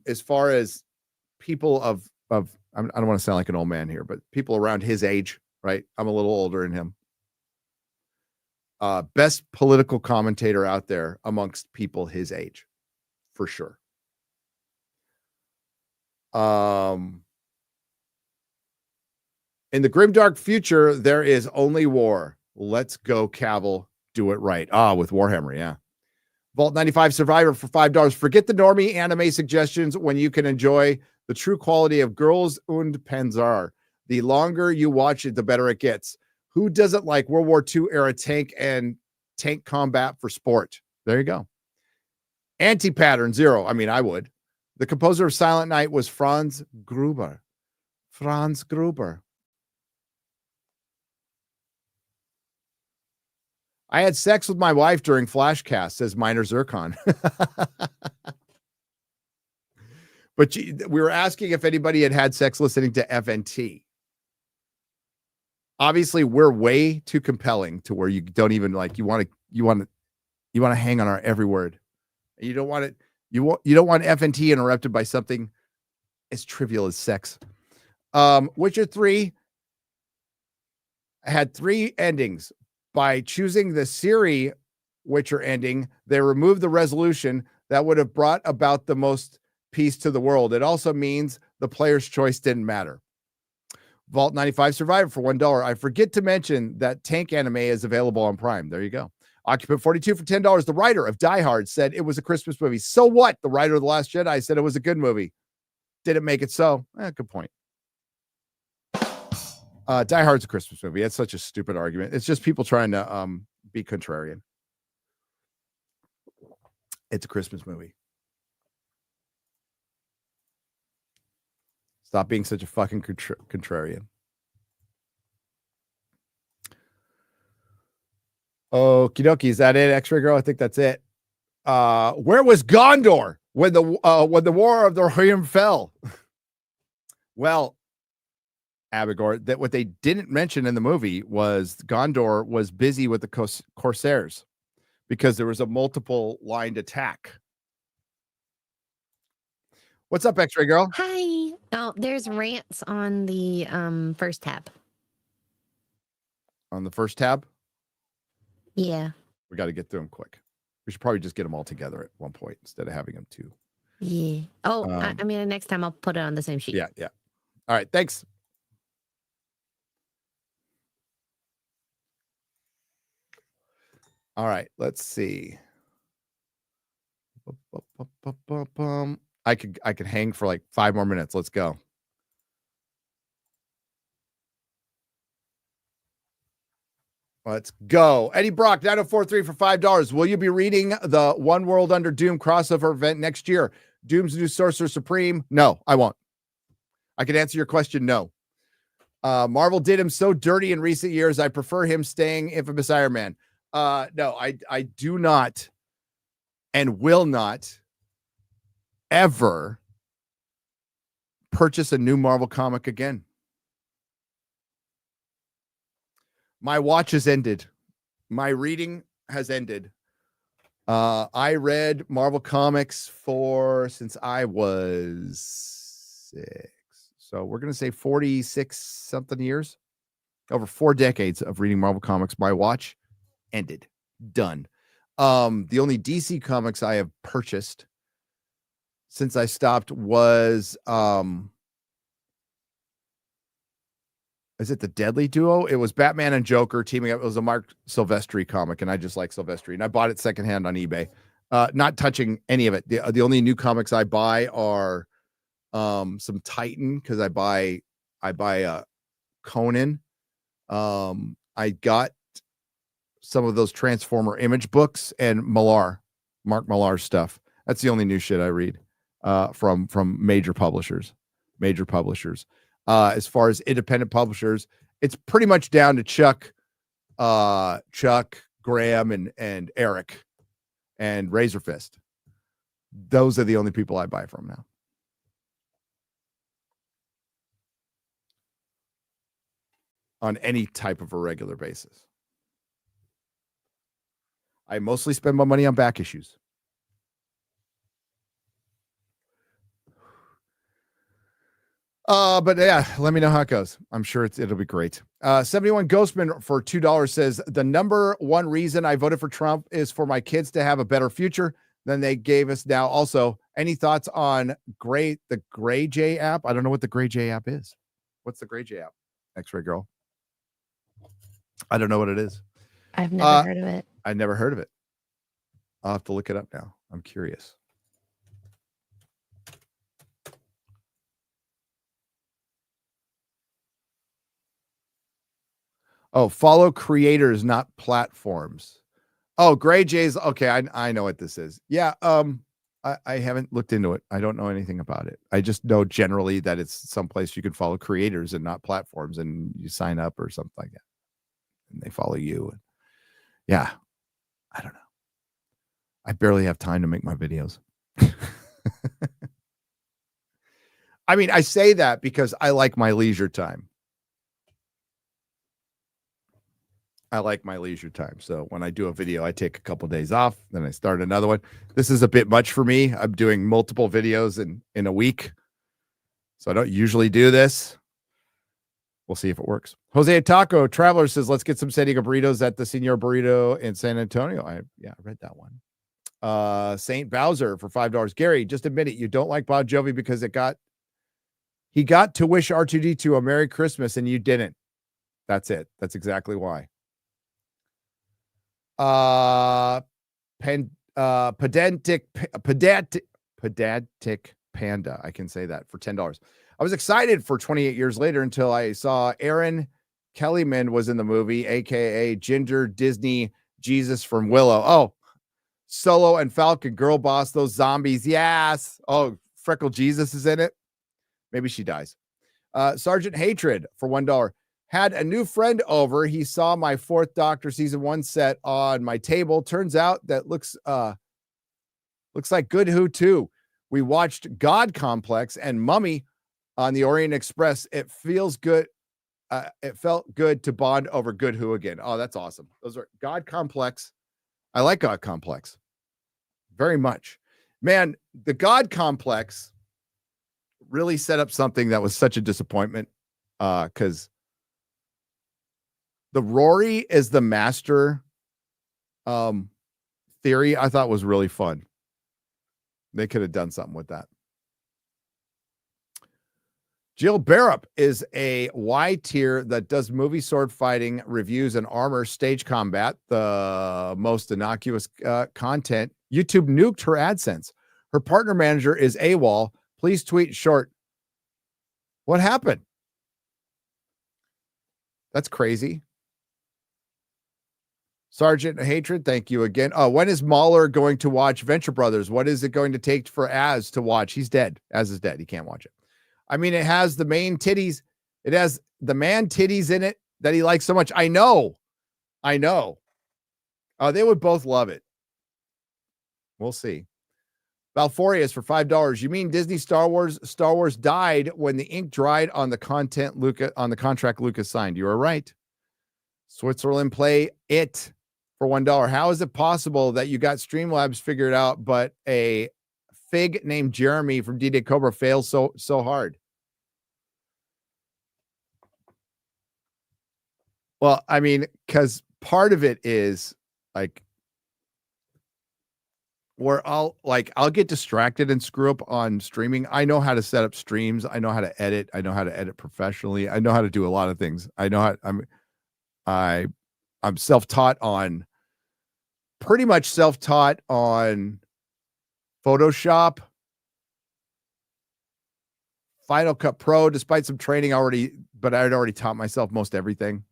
as far as people of I don't want to sound like an old man here, but people around his age, right? I'm a little older than him. Best political commentator out there amongst people his age, for sure. In the grimdark future, there is only war. Let's go, Cavill. Do it right. With Warhammer, yeah. Vault 95 Survivor for $5. Forget the normie anime suggestions when you can enjoy the true quality of Girls und Panzer. The longer you watch it, the better it gets. Who doesn't like World War II era tank combat for sport? There you go. Anti-pattern 0. I mean, I would. The composer of Silent Night was Franz Gruber. Franz Gruber. I had sex with my wife during Flashcast, says Minor Zircon. But we were asking if anybody had sex listening to FNT. Obviously, we're way too compelling to where you don't even like. You want to hang on our every word. You don't want it. You don't want FNT interrupted by something as trivial as sex. Witcher 3 had 3 endings. By choosing the Ciri Witcher ending, they removed the resolution that would have brought about the most peace to the world. It also means the player's choice didn't matter. Vault 95 Survivor for $1. I forget to mention that Tank anime is available on Prime. There you go. Occupant 42 for $10. The writer of Die Hard said it was a Christmas movie. So what? The writer of The Last Jedi said it was a good movie. Did it make it so? Good point. Die Hard's a Christmas movie. It's such a stupid argument. It's just people trying to be contrarian. It's a Christmas movie. Stop being such a fucking contrarian. Okie dokie. Is that it, X-Ray Girl? I think that's it. Where was Gondor when the War of the Rohirrim fell? Well, Abigor, that what they didn't mention in the movie was Gondor was busy with the Corsairs. because there was a multiple lined attack. What's up, X-Ray Girl?
Hi. Oh, there's rants on the first tab.
On the first tab?
Yeah.
We got to get through them quick. We should probably just get them all together at one point instead of having them two.
Yeah. Oh, I mean, next time I'll put it on the same sheet.
Yeah, yeah. All right, thanks. All right, let's see. I could hang for like 5 more minutes. Let's go. Let's go. Eddie Brock, 9043 for $5. Will you be reading the One World Under Doom crossover event next year? Doom's new Sorcerer Supreme? No, I won't. I can answer your question, no. Marvel did him so dirty in recent years. I prefer him staying Infamous Iron Man. No, I do not and will not ever purchase a new Marvel comic again. My watch has ended. My reading has ended. I read Marvel comics since I was 6. So we're going to say 46 something years. Over 4 decades of reading Marvel comics. My watch ended. Done. The only DC comics I have purchased since I stopped was is it the Deadly Duo? It was Batman and Joker teaming up. It was a Mark Silvestri comic, and I just like Silvestri. And I bought it secondhand on eBay. Not touching any of it. The only new comics I buy are some Titan, because I buy Conan. I got some of those Transformer Image books and Mark Millar stuff. That's the only new shit I read from major publishers. As far as independent publishers, it's pretty much down to Chuck, Graham, and Eric, and Razor Fist. Those are the only people I buy from now. On any type of a regular basis. I mostly spend my money on back issues. But yeah, let me know how it goes. I'm sure it'll be great. 71 Ghostman for $2 says the number one reason I voted for Trump is for my kids to have a better future than they gave us now. Also, any thoughts on the Gray J app? I don't know what the Gray J app is. What's the Gray J app? X-Ray Girl. I don't know what it is.
I've never heard of it.
I never heard of it. I'll have to look it up now. I'm curious. Oh, follow creators, not platforms. Oh, Gray J's. Okay, I know what this is. Yeah, I haven't looked into it. I don't know anything about it. I just know generally that it's someplace you can follow creators and not platforms, and you sign up or something like that, and they follow you. Yeah, I don't know. I barely have time to make my videos. I mean, I say that because I like my leisure time. So when I do a video, I take a couple of days off, then I start another one. This is a bit much for me. I'm doing multiple videos in a week. So I don't usually do this. We'll see if it works. Jose Taco Traveler says, let's get some San Diego burritos at the Senor Burrito in San Antonio. I read that one. Saint Bowser for $5. Gary, just admit it. You don't like Bon Jovi because he got to wish R2D2 a Merry Christmas and you didn't. That's it. That's exactly why. Pedantic Panda. I can say that for $10. I was excited for 28 years later until I saw Aaron Kellyman was in the movie, aka Ginger Disney Jesus from Willow. Oh, Solo and Falcon, Girl Boss, those zombies. Yes. Oh, Freckle Jesus is in it. Maybe she dies. Sergeant Hatred for $1. Had a new friend over. He saw my 4th Doctor season 1 set on my table. Turns out that looks like Good Who too. We watched God Complex and Mummy on the Orient Express. It feels good. It felt good to bond over Good Who again. Oh, that's awesome. Those are God Complex I like God Complex very much. Man, the God Complex really set up something that was such a disappointment, because the Rory is the master theory I thought was really fun. They could have done something with that. Jill Barrup is a Y tier that does movie sword fighting reviews and armor stage combat, the most innocuous content. YouTube nuked her AdSense. Her partner manager is AWOL. Please tweet short. What happened? That's crazy. Sergeant Hatred, thank you again. When is Mahler going to watch Venture Brothers? What is it going to take for Az to watch? He's dead. Az is dead. He can't watch it. I mean, it has the main titties. It has the man titties in it that he likes so much. I know. They would both love it. We'll see. Valforius for $5. You mean Disney Star Wars died when the ink dried on the contract Lucas signed? You are right. Switzerland play it for $1. How is it possible that you got Streamlabs figured out, but a fig named Jeremy from D-Day Cobra fails so hard? Well, I mean, because part of it is like where I'll get distracted and screw up on streaming. I know how to set up streams. I know how to edit. I know how to edit professionally. I know how to do a lot of things. I know how I'm self-taught on pretty much self-taught on Photoshop, Final Cut Pro, despite some training but I had already taught myself most everything.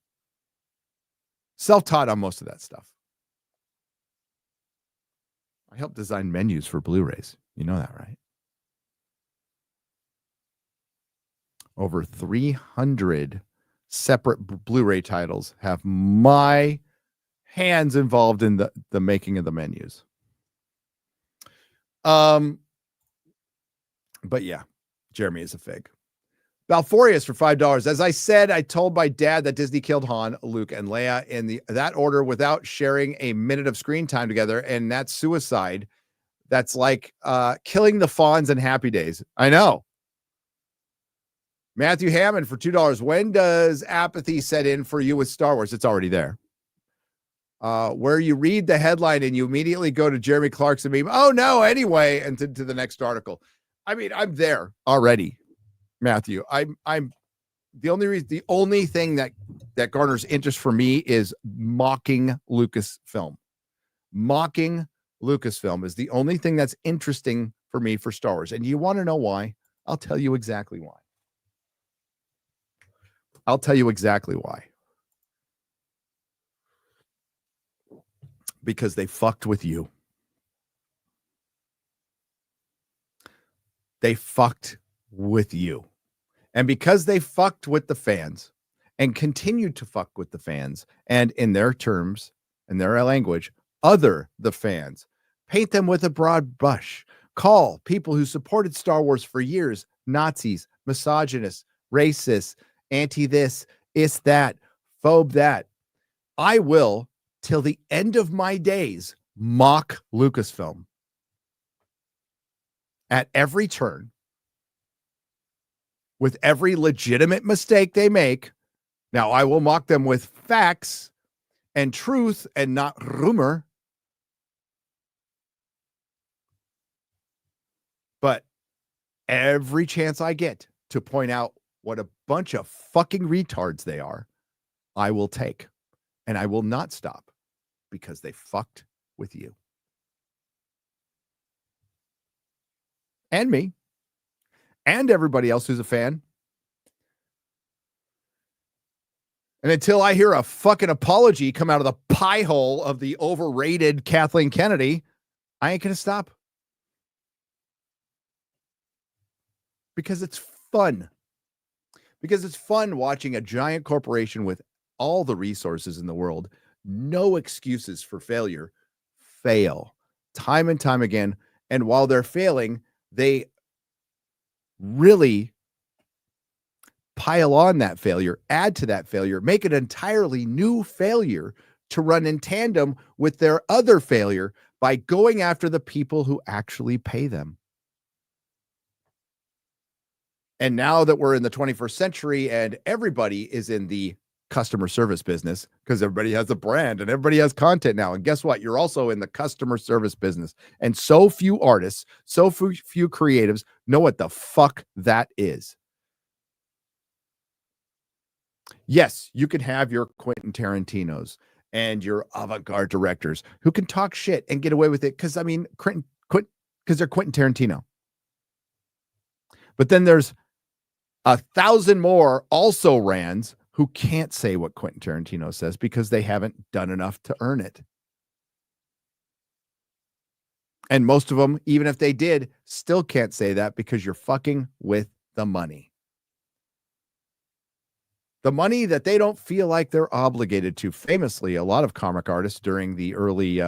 Self-taught on most of that stuff. I help design menus for Blu-rays. You know that, right? Over 300 separate Blu-ray titles have my hands involved in the making of the menus. But yeah, Jeremy is a fig. Balforius for $5. As I said, I told my dad that Disney killed Han, Luke, and Leia in that order without sharing a minute of screen time together, and that's suicide. That's like killing the Fonz in Happy Days. I know. Matthew Hammond for $2. When does apathy set in for you with Star Wars? It's already there. Where you read the headline and you immediately go to Jeremy Clarkson meme. Oh no, anyway, and to the next article. I mean, I'm there already, Matthew. I'm the only thing that garners interest for me is mocking Lucasfilm. Mocking Lucasfilm is the only thing that's interesting for me for Star Wars. And you want to know why? I'll tell you exactly why. Because they fucked with you. They fucked with you. And because they fucked with the fans and continued to fuck with the fans, and in their terms, in their language, other the fans, paint them with a broad brush, call people who supported Star Wars for years Nazis, misogynists, racists, anti-this, is that, phobe that. I will, till the end of my days, mock Lucasfilm at every turn, with every legitimate mistake they make. Now, I will mock them with facts and truth and not rumor. But every chance I get to point out what a bunch of fucking retards they are, I will take. And I will not stop because they fucked with you. And me. And everybody else who's a fan. And until I hear a fucking apology come out of the pie hole of the overrated Kathleen Kennedy, I ain't going to stop. Because it's fun. Because it's fun watching a giant corporation with all the resources in the world, no excuses for failure, fail time and time again. And while they're failing, they really pile on that failure, add to that failure, make an entirely new failure to run in tandem with their other failure by going after the people who actually pay them. And now that we're in the 21st century and everybody is in the customer service business because everybody has a brand and everybody has content now. And guess what? You're also in the customer service business. And so few artists, so few creatives know what the fuck that is. Yes, you can have your Quentin Tarantinos and your avant-garde directors who can talk shit and get away with it because, I mean, because they're Quentin Tarantino. But then there's 1,000 more also Rands who can't say what Quentin Tarantino says because they haven't done enough to earn it. And most of them, even if they did, still can't say that because you're fucking with the money. The money that they don't feel like they're obligated to. Famously, a lot of comic artists during the early,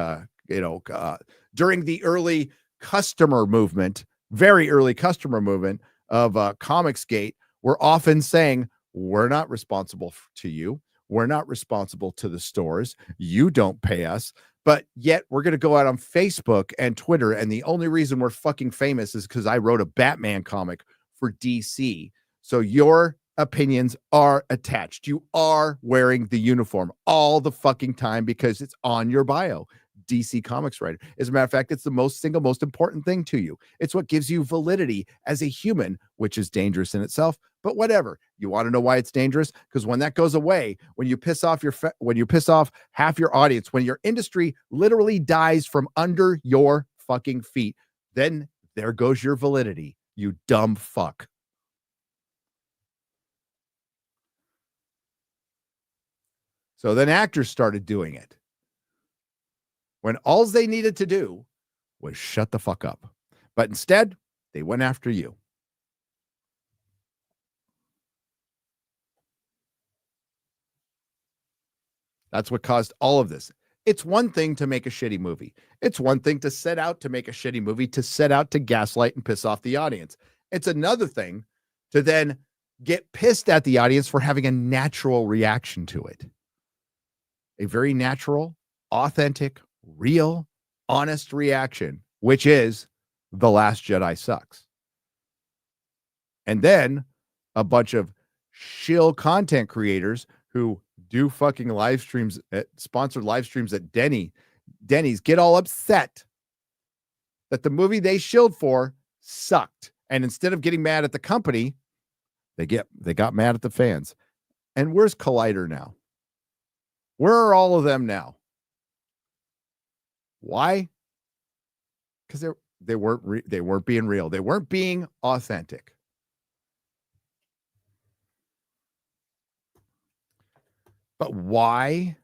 during the early customer movement, very early customer movement of Comicsgate, were often saying, we're not responsible to you. We're not responsible to the stores. You don't pay us. But yet we're going to go out on Facebook and Twitter. And the only reason we're fucking famous is because I wrote a Batman comic for DC. So your opinions are attached. You are wearing the uniform all the fucking time because it's on your bio. DC Comics writer. As a matter of fact, it's the single most important thing to you. It's what gives you validity as a human, which is dangerous in itself. But whatever. You want to know why it's dangerous? Because when that goes away, when you piss off half your audience, when your industry literally dies from under your fucking feet, then there goes your validity. You dumb fuck. So then actors started doing it when all they needed to do was shut the fuck up. But instead, they went after you. That's what caused all of this. It's one thing to make a shitty movie. It's one thing to set out to make a shitty movie, to set out to gaslight and piss off the audience. It's another thing to then get pissed at the audience for having a natural reaction to it. A very natural, authentic, real, honest reaction, which is The Last Jedi sucks. And then a bunch of shill content creators who do fucking live streams, sponsored live streams at Denny's, get all upset that the movie they shilled for sucked. And instead of getting mad at the company, they got mad at the fans. And where's Collider now? Where are all of them now? Why? Because they weren't being real. They weren't being authentic. But why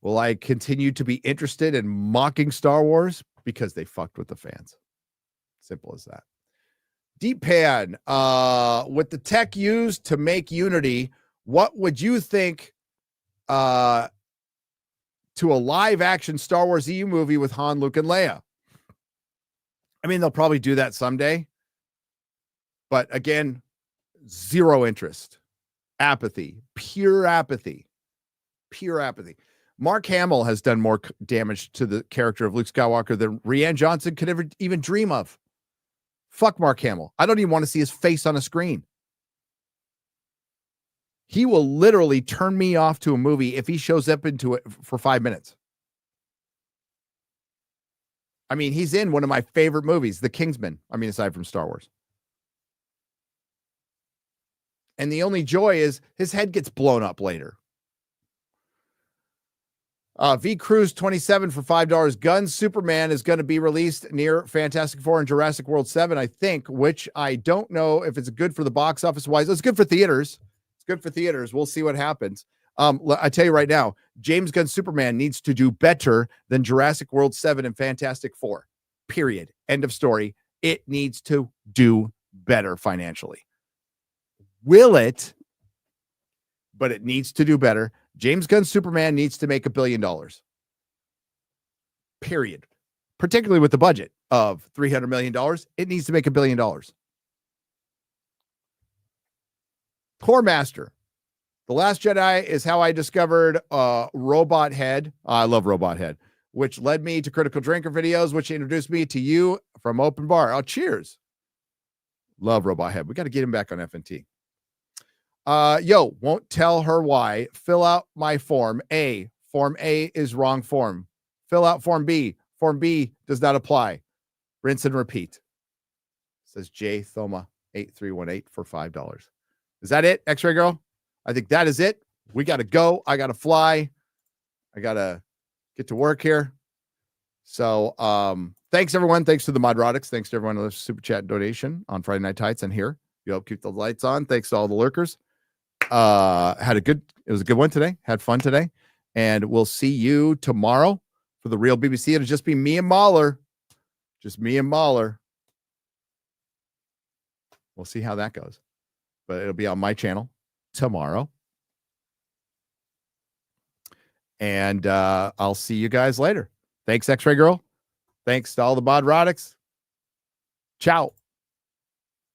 will I continue to be interested in mocking Star Wars? Because they fucked with the fans. Simple as that. Deep Pan, with the tech used to make Unity, what would you think to a live action Star Wars EU movie with Han, Luke, and Leia? I mean, they'll probably do that someday. But again, zero interest. Apathy. Pure apathy. Pure apathy. Mark Hamill has done more damage to the character of Luke Skywalker than Rian Johnson could ever even dream of. Fuck Mark Hamill. I don't even want to see his face on a screen. He will literally turn me off to a movie if he shows up into it for 5 minutes. I mean, he's in one of my favorite movies, The Kingsman. I mean, aside from Star Wars. And the only joy is his head gets blown up later. V Cruz 27 for $5. Gunn's Superman is going to be released near Fantastic Four and Jurassic World 7, I think, which I don't know if it's good for the box office wise. It's good for theaters. It's good for theaters. We'll see what happens. I tell you right now, James Gunn's Superman needs to do better than Jurassic World 7 and Fantastic Four. Period. End of story. It needs to do better financially. Will it? But it needs to do better. James Gunn's Superman needs to make $1 billion. Period. Particularly with the budget of $300 million, it needs to make $1 billion. Poor Master. The Last Jedi is how I discovered Robot Head. I love Robot Head, which led me to Critical Drinker videos, which introduced me to you from Open Bar. Oh, cheers. Love Robot Head. We got to get him back on FNT. Yo, won't tell her why. Fill out my form. A. Form A is wrong form. Fill out Form B. Form B does not apply. Rinse and repeat. Says J Thoma 8318 for $5. Is that it, X-Ray Girl? I think that is it. We got to go. I got to fly. I got to get to work here. So, thanks everyone. Thanks to the Nerdrotics. Thanks to everyone who super chat and donation on Friday Night Tights and here. You help keep the lights on. Thanks to all the lurkers. It was a good one today. Had fun today. And we'll see you tomorrow for the real BBC. It'll just be me and Mahler. Just me and Mahler. We'll see how that goes. But it'll be on my channel tomorrow. And I'll see you guys later. Thanks, X-Ray Girl. Thanks to all the Nerdrotics. Ciao.